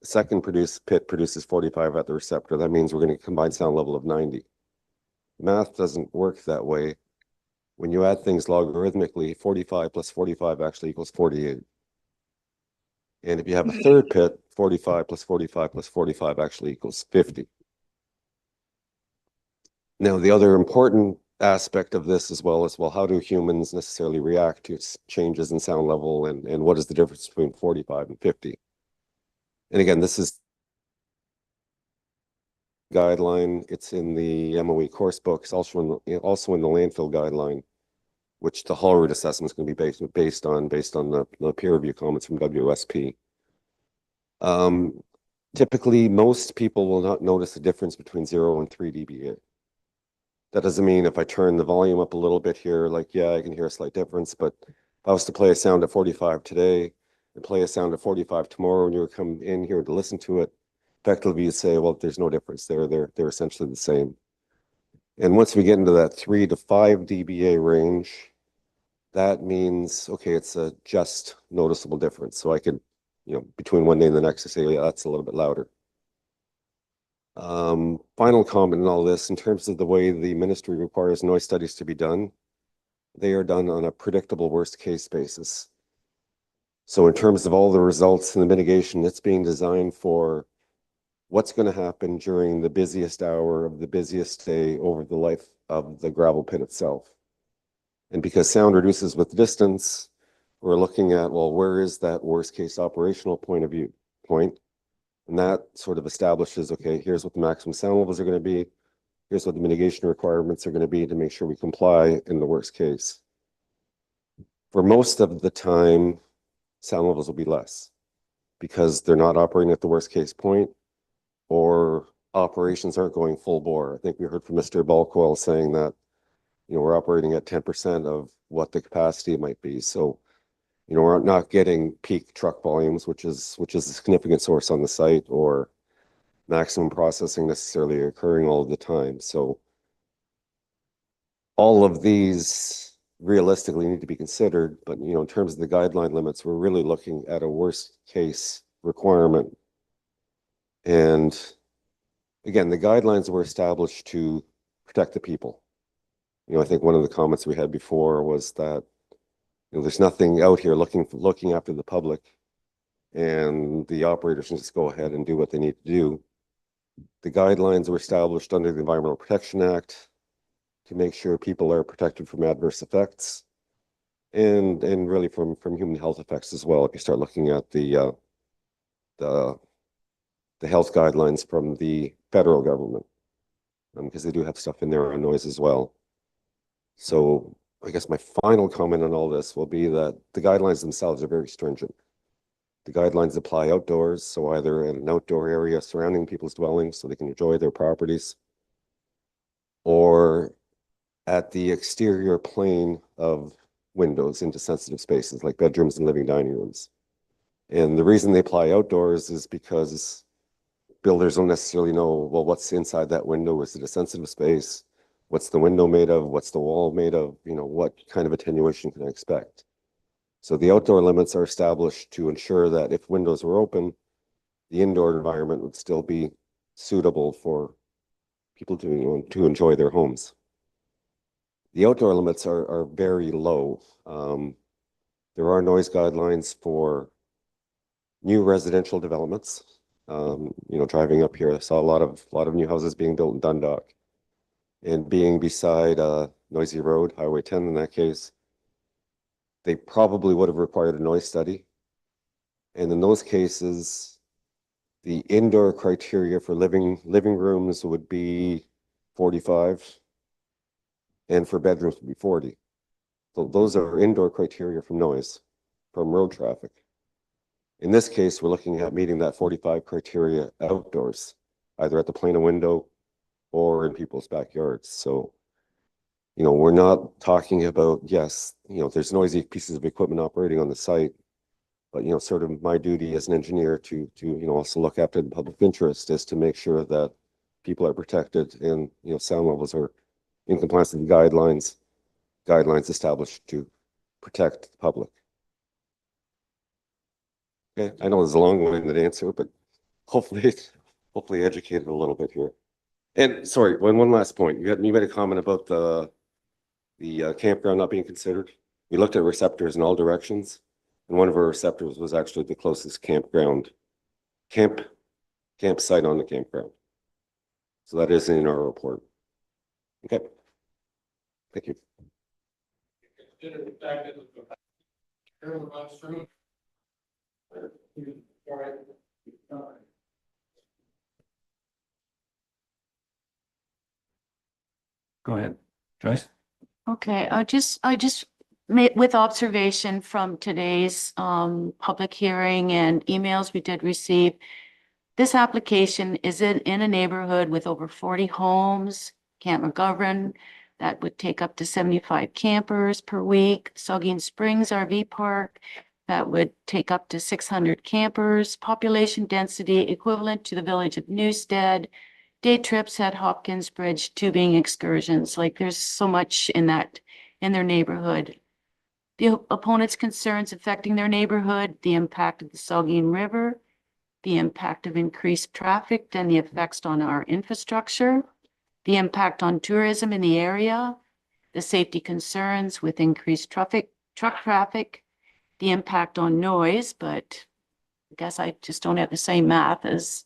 the second pit produces 45 at the receptor. That means we're going to combine sound level of 90. Math doesn't work that way. When you add things logarithmically, 45 plus 45 actually equals 48. And if you have a third pit, 45 plus 45 plus 45 actually equals 50. Now, the other important aspect of this as well is, well, how do humans necessarily react to changes in sound level, and what is the difference between 45 and 50? And again, this is guideline. It's in the MOE course book. It's also in the landfill guideline, which the hull route assessment is going to be based on the peer review comments from WSP. Typically, most people will not notice the difference between 0 and 3 dBA. That doesn't mean if I turn the volume up a little bit here, I can hear a slight difference. But if I was to play a sound at 45 today and play a sound at 45 tomorrow, and you come in here to listen to it, effectively you'd say, well, there's no difference there. They're essentially the same. And once we get into that 3 to 5 dBA range, that means, okay, it's a just noticeable difference. So I could, between one day and the next, I say, yeah, that's a little bit louder. Final comment in all this, in terms of the way the ministry requires noise studies to be done, they are done on a predictable worst case basis. So in terms of all the results and the mitigation, it's being designed for what's going to happen during the busiest hour of the busiest day over the life of the gravel pit itself. And because sound reduces with distance, we're looking at, well, where is that worst case operational point? And that sort of establishes, okay, here's what the maximum sound levels are going to be. Here's what the mitigation requirements are going to be to make sure we comply in the worst case. For most of the time, sound levels will be less because they're not operating at the worst case point, or operations aren't going full bore. I think we heard from Mr. Balkwell saying that, we're operating at 10% of what the capacity might be. So, we're not getting peak truck volumes, which is a significant source on the site, or maximum processing necessarily occurring all of the time. So all of these realistically need to be considered, but in terms of the guideline limits, we're really looking at a worst case requirement. And again, the guidelines were established to protect the people. I think one of the comments we had before was that there's nothing out here looking after the public, and the operators can just go ahead and do what they need to do. The guidelines were established under the Environmental Protection Act. to make sure people are protected from adverse effects and really from human health effects as well. If you start looking at the health guidelines from the federal government, because they do have stuff in there on noise as well. So I guess my final comment on all this will be that the guidelines themselves are very stringent. The guidelines apply outdoors, so either in an outdoor area surrounding people's dwellings so they can enjoy their properties, or at the exterior plane of windows into sensitive spaces like bedrooms and living dining rooms. And the reason they apply outdoors is because builders don't necessarily know, well, what's inside that window? Is it a sensitive space? What's the window made of? What's the wall made of? You know, what kind of attenuation can I expect? So the outdoor limits are established to ensure that if windows were open, the indoor environment would still be suitable for people to enjoy their homes. The outdoor limits are very low. There are noise guidelines for new residential developments. You know, driving up here, I saw a lot of new houses being built in Dundalk, and being beside Noisy Road, Highway 10 in that case, they probably would have required a noise study. And in those cases, the indoor criteria for living rooms would be 45, and for bedrooms would be 40. So those are indoor criteria from noise, from road traffic. In this case, we're looking at meeting that 45 criteria outdoors, either at the plane of window or in people's backyards. So, you know, we're not talking about, yes, you know, there's noisy pieces of equipment operating on the site, but, you know, sort of my duty as an engineer to you know, also look after the public interest is to make sure that people are protected and, you know, sound levels are in compliance with the guidelines established to protect the public. Okay, I know there's a long-winded answer, but hopefully educated a little bit here. And sorry, one last point. You made a comment about the campground not being considered. We looked at receptors in all directions, and one of our receptors was actually the closest campsite on the campground. So that is in our report. Okay. Thank you. Go ahead, Joyce. Okay, I just made with observation from today's public hearing and emails we did receive. This application is in a neighborhood with over 40 homes, Camp McGovern, that would take up to 75 campers per week. Saugeen Springs RV Park, that would take up to 600 campers. Population density equivalent to the village of Newstead. Day trips at Hopkins Bridge, tubing excursions. Like, there's so much in their neighborhood. The opponent's concerns affecting their neighborhood, the impact of the Saugeen River, the impact of increased traffic and the effects on our infrastructure, the impact on tourism in the area, the safety concerns with increased truck traffic, the impact on noise, but I guess I just don't have the same math as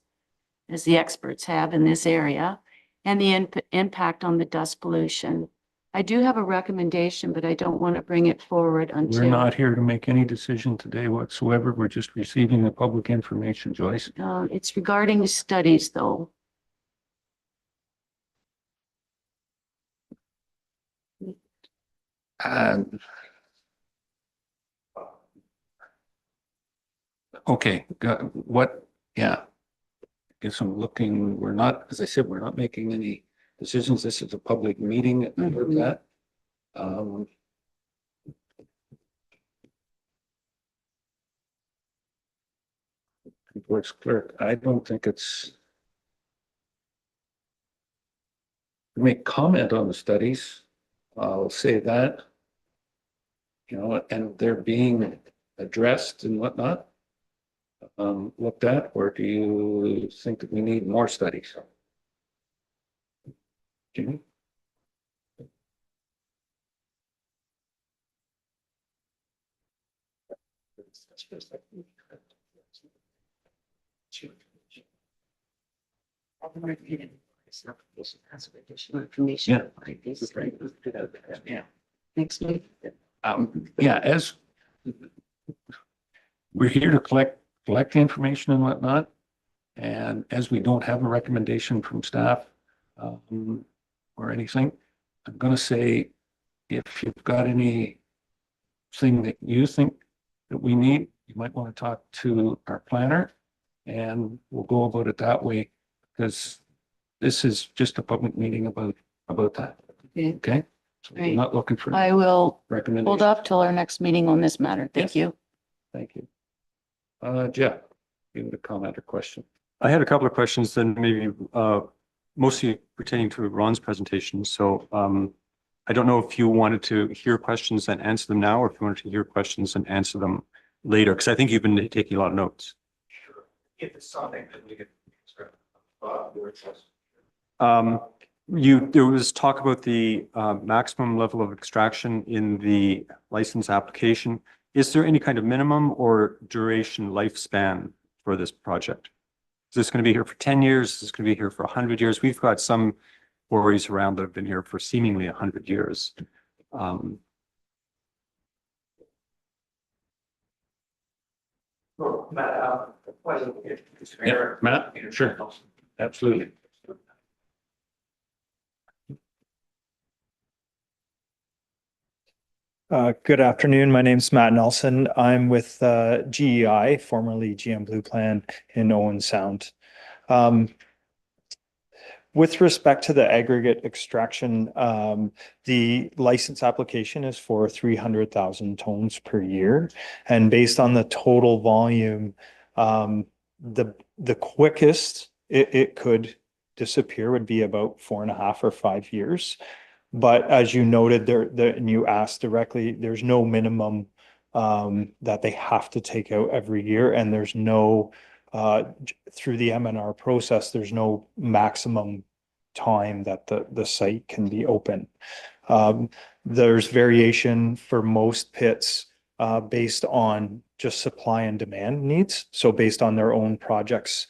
the experts have in this area, and the impact on the dust pollution. I do have a recommendation, but I don't want to bring it forward until. We're not here to make any decision today whatsoever. We're just receiving the public information, Joyce. It's regarding the studies, though. Okay, yeah. Guess I'm looking, we're not, as I said, we're not making any decisions. This is a public meeting. With that. Works clerk, I don't think it's make comment on the studies. I'll say that, you know, and they're being addressed and whatnot, looked at, or do you think that we need more studies? Jimmy? Yeah. Yeah. Next week. Yeah, as we're here to collect information and whatnot. And as we don't have a recommendation from staff, or anything, I'm gonna say, if you've got anything that you think that we need, you might want to talk to our planner, and we'll go about it that way, because this is just a public meeting about that. Okay. Okay? So we're Right. not looking for I will recommendation. hold off till our next meeting on this matter. Thank you. Thank you. Jeff, you have a comment or question? I had a couple of questions then maybe mostly pertaining to Ron's presentation. So I don't know if you wanted to hear questions and answer them now, or if you wanted to hear questions and answer them later, because I think you've been taking a lot of notes. If it's something that we could. There was talk about the maximum level of extraction in the license application. Is there any kind of minimum or duration lifespan for this project? Is this going to be here for 10 years? Is this going to be here for 100 years? We've got some quarries around that have been here for seemingly 100 years. Yeah, Matt, sure, absolutely. Good afternoon. My name's Matt Nelson. I'm with GEI, formerly GM Blue Plan in Owen Sound. With respect to the aggregate extraction, the license application is for 300,000 tons per year. And based on the total volume, the quickest it could disappear would be about 4.5 or 5 years. But as you noted and you asked directly, there's no minimum that they have to take out every year, and there's no through the MNR process, there's no maximum time that the site can be open. There's variation for most pits based on just supply and demand needs. So based on their own projects,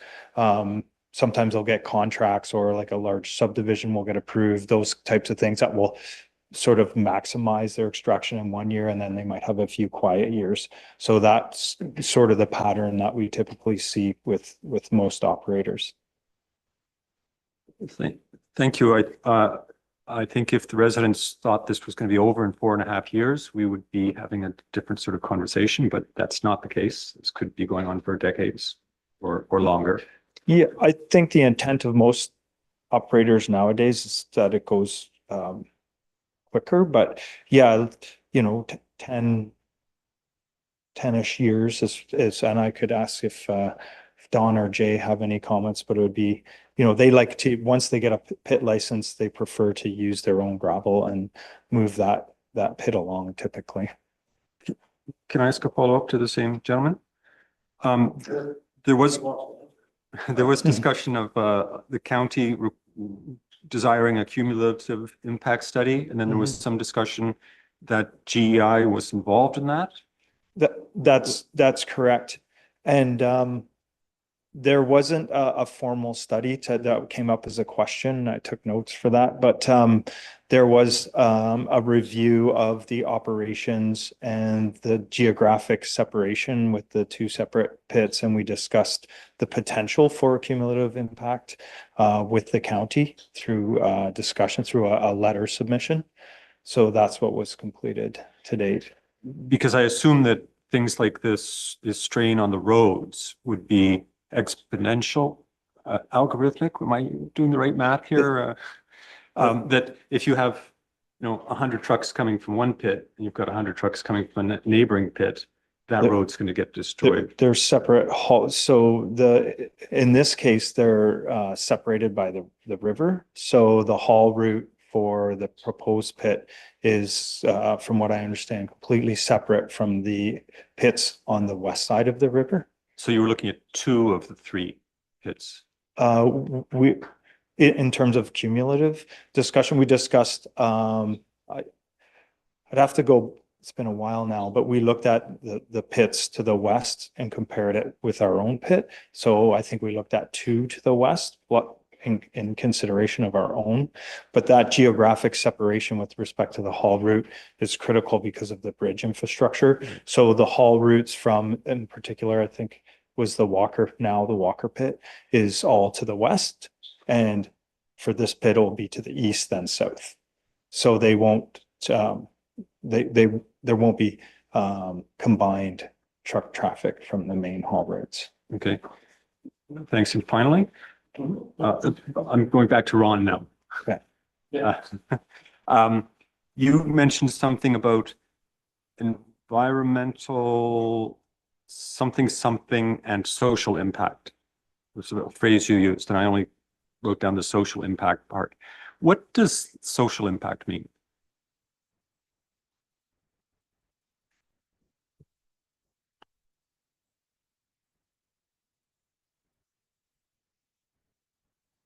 sometimes they'll get contracts, or like a large subdivision will get approved, those types of things that will sort of maximize their extraction in 1 year, and then they might have a few quiet years. So that's sort of the pattern that we typically see with most operators. Thank you. I think if the residents thought this was going to be over in 4.5 years, we would be having a different sort of conversation, but that's not the case. This could be going on for decades or longer. Yeah, I think the intent of most operators nowadays is that it goes quicker, but yeah, 10-ish years is, and I could ask if Don or Jay have any comments, but it would be, they like to, once they get a pit license, they prefer to use their own gravel and move that pit along typically. Can I ask a follow-up to the same gentleman? There was discussion of the county desiring a cumulative impact study, and then there was some discussion that GEI was involved in that. That's correct. And there wasn't a formal study that came up as a question. I took notes for that, but there was a review of the operations and the geographic separation with the two separate pits, and we discussed the potential for cumulative impact with the county through discussion through a letter submission. So that's what was completed to date. Because I assume that things like this strain on the roads would be exponential, algorithmic. Am I doing the right math here? That if you have, 100 trucks coming from one pit, and you've got 100 trucks coming from a neighboring pit, that road's going to get destroyed. They're separate hauls. So in this case, they're separated by the river. So the haul route for the proposed pit is, from what I understand, completely separate from the pits on the west side of the river. So you were looking at 2 of the 3 pits. In terms of cumulative discussion, we discussed, I'd have to go, it's been a while now, but we looked at the pits to the west and compared it with our own pit. So I think we looked at 2 to the west. in consideration of our own. But that geographic separation with respect to the haul route is critical because of the bridge infrastructure. So the haul routes from, in particular, I think was the Walker Pit is all to the west. And for this pit, it will be to the east then south. So they won't, there won't be combined truck traffic from the main haul routes. Okay. Thanks. And finally, I'm going back to Ron now. Okay. You mentioned something about environmental something and social impact. This is a phrase you used, and I only wrote down the social impact part. What does social impact mean?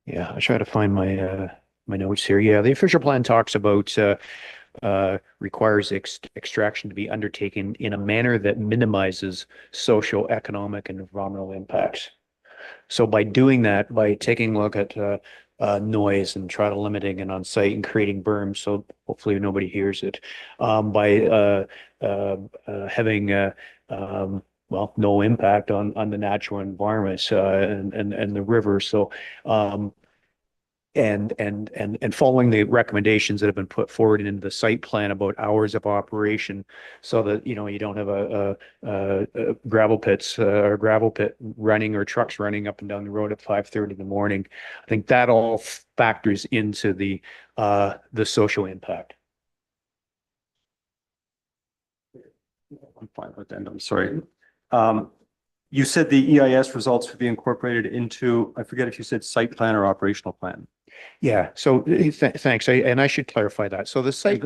Yeah, I try to find my my notes here. Yeah, the official plan talks about requires extraction to be undertaken in a manner that minimizes social, economic, and environmental impacts. So by doing that, by taking a look at noise and try to limiting it on site and creating berms, so hopefully nobody hears it, by having well, no impact on the natural environments and the river. So and following the recommendations that have been put forward in the site plan about hours of operation, so that you don't have a gravel pits or gravel pit running or trucks running up and down the road at 5:30 in the morning. I think that all factors into the social impact. I'm fine with that. I'm sorry. You said the EIS results would be incorporated into, I forget if you said site plan or operational plan. Yeah, so thanks. And I should clarify that. So the site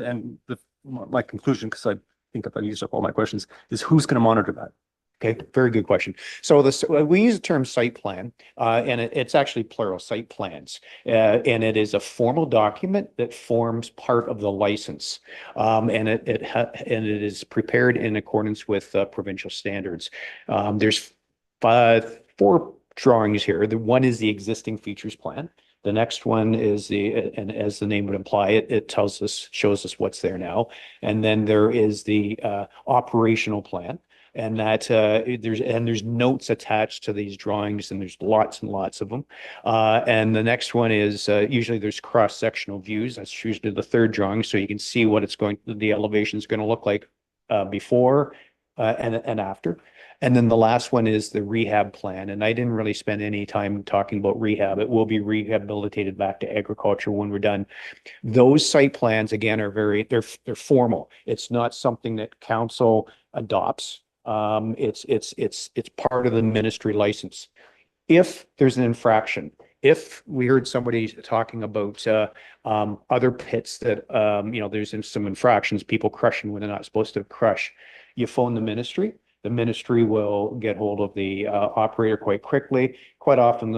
my conclusion, because I think I've used up all my questions, is who's going to monitor that? Okay, very good question. So we use the term site plan, and it's actually plural, site plans. And it is a formal document that forms part of the license. And it is prepared in accordance with provincial standards. There's 4 drawings here. The one is the existing features plan. The next one is and as the name would imply, it shows us what's there now. And then there is the operational plan. And that there's notes attached to these drawings, and there's lots and lots of them. And the next one is usually there's cross-sectional views. That's usually the 3rd drawing, so you can see what the elevation is going to look like before and after. And then the last one is the rehab plan. And I didn't really spend any time talking about rehab. It will be rehabilitated back to agriculture when we're done. Those site plans, again, are they're formal. It's not something that council adopts. It's part of the ministry license. If there's an infraction, if we heard somebody talking about other pits that there's some infractions, people crushing when they're not supposed to crush, you phone the ministry. The ministry will get hold of the operator quite quickly. Quite often,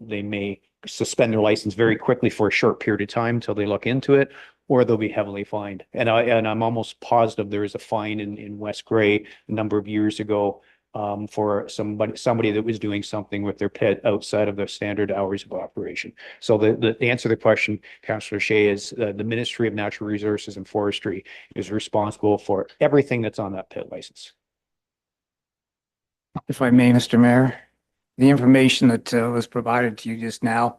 they may suspend their license very quickly for a short period of time until they look into it, or they'll be heavily fined. And I'm almost positive there was a fine in West Gray a number of years ago for somebody that was doing something with their pit outside of the standard hours of operation. So the answer to the question, Councillor Shea, is the Ministry of Natural Resources and Forestry is responsible for everything that's on that pit license. If I may, Mr. Mayor, the information that was provided to you just now,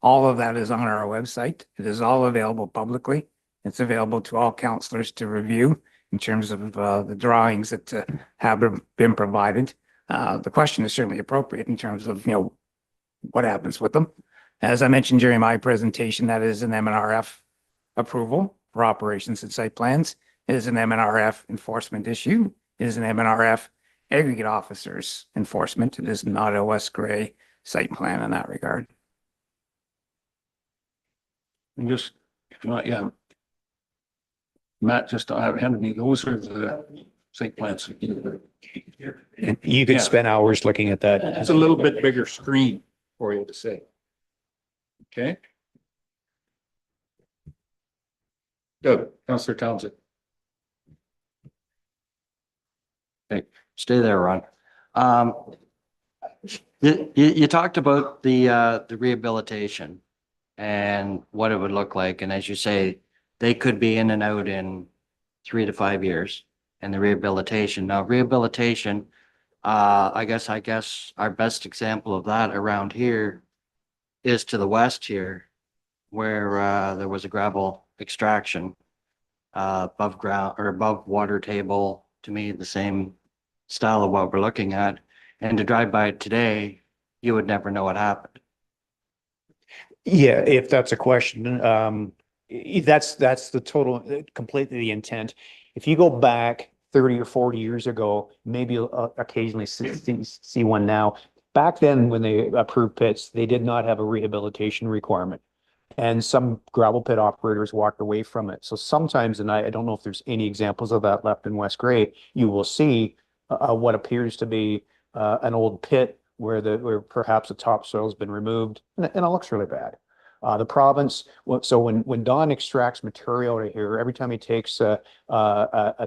all of that is on our website. It is all available publicly. It's available to all councillors to review in terms of the drawings that have been provided. The question is certainly appropriate in terms of, what happens with them. As I mentioned during my presentation, that is an MNRF approval for operations and site plans. It is an MNRF enforcement issue. It is an MNRF aggregate officers enforcement. It is not a West Gray site plan in that regard. And just, yeah. Matt just handed me, those are the site plans. And you could spend hours looking at that. It's a little bit bigger screen for you to see. Okay. Good. Councillor Townsend. Okay, stay there, Ron. You talked about the rehabilitation and what it would look like. And as you say, they could be in and out in 3 to 5 years and the rehabilitation. Now rehabilitation, I guess our best example of that around here is to the west here, where there was a gravel extraction above ground or above water table, to me, the same style of what we're looking at. And to drive by it today, you would never know what happened. Yeah, if that's a question, that's the total, completely the intent. If you go back 30 or 40 years ago, maybe occasionally see one now. Back then, when they approved pits, they did not have a rehabilitation requirement. And some gravel pit operators walked away from it. So sometimes, and I don't know if there's any examples of that left in West Gray, you will see what appears to be an old pit where perhaps the topsoil has been removed, and it looks really bad. The province, so when Don extracts material out of here, every time he takes a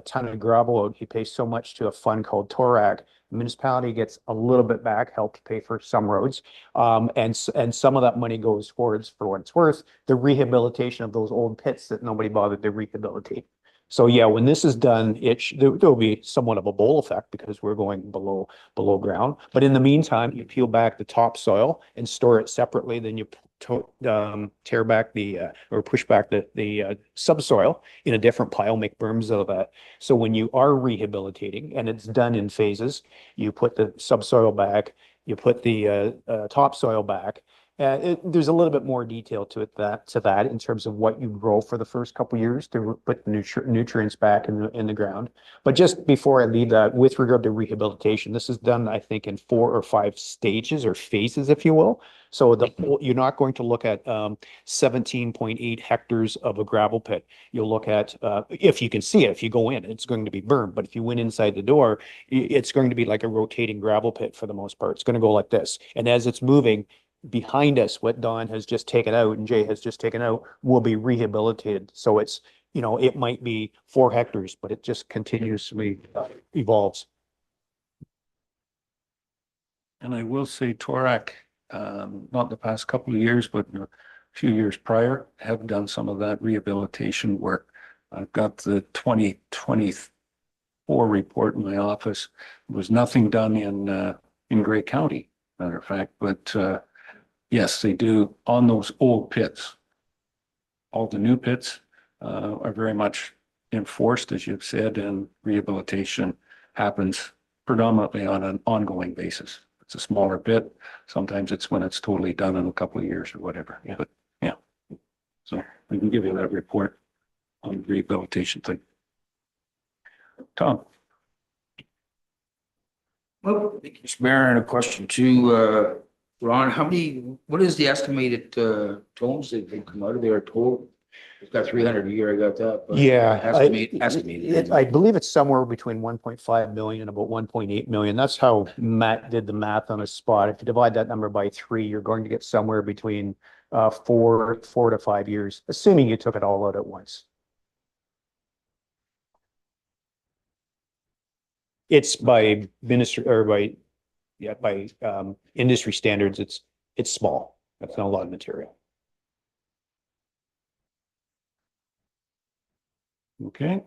ton of gravel out, he pays so much to a fund called TORAC. The municipality gets a little bit back, help to pay for some roads. And some of that money goes towards, for what it's worth, the rehabilitation of those old pits that nobody bothered to rehabilitate. So yeah, when this is done, there'll be somewhat of a bowl effect because we're going below ground. But in the meantime, you peel back the topsoil and store it separately. Then you tear back or push back the subsoil in a different pile, make berms of that. So when you are rehabilitating, and it's done in phases, you put the subsoil back, you put the topsoil back. There's a little bit more detail to that in terms of what you grow for the first couple of years to put the nutrients back in the ground. But just before I leave that, with regard to rehabilitation, this is done, I think, in 4 or 5 stages or phases, if you will. So you're not going to look at 17.8 hectares of a gravel pit. You'll look at, if you can see it, if you go in, it's going to be burned. But if you went inside the door, it's going to be like a rotating gravel pit for the most part. It's going to go like this. And as it's moving, behind us, what Don has just taken out and Jay has just taken out will be rehabilitated. So it's, it might be 4 hectares, but it just continuously evolves. And I will say TORAC, not the past couple of years, but a few years prior, have done some of that rehabilitation work. I've got the 2024 report in my office. There was nothing done in Grey County, matter of fact, but yes, they do on those old pits. All the new pits are very much enforced, as you've said, and rehabilitation happens predominantly on an ongoing basis. It's a smaller pit. Sometimes it's when it's totally done in a couple of years or whatever. Yeah. But yeah, so we can give you that report on the rehabilitation thing. Tom. Well, Mr. Mayor, and a question to Ron, what is the estimated tones that can come out of there total? It's got 300 a year, I got that. But Yeah, estimated. I believe it's somewhere between 1.5 million and about 1.8 million. That's how Matt did the math on a spot. If you divide that number by 3, you're going to get somewhere between 4 to 5 years, assuming you took it all out at once. It's by ministry or by industry standards, it's small. That's not a lot of material. Okay,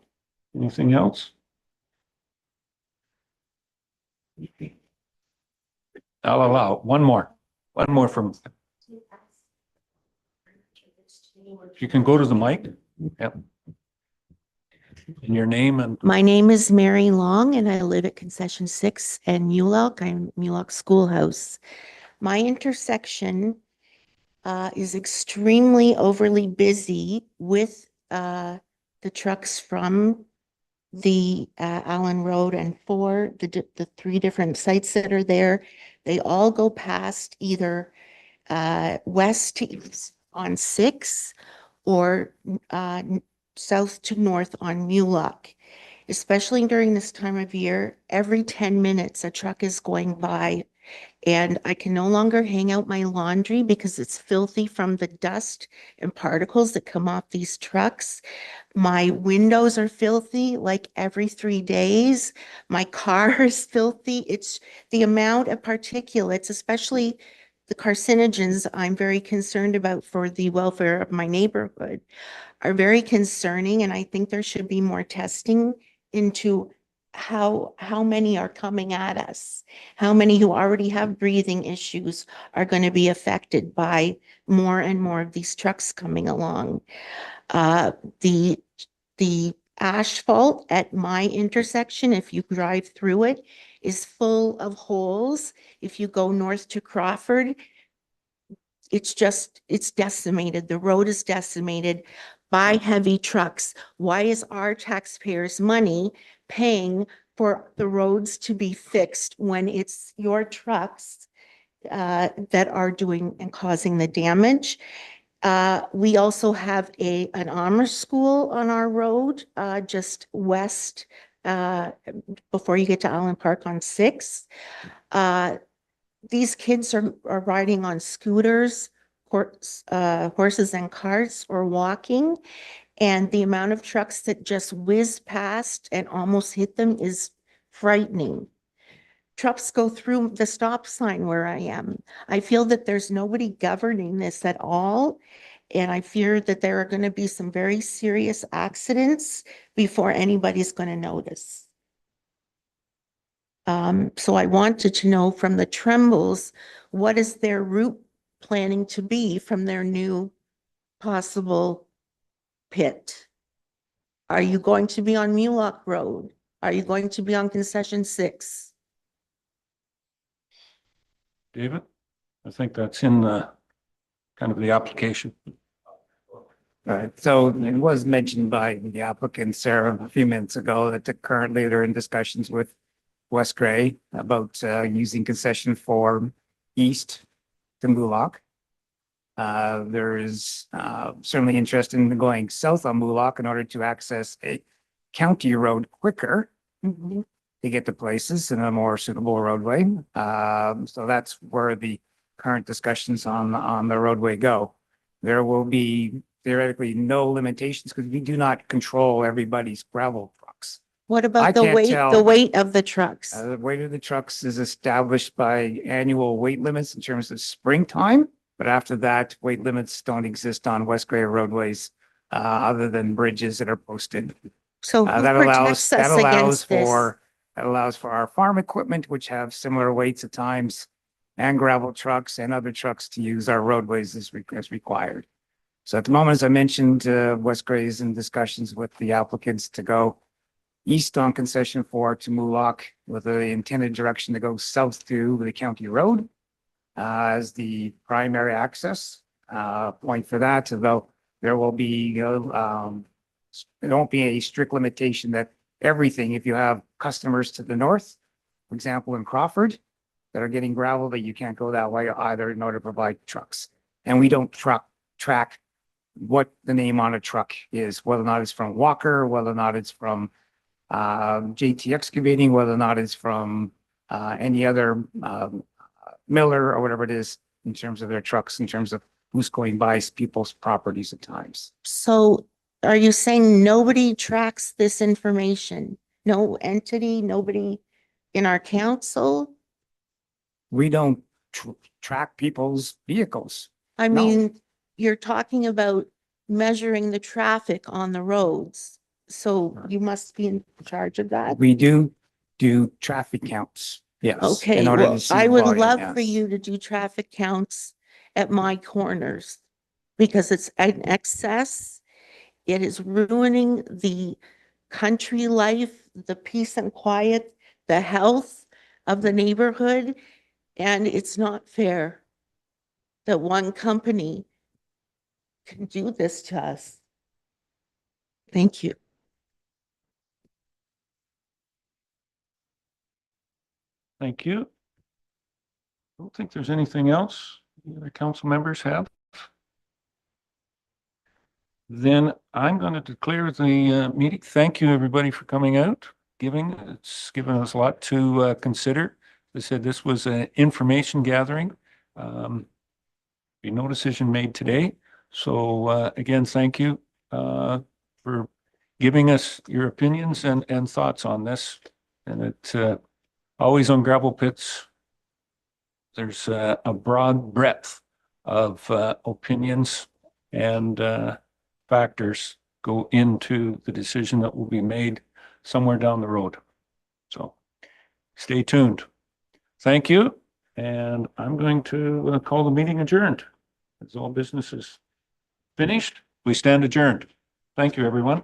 anything else? I'll allow one more from. You can go to the mic. Yep. And your name and. My name is Mary Long and I live at Concession 6 in Mulock. I'm Mulock Schoolhouse. My intersection is extremely overly busy with the trucks from the Allen Road and for the 3 different sites that are there. They all go past either west to east on 6 or south to north on Mulock. Especially during this time of year, every 10 minutes a truck is going by And I can no longer hang out my laundry because it's filthy from the dust and particles that come off these trucks. My windows are filthy like every 3 days. My car is filthy. It's the amount of particulates, especially the carcinogens I'm very concerned about for the welfare of my neighborhood, are very concerning. And I think there should be more testing into how many are coming at us, how many who already have breathing issues are going to be affected by more and more of these trucks coming along. The asphalt at my intersection, if you drive through it, is full of holes. If you go north to Crawford, it's decimated. The road is decimated by heavy trucks. Why is our taxpayers' money paying for the roads to be fixed when it's your trucks that are doing and causing the damage? We also have an honor school on our road, just west, before you get to Allen Park on 6th. These kids are riding on scooters, horses and carts, or walking. And the amount of trucks that just whiz past and almost hit them is frightening. Trucks go through the stop sign where I am. I feel that there's nobody governing this at all. And I fear that there are going to be some very serious accidents before anybody's going to notice. So I wanted to know from the Trembles, what is their route planning to be from their new possible pit? Are you going to be on Mulock Road? Are you going to be on Concession 6? David, I think that's in the kind of the application. Right, so it was mentioned by the applicant, Sarah, a few minutes ago that currently they're in discussions with West Gray about using concession for east to Moolock. There is certainly interest in going south on Moolock in order to access a county road quicker to get to places in a more suitable roadway. So that's where the current discussions on the roadway go. There will be theoretically no limitations because we do not control everybody's gravel trucks. What I about the can't weight, tell. the weight of the trucks? The weight of the trucks is established by annual weight limits in terms of springtime, but after that, weight limits don't exist on West Gray roadways, other than bridges that are posted. So who That allows, protects us against this? that allows for our farm equipment, which have similar weights at times, and gravel trucks and other trucks to use our roadways as required. So at the moment, as I mentioned, West Gray is in discussions with the applicants to go east on concession 4 to Moolock with the intended direction to go south to the county road as the primary access point for that. Though there will be, there won't be a strict limitation that everything, if you have customers to the north, for example, in Crawford, that are getting gravel, that you can't go that way either in order to provide trucks. And we don't track what the name on a truck is, whether or not it's from Walker, whether or not it's from JT Excavating, whether or not it's from any other Miller or whatever it is in terms of their trucks, in terms of who's going by people's properties at times. So are you saying nobody tracks this information? No entity, nobody in our council? We don't track people's vehicles. I No. mean, you're talking about measuring the traffic on the roads. So you must be in charge of that? We do traffic counts, yes. Okay, in order well, to see I would volume, love yes. for you to do traffic counts at my corners because it's an excess. It is ruining the country life, the peace and quiet, the health of the neighborhood. And it's not fair that one company can do this to us. Thank you. Thank you. I don't think there's anything else the other council members have. Then I'm going to declare the meeting. Thank you, everybody, for coming out, it's given us a lot to consider. I said, this was an information gathering. Be no decision made today. So again, thank you for giving us your opinions and thoughts on this. And it always on gravel pits, there's a broad breadth of opinions and factors go into the decision that will be made somewhere down the road. So stay tuned. Thank you. And I'm going to call the meeting adjourned. As all business is finished, we stand adjourned. Thank you, everyone.